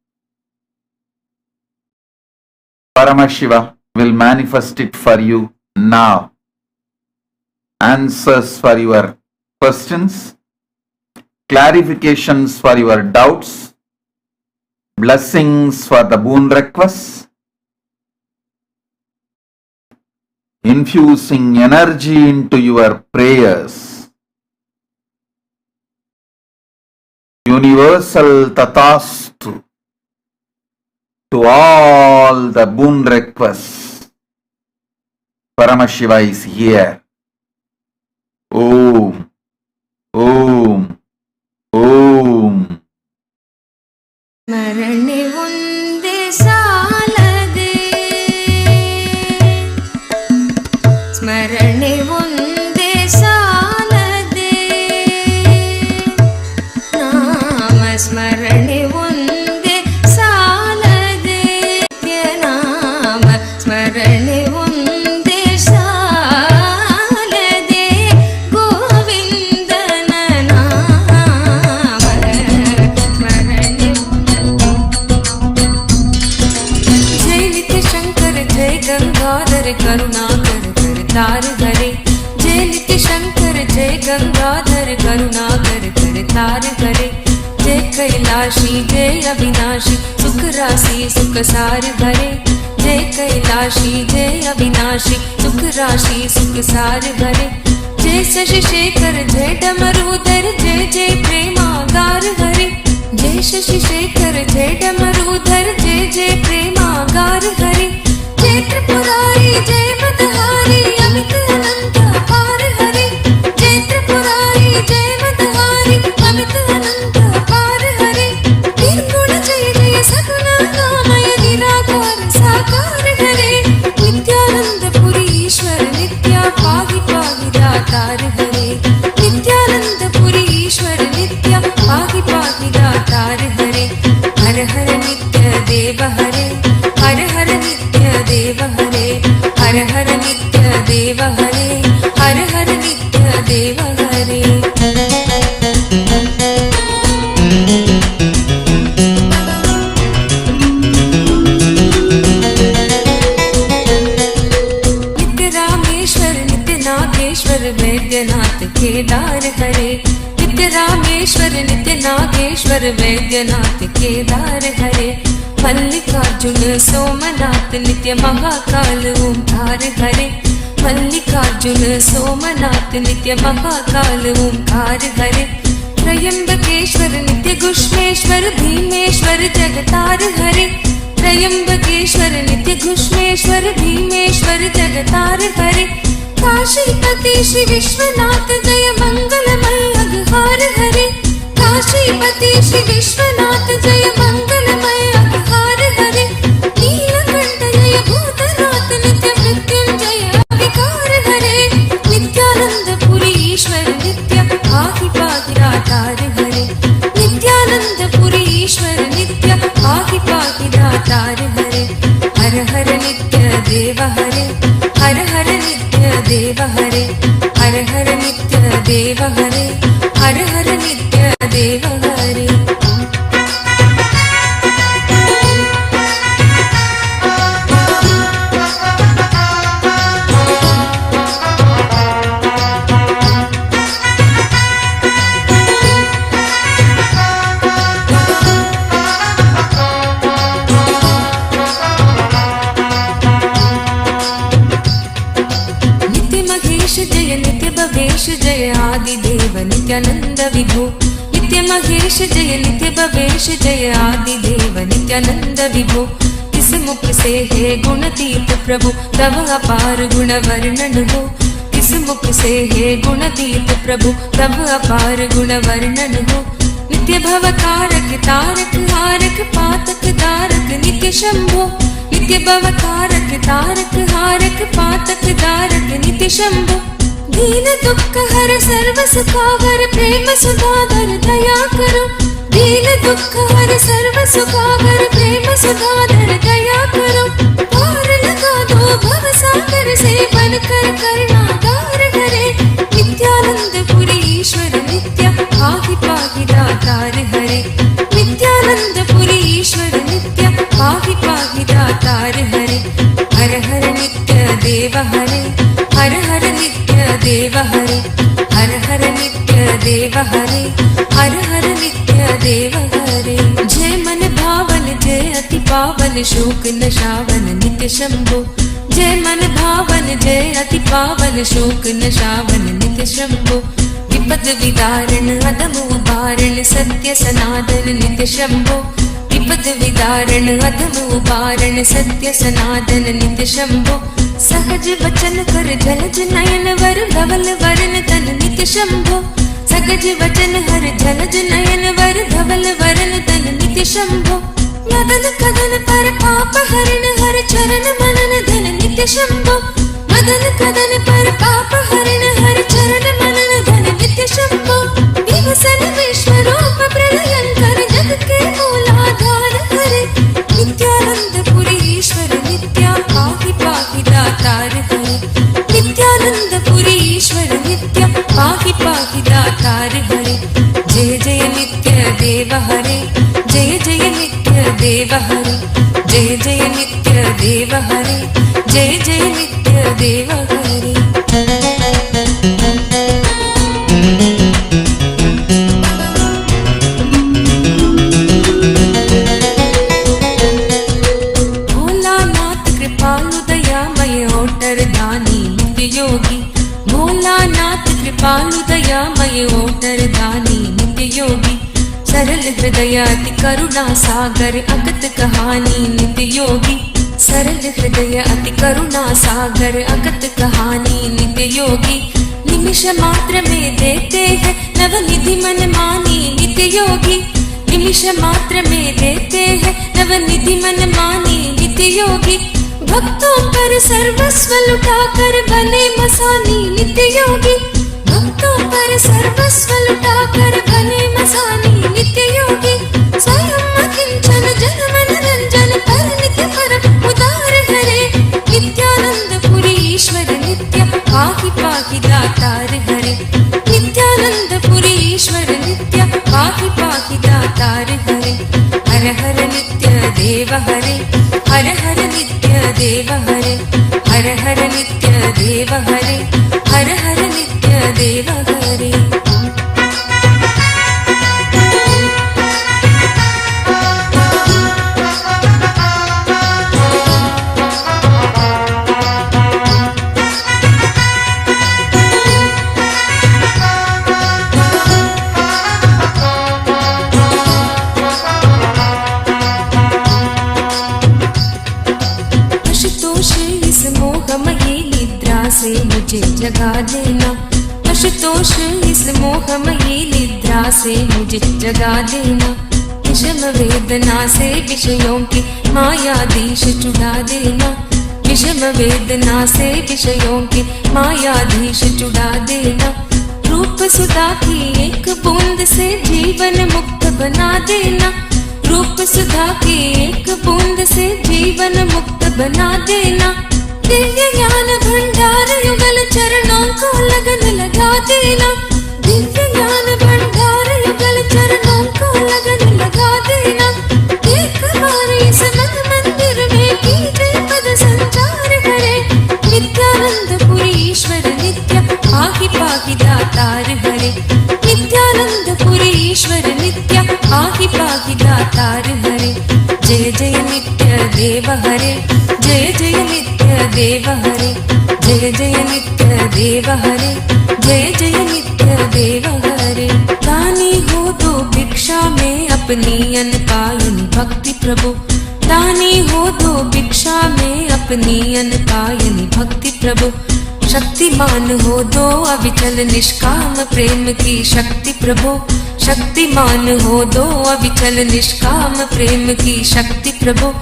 Paramashiva will manifest it for you now. Answers for your questions, clarifications for your doubts, blessings for the boon requests, infusing energy into your prayers. Universal Tathastu to all the boon requests. Paramashiva is here. Om. Om. Om. ಸ್ಮರಣೆ ಒಂದೇ ಸಾಲದೆ, ಸ್ಮರಣೆ ಒಂದೇ ಸಾಲದೆ, ನಾಮ ಸ್ಮರಣೆ ಒಂದೇ ಸಾಲದೆ, ನಾಮ ಸ್ಮರಣೆ ಒಂದೇ ಸಾಲದೆ, ಗೋವಿಂದನ ನಾಮ ಸ್ಮರಣೆ. जय नित्य शंकर जय गंगाधर करुणाकर करतार हरे, जय नित्य शंकर जय गंगाधर करुणाकर करतार हरे, जय कैलाशी जय अविनाशी सुख राशि सुख सार भरे, जय कैलाशी जय अविनाशी सुख राशि सुख सार भरे, जय शशि शेखर जय डमरूधर जय जय प्रेमागार हरे, जय शशि शेखर जय डमरूधर जय जय प्रेमागार हरे, जय त्रिपुरारी जय मतहारी अमित अनंत अपार हरे, जय त्रिपुरारी जय मतहारी अमित अनंत अपार हरे, निर्गुण जय जय सगुण नामय निराकार साकार हरे, नित्यानंद पुरी ईश्वर नित्या पाहि पाहि दातार हरे, नित्यानंद पुरी ईश्वर नित्या पाहि पाहि दातार हरे, हर हर नित्य देव हरे, हर हर नित्य देव हरे, हर हर नित्य देव हरे, हर हर नित्य देव हरे. नित्य रामेश्वर नित्य नागेश्वर वैद्यनाथ केदार हरे, नित्य रामेश्वर नित्य नागेश्वर वैद्यनाथ केदार हरे, मल्लिकार्जुन सोमनाथ नित्य महाकाल ओंकार हरे, मल्लिकार्जुन सोमनाथ नित्य महाकाल ओंकार हरे, त्रयंबकेश्वर नित्य घुष्मेश्वर भीमेश्वर जगतार हरे, त्रयंबकेश्वर नित्य घुष्मेश्वर भीमेश्वर जगतार हरे, काशीपति श्री विश्वनाथ जय मंगलमय अघहार हरे, काशीपति श्री विश्वनाथ जय मंगलमय अघहार हरे, नीलकंठ जय भूतनाथ नित्य मृत्युंजय विकार हरे, नित्यानंद पुरी ईश्वर नित्य पाहि पाहि दातार हरे, नित्यानंद पुरी ईश्वर नित्य पाहि पाहि दातार हरे, हर हर नित्य देव हरे, हर हर नित्य देव हरे, हर हर नित्य देव हरे, हर हर नित्य देव हरे. नित्य महेश जय नित्य भवेश जय आदिदेव नित्यानंद विभो, नित्य महेश जय नित्य भवेश जय आदिदेव नित्यानंद विभो, किस मुख से है गुणतीत प्रभु तव अपार गुण वर्णन हो, किस मुख से है गुणतीत प्रभु तव अपार गुण वर्णन हो, नित्य भवकारक तारक हारक पातक दारक नित्य शंभो, नित्य भवकारक तारक हारक पातक दारक नित्य शंभो, दीन दुख हर सर्व सुखावर प्रेम सुधाधर दया करो, दीन दुख हर सर्व सुखावर प्रेम सुधाधर दया करो, पार लगा दो भव सागर से बनकर करुणागार हरे, नित्यानंद पुरी ईश्वर नित्य पाहि पाहि दातार हरे, नित्यानंद पुरी ईश्वर नित्य पाहि पाहि दातार हरे, हर हर नित्य देव हरे, हर हर नित्य देव हरे, हर हर नित्य देव हरे, हर हर नित्य देव हरे. जय मन भावन जय अति पावन शोक नशावन नित्य शंभो, जय मन भावन जय अति पावन शोक नशावन नित्य शंभो, विपद विदारण अधम उबारण सत्य सनातन नित्य शंभो, विपद विदारण अधम उबारण सत्य सनातन नित्य शंभो, सहज वचन कर जलज नयन वर धवल वरन तन नित्य शंभो सहज वचन हर जलज नयन वर धवल वरन तन नित्य शंभो मदन कदन पर पाप हरण हर चरण मनन धन नित्य शंभो मदन कदन पर पाप हरण हर चरण मनन धन नित्य शंभो विभसन विश्वरूप प्रलयंकर जग के मूलाधार हरे नित्यानंद पुरी ईश्वर नित्या पाहि पाहि दातार हरे नित्यानंद पुरी ईश्वर नित्या पाहि पाहि दातार हरे जय जय नित्य देव हरे जय जय नित्य देव हरे जय जय नित्य देव हरे जय जय नित्य देव हरे भोलानाथ कृपालु दयामय ओटर दानी नित्य योगी भोलानाथ कृपालु दयामय ओटर दानी नित्य योगी सरल हृदय अति करुणा सागर अगत कहानी नित्य योगी सरल हृदय अति करुणा सागर अगत कहानी नित्य योगी निमिष मात्र में देते हैं नवनिधि मन मानी नित्य योगी निमिष मात्र में देते हैं नवनिधि मन मानी नित्य योगी भक्तों पर सर्वस्व लुटाकर बने मसानी नित्य योगी भक्तों पर सर्वस्व लुटाकर बने मसानी नित्य योगी स्वयं अकिंचन जन मन रंजन पर नित्य परम उदार हरे नित्यानंद पुरी ईश्वर नित्य पाहि पाहि दातार हरे नित्यानंद पुरी ईश्वर नित्य पाहि पाहि दातार हरे हर हर नित्य देव हरे हर हर नित्य देव हरे हर हर नित्य देव हरे हर हर नित्य देव हरे से मुझे जगा देना आशुतोष इस मोहमयी निद्रा से मुझे जगा देना विषम वेदना से विषयों की मायाधीश चुड़ा देना विषम वेदना से विषयों की मायाधीश चुड़ा देना रूप सुधा की एक बूंद से जीवन मुक्त बना देना रूप सुधा की एक बूंद से जीवन मुक्त बना देना दिव्य ज्ञान भंडार युगल चरणों को लगन लगा देना दिव्य ज्ञान भंडार युगल चरणों को लगन लगा देना एक बार इस मन मंदिर में कीजिए पद संचार करे नित्यानंद पुरी ईश्वर नित्य पाहि पाहि दातार हरे नित्यानंद पुरी ईश्वर नित्य पाहि पाहि दातार हरे जय जय नित्य देव हरे जय जय नित्य देव हरे जय जय नित्य देव हरे जय जय नित्य देव हरे दानी हो दो भिक्षा में अपनी अनपायनी भक्ति प्रभु दानी हो दो भिक्षा में अपनी अनपायनी भक्ति प्रभु शक्तिमान हो दो अविचल निष्काम प्रेम की शक्ति प्रभु शक्तिमान हो दो अविचल निष्काम प्रेम की शक्ति प्रभु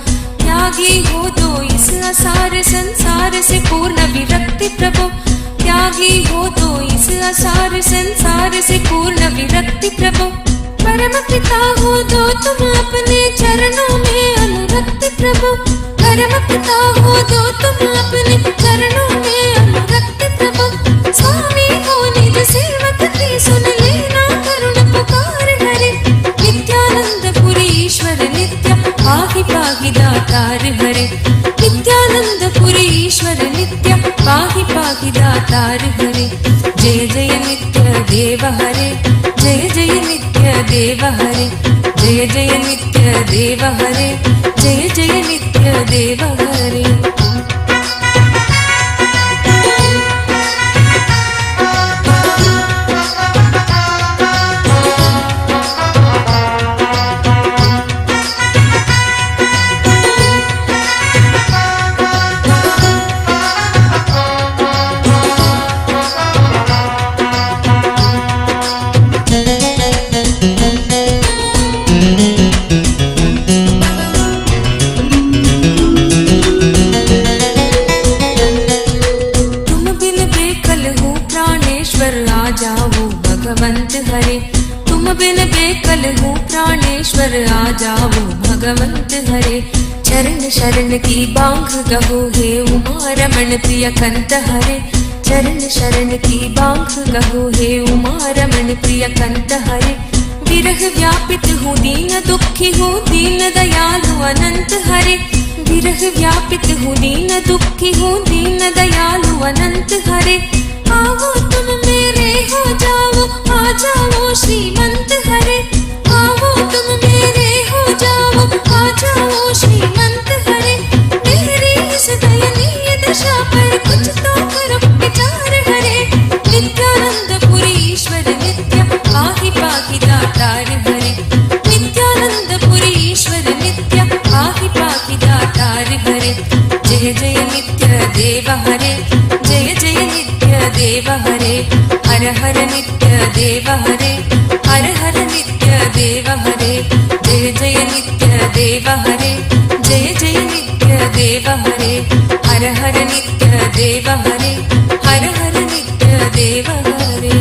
त्यागी हो दो इस असार संसार से पूर्ण विरक्ति प्रभु त्यागी हो दो इस असार संसार से पूर्ण विरक्ति प्रभु परम पिता हो दो तुम अपने चरणों में अनुरक्ति प्रभु परम पिता हो दो तुम अपने चरणों में अनुरक्ति प्रभु स्वामी हो निज सेवक की सुन लेना करुण पुकार हरे नित्यानंद पुरी ईश्वर नित्य पाहि पाहि दातार हरे नित्यानंद पुरी ईश्वर नित्य पाहि पाहि दातार हरे जय जय नित्य देव हरे जय जय नित्य देव हरे जय जय नित्य देव हरे जय जय नित्य देव हरे जाओ भगवंत हरे। चरण शरण की बांग गहो हे उमा रमण प्रिय कंत हरे। चरण शरण की बांग गहो हे उमा रमण प्रिय कंत हरे। विरह व्यापित हूँ दीन दुखी हूँ दीन दयालु अनंत हरे। विरह व्यापित हूँ दीन दुखी हूँ दीन दयालु अनंत हरे। आओ तुम मेरे हो जाओ आ जाओ श्रीमंत हरे। आओ तुम मेरे हो जाओ आ जाओ श्रीमंत हरे। मेरी इस दयनीय दशा पर कुछ तो करो विचार हरे। नित्यानंद पुरी ईश्वर नित्य पाहि पाहि दातार हरे। नित्यानंद पुरी ईश्वर नित्य पाहि पाहि दातार हरे। जय जय नित्य देव हरे। जय जय नित्य देव हरे। हर हर नित्य देव हरे। हर हर नित्य देव हरे। जय जय नित्य देव हरे। जय जय नित्य देव हरे। हर हर नित्य देव हरे। हर हर नित्य देव हरे।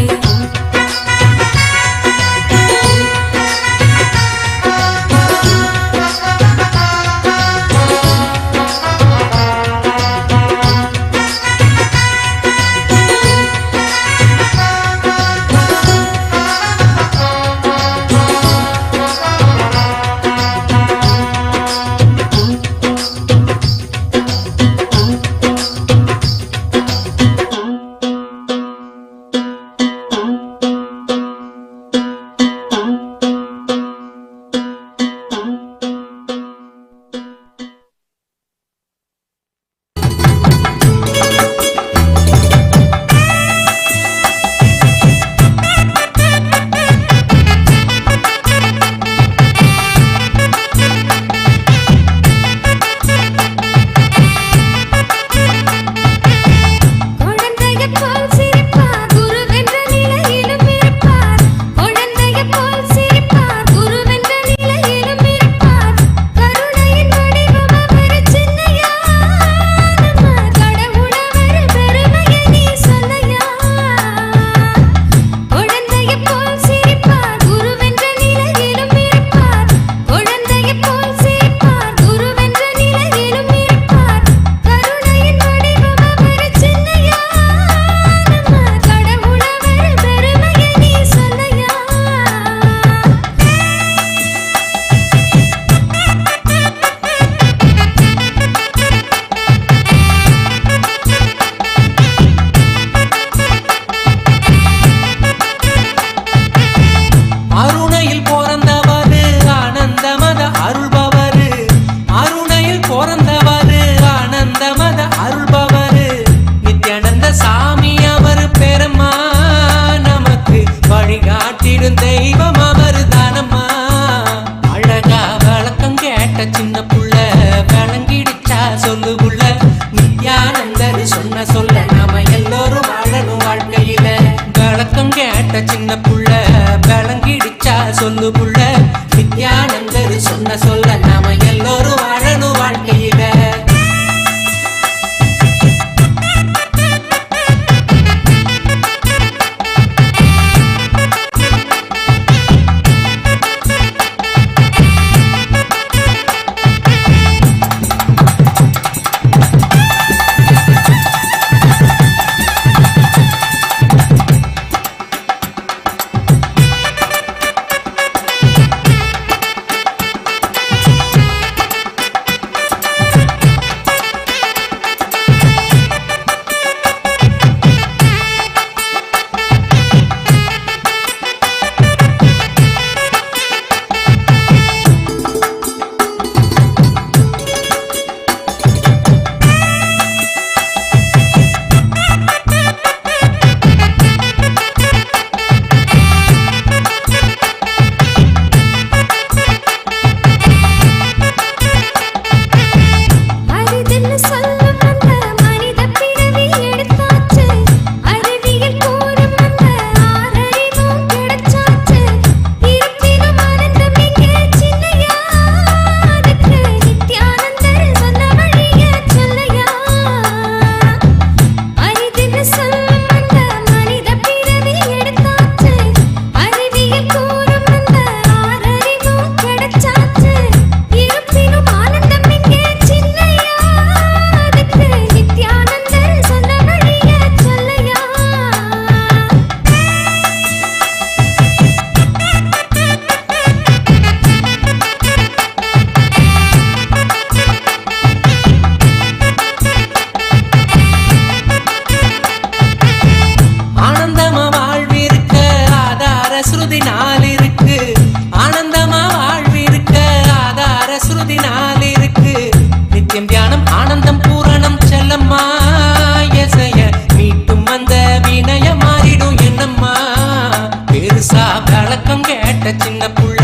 சின்ன புள்ள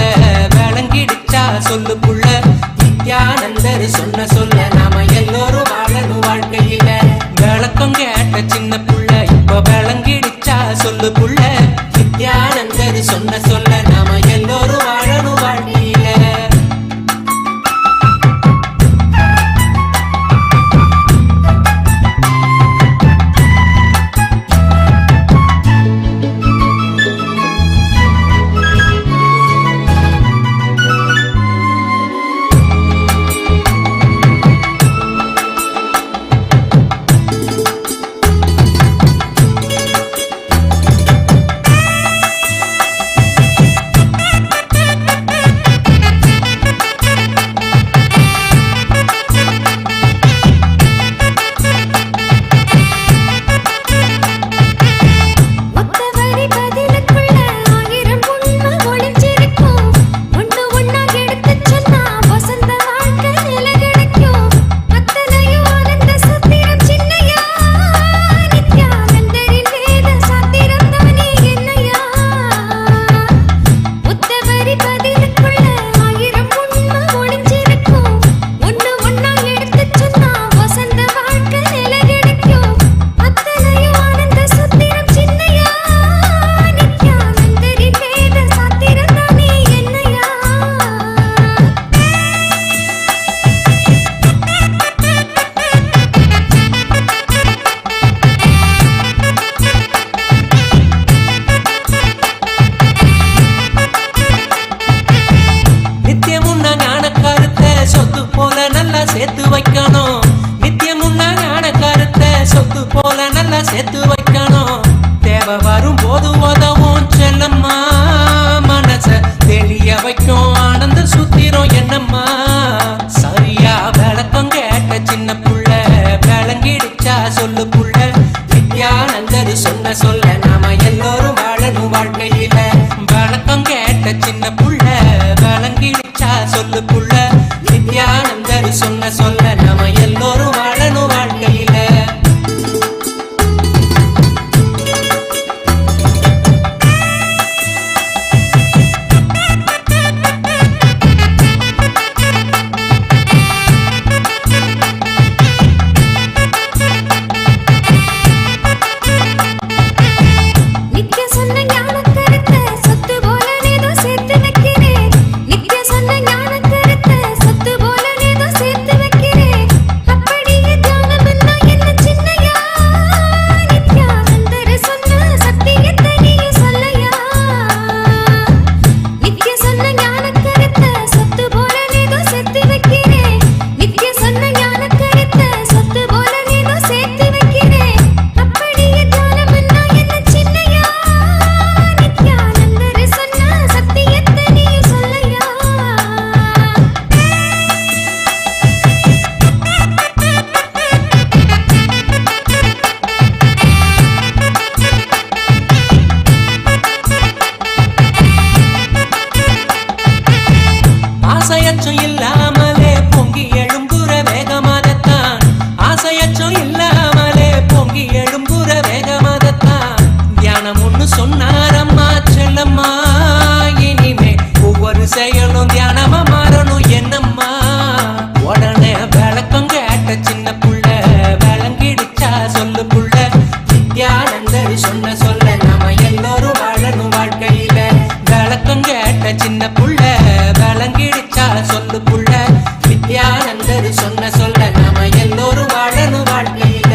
விளங்கிடுச்சா சொல்லு புள்ள. நித்யானந்தர் சொன்ன சொல்ல நாம எல்லோரும் வாழணும் வாழ்க்கையில. விளக்கம் கேட்ட சின்ன புள்ள இப்ப விளங்கிடுச்சா சொல்லு புள்ள. நித்யானந்தர் சொன்ன சொல்ல நாம எல்லோரும் வாழணும் வாழ்க்கையில. சேர்த்து வைக்கணும். நித்தியம் முன்னா ஞான கருத்தை சொத்து போல நல்லா சேர்த்து வைக்கணும். தேவை வரும் போது உதவும் செல்லம்மா. மனச தெளிய வைக்கும் ஆனந்த சுத்திரம் என்னம்மா. சரியா விளக்கம் கேட்ட சின்ன புள்ள விளங்கிடுச்சா சொல்லு புள்ள. நித்யானந்தர் சொன்ன சொல்ல நாம எல்லோரும் வாழணும் வாழ்க்கையில. விளக்கம் கேட்ட சின்ன புள்ள விளங்கிடுச்சா சொல்லு புள்ள. நித்யானந்தர் சொன்ன சொல்ல நாம எல்லோரும் வாழணும் வாழ்க்கையில. ஆசையச்சம் இல்லாமலே பொங்கி எழும்புற வேகமாகத்தான். ஆசையச்சம் இல்லாமலே பொங்கி எழும்புற வேகமாகத்தான். தியானம் ஒண்ணு சொன்னாரம்மா செல்லம்மா. இனிமே ஒவ்வொரு செயலும் தியானமா மாறணும் என்னம்மா. உடனே விளக்கம் கேட்ட சின்ன புள்ள விளங்கிடுச்சா சொல்லு புள்ள. நித்யானந்தர் சொன்ன சொல்ல நாம எல்லோரும் வாழணும் வாழ்க்கையில. விளக்கம் கேட்ட சின்ன புள்ள விளங்கிடுச்சா சொல்லு புள்ள. நித்யானந்தர் சொன்ன சொல்ல நாம எல்லோரும் வாழணும் வாழ்க்கையில.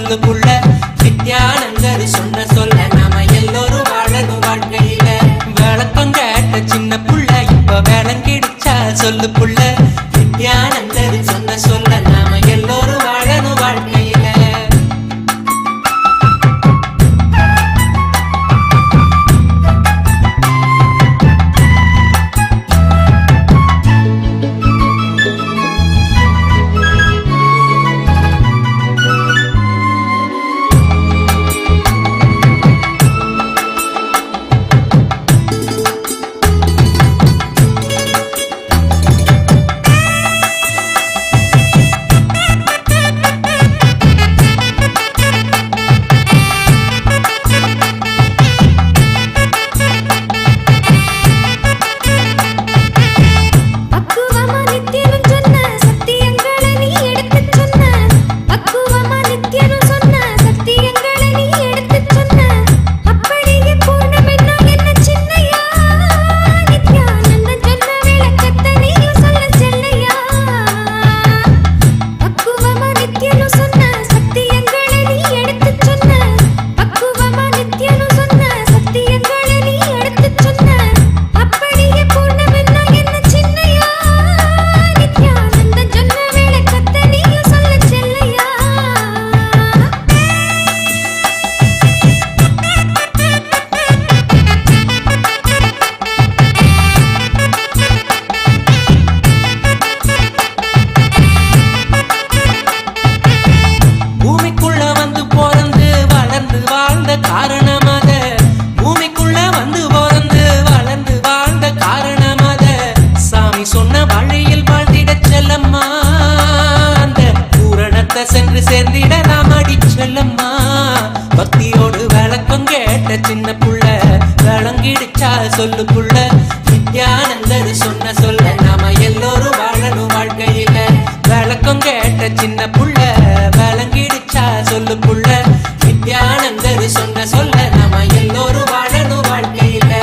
சொல்லு புள்ள. நித்யானந்தர் சொன்ன சொல்ல நாம எல்லோரும் வாழணும் வாழ்க்கையில. விளக்கம் கேட்ட சின்ன புள்ள இப்ப விளங்கிடுச்சா சொல்லு புள்ள. நித்யானந்தர் சொன்ன சொல்ல நாம எல்லோரும் வாழணும் வாழ்க்கையில. சென்று சேர்ந்திடலாம் அடி செல்லம்மா. பக்தியோடு விளக்கம் கேட்ட சின்ன புள்ள விளங்கிடுச்சா சொல்லு புள்ள. நித்யானந்தர் சொன்ன சொல்ல நாம எல்லோரும் வாழணும் வாழ்க்கையில. விளக்கம் கேட்ட சின்ன புள்ள விளங்கிடுச்சா சொல்லு புள்ள. நித்யானந்தர் சொன்ன சொல்ல நாம எல்லோரும் வாழணும் வாழ்க்கையில.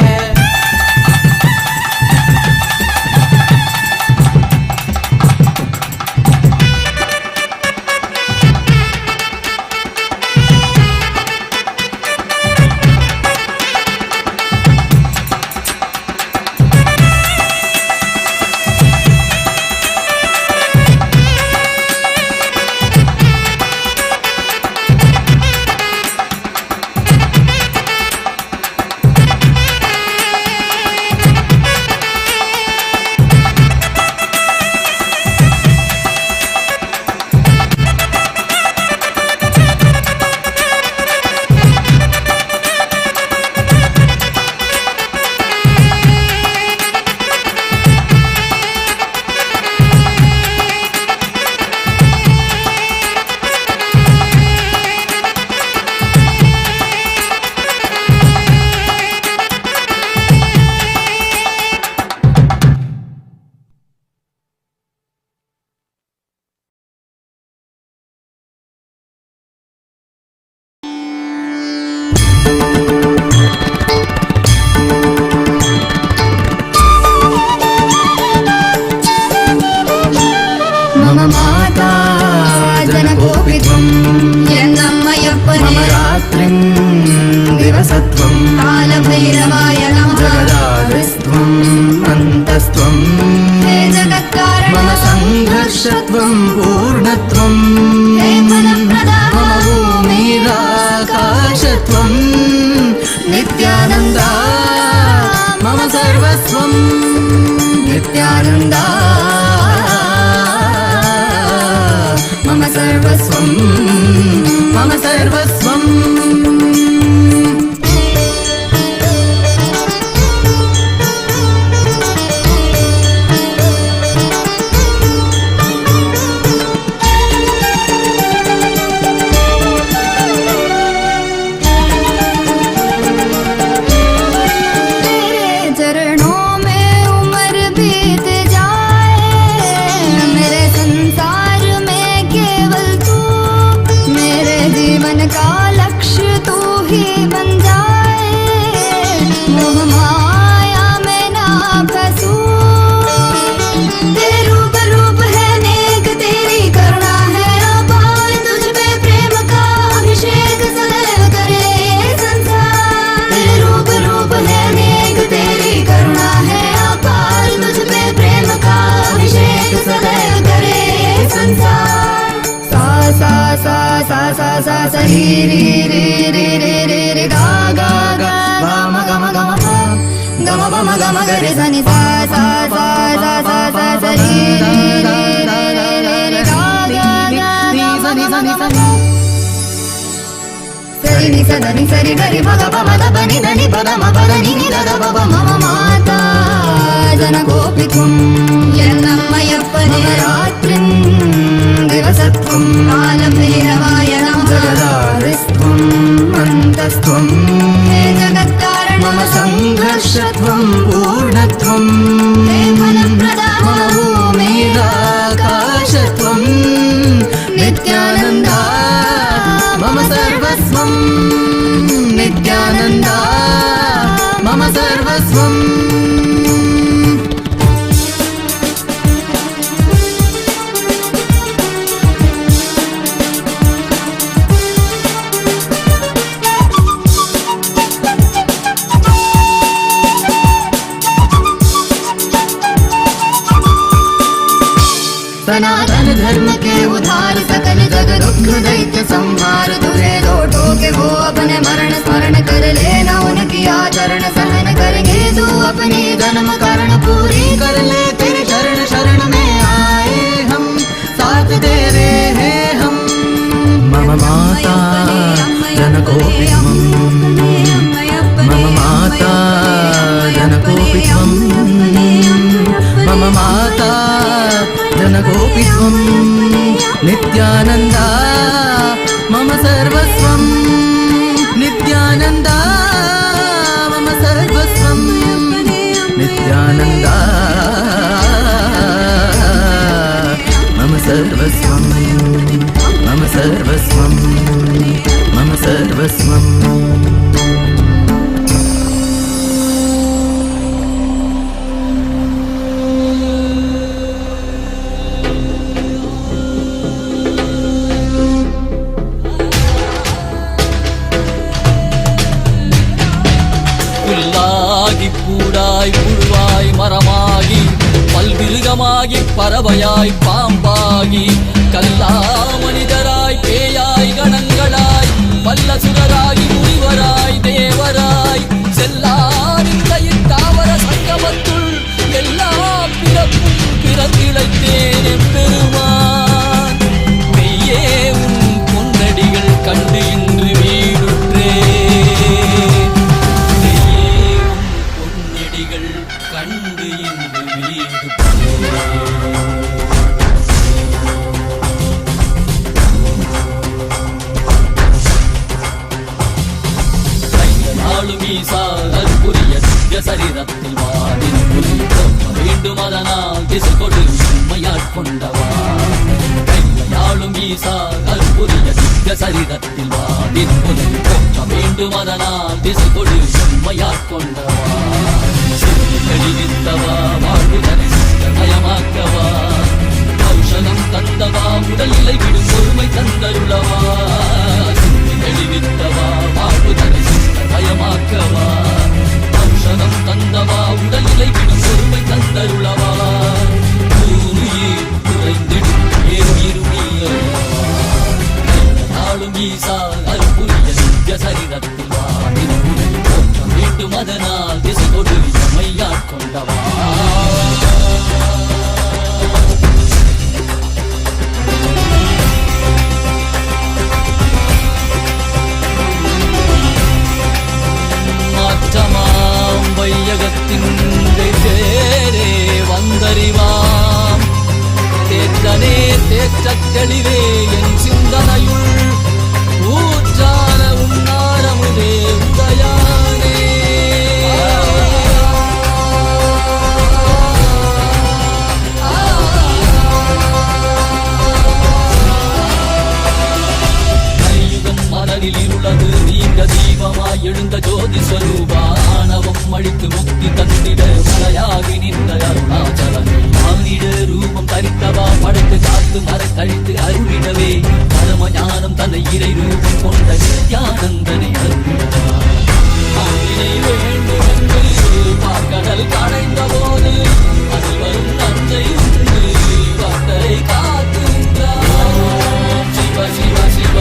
जीवन का sa ri ri ri ri ri ri ri ga ga ga ga ma ga ma ga ma pa ga ma ba ma ga ma ga re sa ni sa sa sa sa sa sa sa ri ri ri ri ri ri ga ga ga ga sa ni sa ni sa sari ni sa da ni sari ga ri ma ga ba ma da ba ni da ni pa da ma pa da ni ni da da ba ba ma ma mata jana gopitvam yannammayappane ratrim divasatvam kalamairavaya namah jagadaristhvam antastvam he jagatkaranam mama sangharshatvam purnatvam he phanapradam bhumidakashatvam nityananda mama sarvasvam nityananda mama sarvasvam. सनातन धर्म के उधार सकल जग दुख दैत्य संहार तुरे लोटो के वो अपने मरण स्मरण कर लेना उनकी आचरण सहन करेंगे तू अपनी जन्म कारण पूरी कर ले तेरे शरण शरण में आए हम साथ दे रहे हैं हम मम माता जनकोपित्वं मम माता जनकोपित्वं मम माता जनकोपित्वं नित्यानन्दा मम सर्वस्वं नित्यानन्दा मम सर्वस्वं नित्यानन्दा मम सर्वस्वं मम सर्वस्वं मम सर्वस्वं. பூடாய் புழுவாய் மரமாகி பல்விருகமாகி பறவையாய் பாம்பாகி கல்லா மனிதராய் பேயாய் கணங்களாய் வல்லசுரராகி முனிவராய் தேவராய் செல்லாரின் தாவர சங்கமத்துள் எல்லா பிறப்பும் பிறந்திழைத்தேன் எம்பெருமான் மெய்யே உன் பொன்னடிகள் கண்டு இன்று வீடுற்றே கண்டு இன்று வீடு கையாளும் ஈசா அற்புரிய திவ்ய சரீரத்தில் வாடின் புலி போற்ற வேண்டும் அதனால் திசை கொடு உண்மையாட்கொண்டவா கையாளும் ஈசா அற்புரிய திவ்ய சரீரத்தில் வாடின் புலி போற்ற வேண்டும் அதனால் திசை கொடு உண்மையாட்கொண்டவா தெளிவித்தவா வாழ்வு தரிசித்தமயமாக்கவா ஔஷதம் தந்தவா உடல்நிலை விடும் பொறுமை தந்தருளவா தெளிவித்தவா வாழ்வு தரிசித்தமயமாக்கவா ஔஷதம் தந்தவா உடல்நிலை விடும் பொறுமை தந்தருளவா பூமியே குறைந்திடும் ஏறுயிருமீயவா நாளும் ஈசா அற்புரிய நித்ய சரீரத்தில் வாடின் போற்ற வேண்டும் அதனால் திசை கொடு மையாட்கொண்டவா மாற்றமாம் வையகத்தின் தேரே வந்தறிவாம் தேற்றனே தேற்றத் தெளிவே என் சிந்தனையுள் ஊற்றான உன்னாரமுதே உதயானே இருளது நீங்க தீபமாய் எழுந்த ஜோதி ஸ்வரூபா ஆணவம் அழித்து முக்தி தந்திட மலையாகி நின்ற அருணாச்சலன் மானிட ரூபம் தரித்தவா படைத்து காத்து மறை கழித்து அருளிடவே பரம ஞானம் தன்னை இறை ரூபம் கொண்ட நித்யானந்தனை அருளிடவா வேண்டும் என்று பார்க்கடல் கடைந்த போது அதில் வரும் நஞ்சை உண்டு பக்தரை காத்துகின்றார் Shiva Shiva Shiva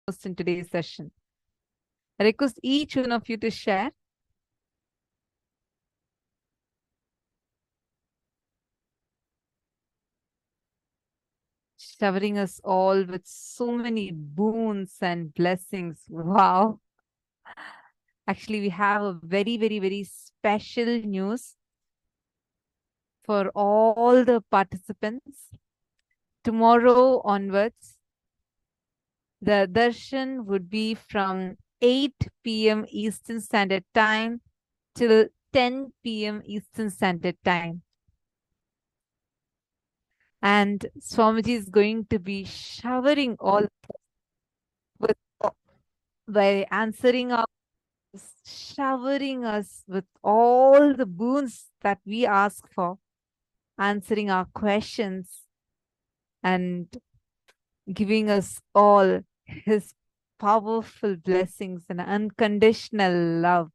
in today's session. I request each one of you to share. Showering us all with so many boons and blessings. Wow. Actually, we have a very, very, very special news for all the participants. Tomorrow onwards, the darshan would be from 8 p.m. Eastern Standard Time till 10 p.m. Eastern Standard Time. And Swamiji is going to be showering all with by answering our showering us with all the boons that we ask for, answering our questions, and giving us all his powerful blessings and unconditional love.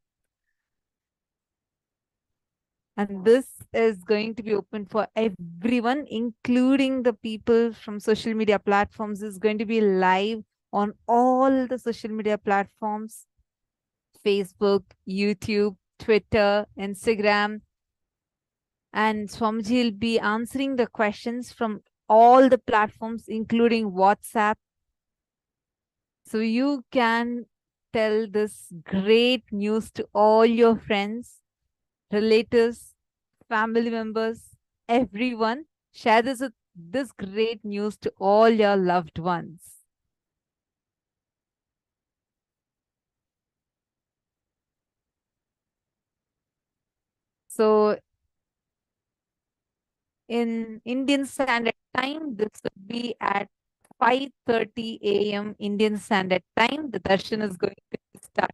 And this is going to be open for everyone, including the people from social media platforms. It's going to be live on all the social media platforms: Facebook, YouTube, Twitter, Instagram. And Swamiji will be answering the questions from all the platforms, including WhatsApp. So you can tell this great news to all your friends, relatives, family members, everyone. Share this great news to all your loved ones. So in Indian Standard Time, this would be at 5:30 a.m. Indian Standard Time. The darshan is going to start.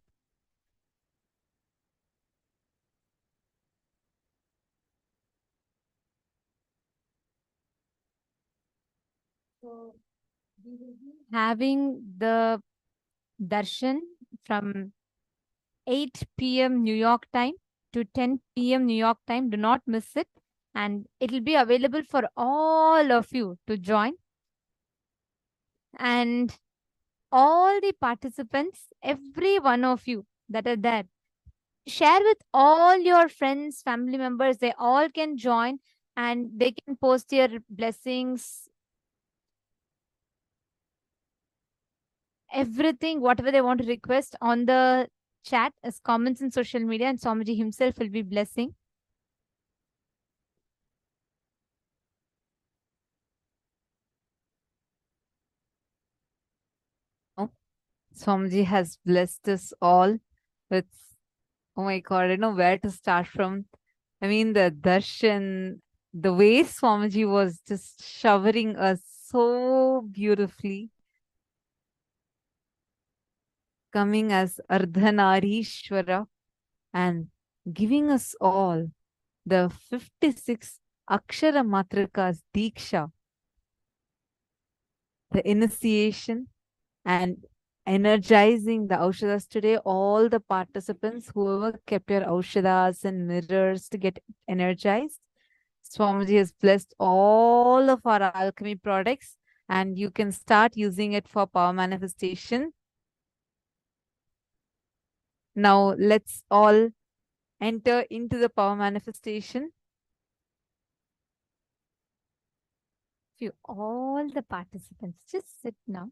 So we will be having the darshan from 8 p.m. New York time to 10 p.m. New York time. Do not miss it. And it will be available for all of you to join. And all the participants, every one of you that are there, share with all your friends, family members. They all can join and they can post their blessings, everything, whatever they want to request on the chat as comments in social media, and Swamiji himself will be blessing. Swamiji has blessed us all with, oh my God, I don't know where to start from. I mean, the darshan, the way Swamiji was just showering us so beautifully, coming as Ardhanarishvara and giving us all the 56 Akshara Matrikas Diksha, the initiation, and energizing the Aushadas today. All the participants, whoever kept your Aushadas and mirrors to get energized, Swamiji has blessed all of our alchemy products, and you can start using it for power manifestation. Now let's all enter into the power manifestation. All the participants, just sit now.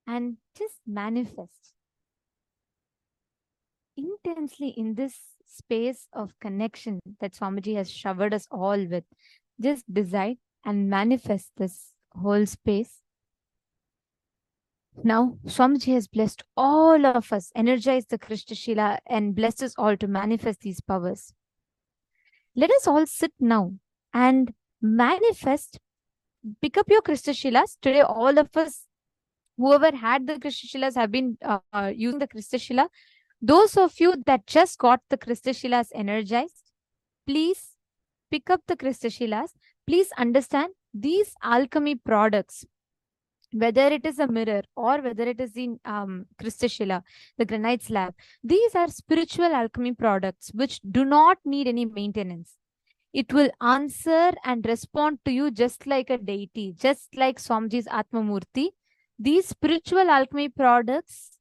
And just manifest intensely in this space of connection that Swamiji has showered us all with. Just decide and manifest this whole space. Now, Swamiji has blessed all of us, energized the Krishna Shila, and blessed us all to manifest these powers. Let us all sit now and manifest. Pick up your Krishna Shilas. Today, all of us, whoever had the Krishna Shilas, have been using the Krishna Shila. Those of you that just got the Krishna Shilas energized, please pick up the Krishna Shilas. Please understand these alchemy products, whether it is a mirror or whether it is in Krishna Shila, the granite slab, these are spiritual alchemy products which do not need any maintenance. it will answer and respond to you just like a deity, just like Swamiji's Atma Murti. These spiritual alchemy products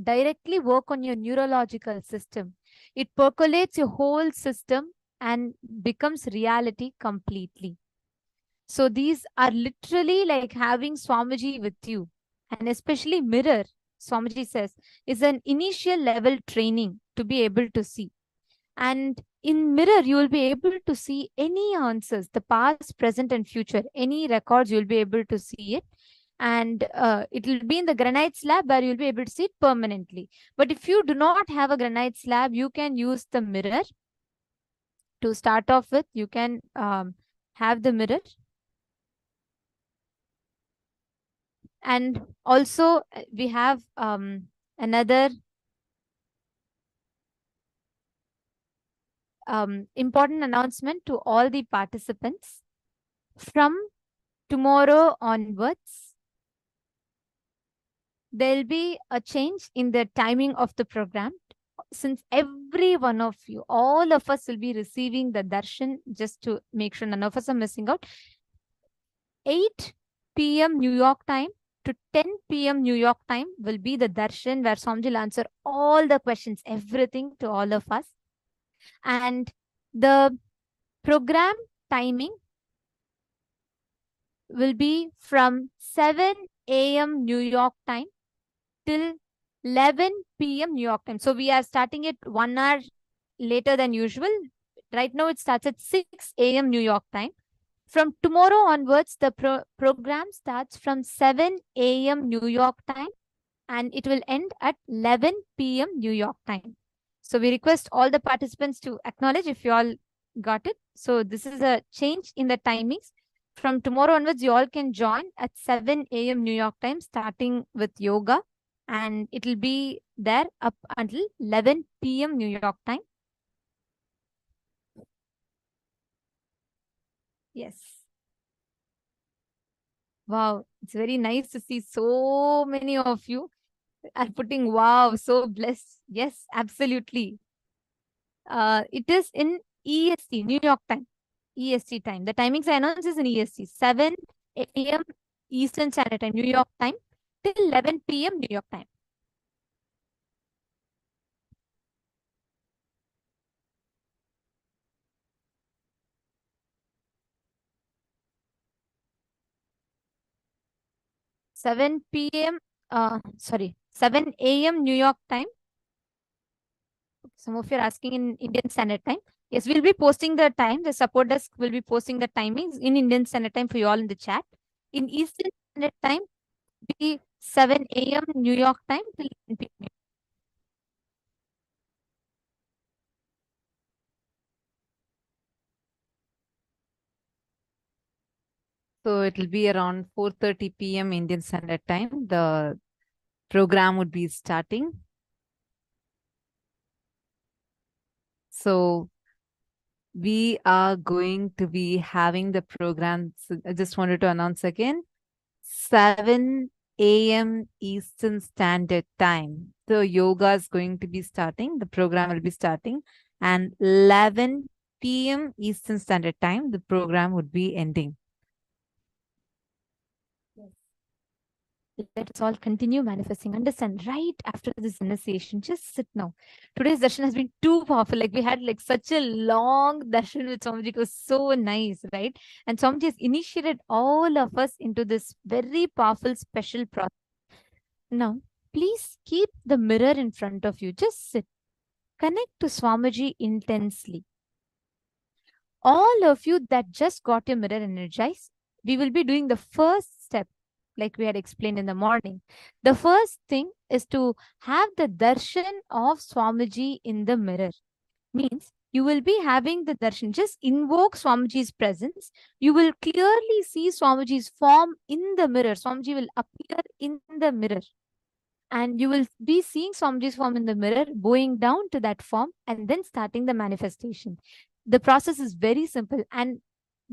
directly work on your neurological system. It percolates your whole system and becomes reality completely. So these are literally like having Swamiji with you. And especially mirror, Swamiji says, is an initial level training to be able to see. And in mirror, you will be able to see any answers, the past, present, and future. Any records, you'll be able to see it. And it will be in the granite slab where you'll be able to see it permanently. But if you do not have a granite slab, you can use the mirror. To start off with, you can have the mirror. And also, we have another important announcement to all the participants. From tomorrow onwards, there'll be a change in the timing of the program. Since every one of you, all of us will be receiving the darshan, just to make sure none of us are missing out. 8 p.m. New York time to 10 p.m. New York time will be the darshan where Swamiji will answer all the questions, everything to all of us. And the program timing will be from 7 a.m. New York time till 11 p.m. New York time. So we are starting it 1 hour later than usual. Right now it starts at 6 a.m. New York time. From tomorrow onwards, the program starts from 7 a.m. New York time and it will end at 11 p.m. New York time. So we request all the participants to acknowledge if you all got it. So this is a change in the timings. From tomorrow onwards, you all can join at 7 a.m. New York time, starting with yoga. And it will be there up until 11 p.m. New York time. Yes. Wow, it's very nice to see so many of you are putting wow, so blessed. Yes, absolutely. It is in EST, New York time. EST time. The timings I announced is in EST. 7 a.m. Eastern Standard Time, New York time, till 11 p.m. New York time. Seven a.m. New York time. Some of you are asking in Indian Standard Time. Yes, we'll be posting the time. The support desk will be posting the timings in Indian Standard Time for you all in the chat. In Eastern Standard Time, be 7 a.m. New York time till 11 p.m. So it will be around 4:30 p.m. Indian Standard Time. The program would be starting. So we are going to be having the program. So I just wanted to announce again, 7 a.m. Eastern Standard Time. The yoga is going to be starting. The program will be starting. And 11 p.m. Eastern Standard Time, the program would be ending. Let us all continue manifesting. Understand, right after this initiation, just sit now. Today's darshan has been too powerful. Like we had like such a long darshan with Swamiji. It was so nice, right? And Swamiji has initiated all of us into this very powerful, special process. Now, please keep the mirror in front of you. Just sit. Connect to Swamiji intensely. All of you that just got your mirror energized, we will be doing the first step. Like we had explained in the morning. The first thing is to have the darshan of Swamiji in the mirror. Means you will be having the darshan. Just invoke Swamiji's presence. You will clearly see Swamiji's form in the mirror. Swamiji will appear in the mirror. And you will be seeing Swamiji's form in the mirror, going down to that form and then starting the manifestation. The process is very simple. And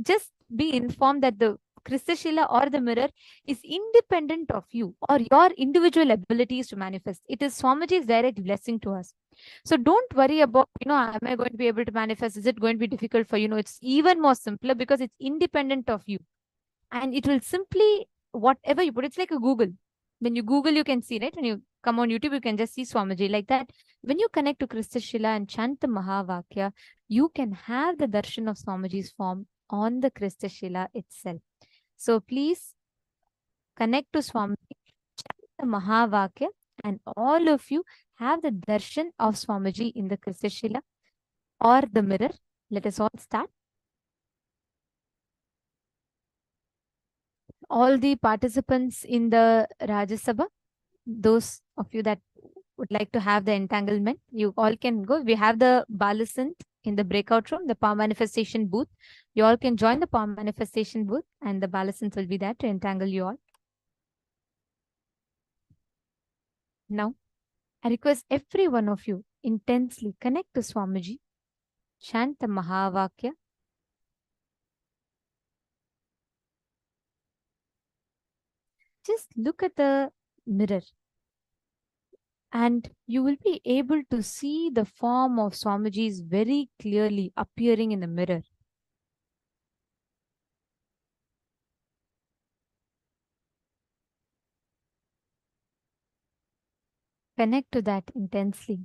just be informed that the Kristashila or the mirror is independent of you or your individual abilities to manifest. It is Swamiji's direct blessing to us. So don't worry about, am I going to be able to manifest? Is it going to be difficult for you? No, it's even more simpler because it's independent of you. And it will simply, whatever you put, it's like a Google. When you Google, you can see, right? When you come on YouTube, you can just see Swamiji like that. When you connect to Krista Shila and chant the Mahavakya, you can have the darshan of Swamiji's form on the Krista Shila itself. So please connect to Swamiji, chant the Mahavakya, and all of you have the darshan of Swamiji in the Krista Shila or the mirror. Let us all start. All the participants in the Rajya Sabha, those of you that would like to have the entanglement, you all can go. We have the Balasant in the breakout room, the power manifestation booth. You all can join the power manifestation booth and the Balasant will be there to entangle you all. Now, I request every one of you intensely connect to Swamiji, chant the Mahavakya. Just look at the mirror and you will be able to see the form of Swamiji's very clearly appearing in the mirror. Connect to that intensely.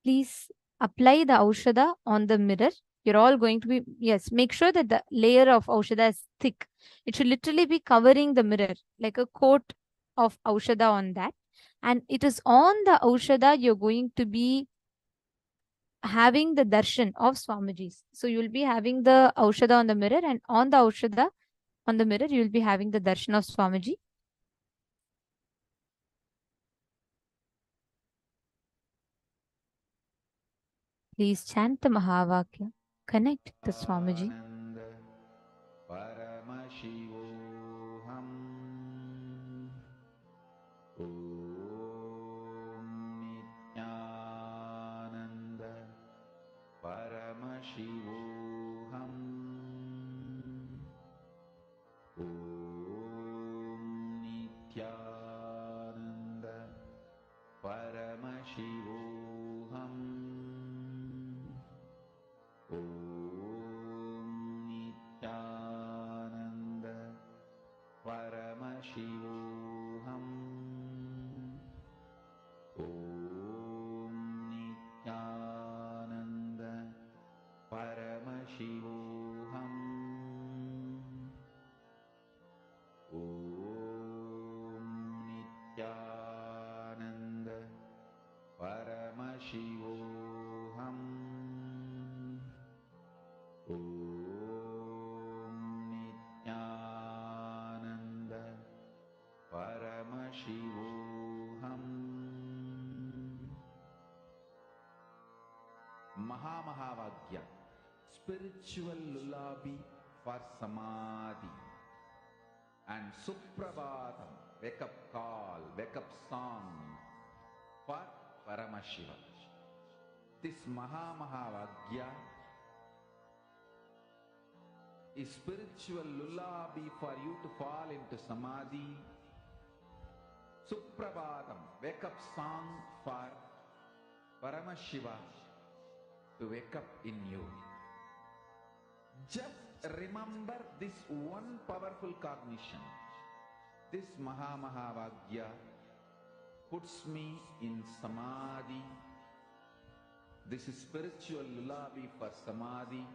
Please apply the Aushadha on the mirror. You're all going to be, yes, make sure that the layer of Aushadha is thick. It should literally be covering the mirror, like a coat of Aushadha on that. And it is on the Aushadha you're going to be having the darshan of Swamiji's. So you'll be having the Aushadha on the mirror, and on the Aushadha on the mirror, you'll be having the darshan of Swamiji. Please chant the Mahavakya. Connect to Swamiji. Paramashivoham. Om Nithyananda Paramashivoham. Om Nithyananda Paramashivoham. Om Nithyananda Paramashivoham. Om Nithyananda Paramashivoham. Om Nithyananda Paramashivoham. Om Nithyananda Paramashivoham. Mahavakya, spiritual lullaby for samadhi, and Suprabhatam, wake up call, wake up song for Paramashiva. This Mahavakya is spiritual lullaby for you to fall into samadhi. Suprabhatam, wake up song for Paramashiva to wake up in you. Just remember this one powerful cognition. This Mahavakya puts me in samadhi. This is spiritual lullaby for samadhi,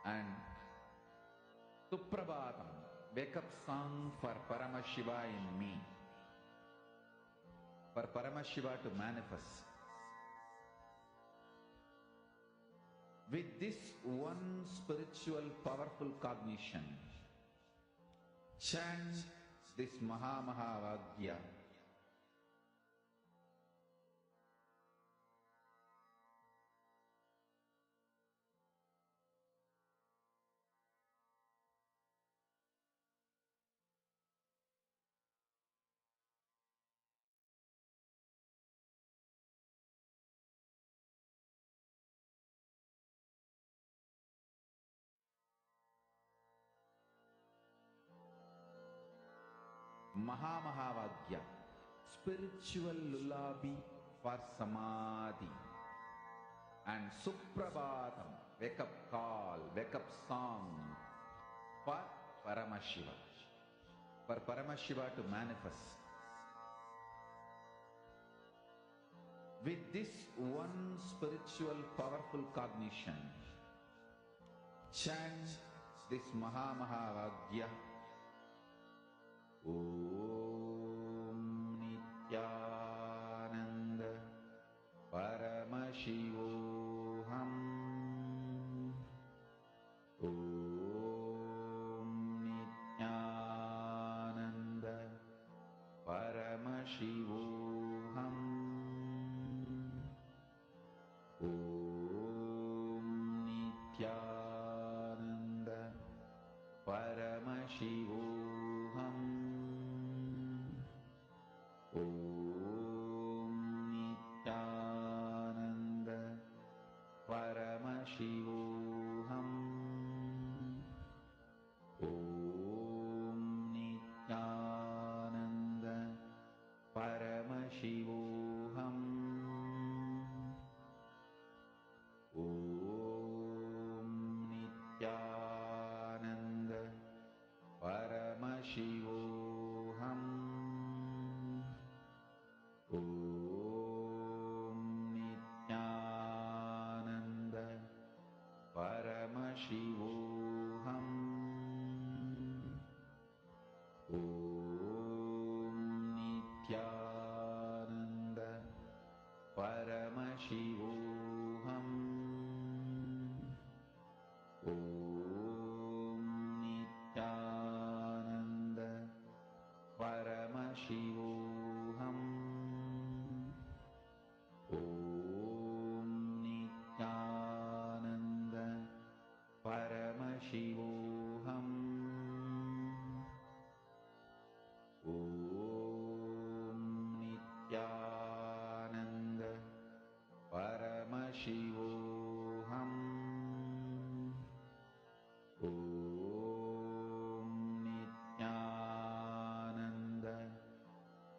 and Suprabhatam, wake up song for Paramashiva in me, for Paramashiva to manifest. With this one spiritual powerful cognition, chant this Mahavakya. Mahamahavagya, spiritual lullaby for samadhi. And Suprabhatam, wake up call, wake up song for Paramashiva. For Paramashiva to manifest. With this one spiritual powerful cognition, chant this Mahamahavagya. Om Nityananda Paramashivoham. Om Nityananda Paramashivoham. Om Nityananda Paramashivoham. Om Nityananda Paramashivoham. Om Nityananda Paramashivoham. Om Nityananda Paramashivoham. Om Nityananda Paramashivoham. Om Nityananda Paramashivoham. Om Nityananda Paramashivoham. Om Nityananda Paramashivoham. Om Nityananda Paramashivoham. Om Nityananda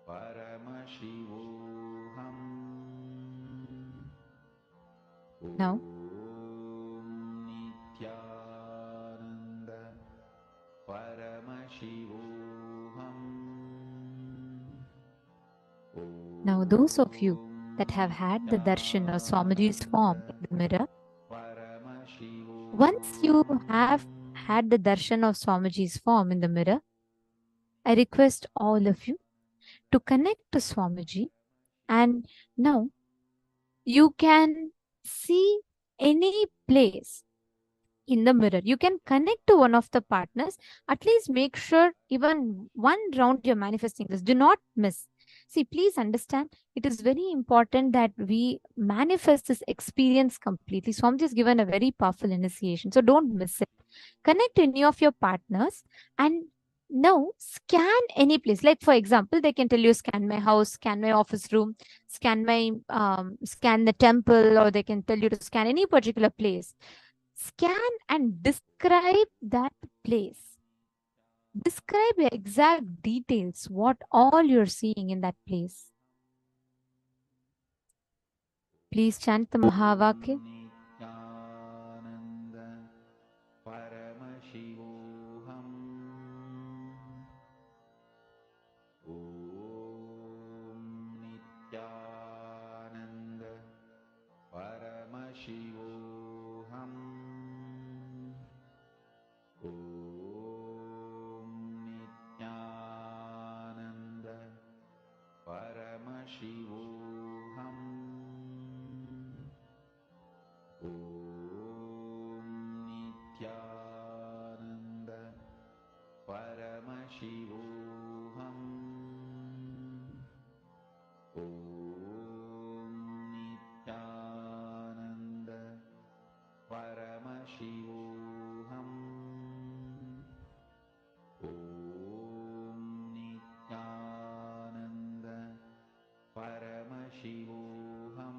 Paramashivoham. Now, Om Nityananda Paramashivoham. now those of you that have had the darshan of Swamiji's form in the mirror, once you have had the darshan of Swamiji's form in the mirror, I request all of you to connect to Swamiji, and now you can see any place in the mirror. You can connect to one of the partners. At least make sure even one round you're manifesting this. Do not miss. See, please understand, it is very important that we manifest this experience completely. Swamiji has given a very powerful initiation, so don't miss it. Connect to any of your partners and now scan any place. Like for example, they can tell you scan my house, scan my office room, scan my scan the temple, or they can tell you to scan any particular place. Scan and describe that place. Describe the exact details, what all you're seeing in that place. Please chant the Mahavakya. Nityananda Paramashivoham. Om Nityananda Paramashivoham. Om Nityananda Paramashivoham. Om Nityananda Paramashivoham. Om Nityananda Paramashivoham. Om Nityananda Paramashivoham. Om Nityananda Paramashivoham.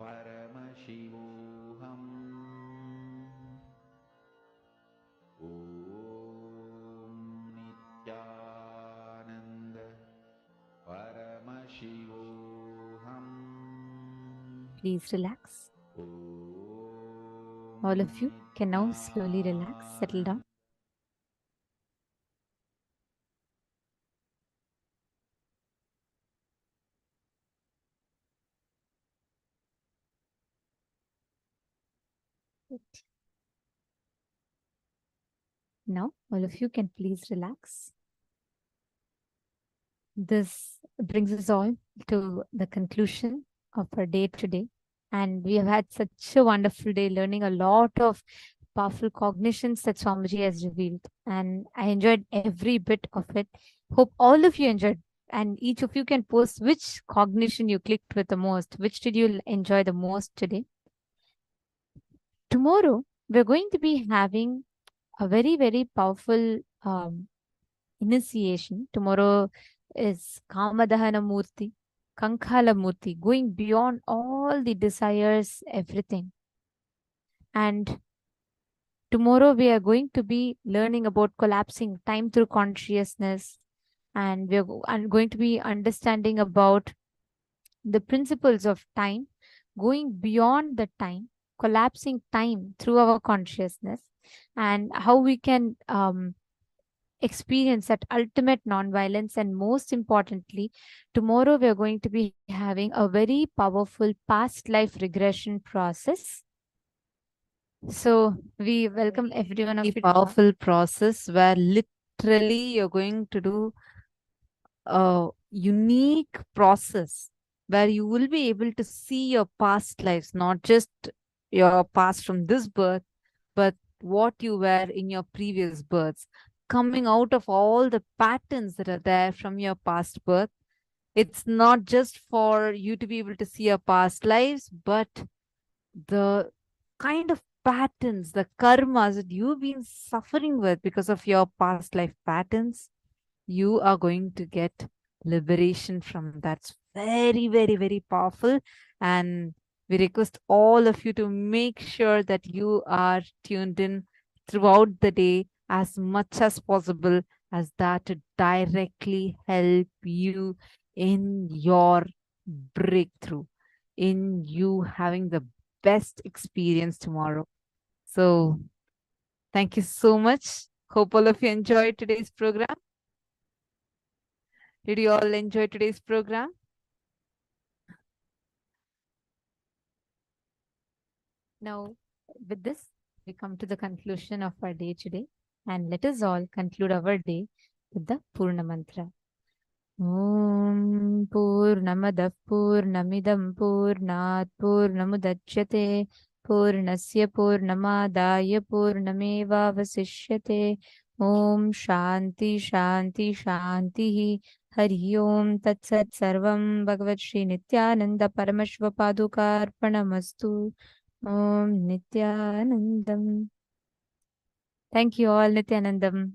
Paramashivoham. Om Nithyananda Paramashivoham. Please relax. All of you can now slowly relax, settle down. Now, all of you can please relax. This brings us all to the conclusion of our day today. And we have had such a wonderful day learning a lot of powerful cognitions that Swamiji has revealed. And I enjoyed every bit of it. Hope all of you enjoyed. And each of you can post which cognition you clicked with the most. Which did you enjoy the most today? Tomorrow, we're going to be having a very, very powerful initiation. Tomorrow is Kamadahana Murti, Kankhala Murti, going beyond all the desires, everything. And tomorrow we are going to be learning about collapsing time through consciousness. And we are going to be understanding about the principles of time, going beyond the time, collapsing time through our consciousness, and how we can experience that ultimate nonviolence. And most importantly, tomorrow we are going to be having a very powerful past life regression process. So we welcome everyone of a powerful process where literally you're going to do a unique process where you will be able to see your past lives, not just your past from this birth, but what you were in your previous births, coming out of all the patterns that are there from your past birth. It's not just for you to be able to see your past lives, but the kind of patterns, the karmas that you've been suffering with because of your past life patterns, you are going to get liberation from that. It's very, very, very powerful. And we request all of you to make sure that you are tuned in throughout the day as much as possible, as that to directly help you in your breakthrough, in you having the best experience tomorrow. So thank you so much. Hope all of you enjoyed today's program. Did you all enjoy today's program? Now, with this, we come to the conclusion of our day today. And let us all conclude our day with the Purna Mantra. Om Purnamadav Purnamidam Purnat Purnamudachyate Purnasya Purnamadaya Purnameva Vasishyate. Om Shanti Shanti Shanti Hari Om Tat Sat Sarvam Bhagavad Shri Nithyananda Paramashiva Padukarpanamastu. Om Nithyanandam. Thank you all, Nithyanandam.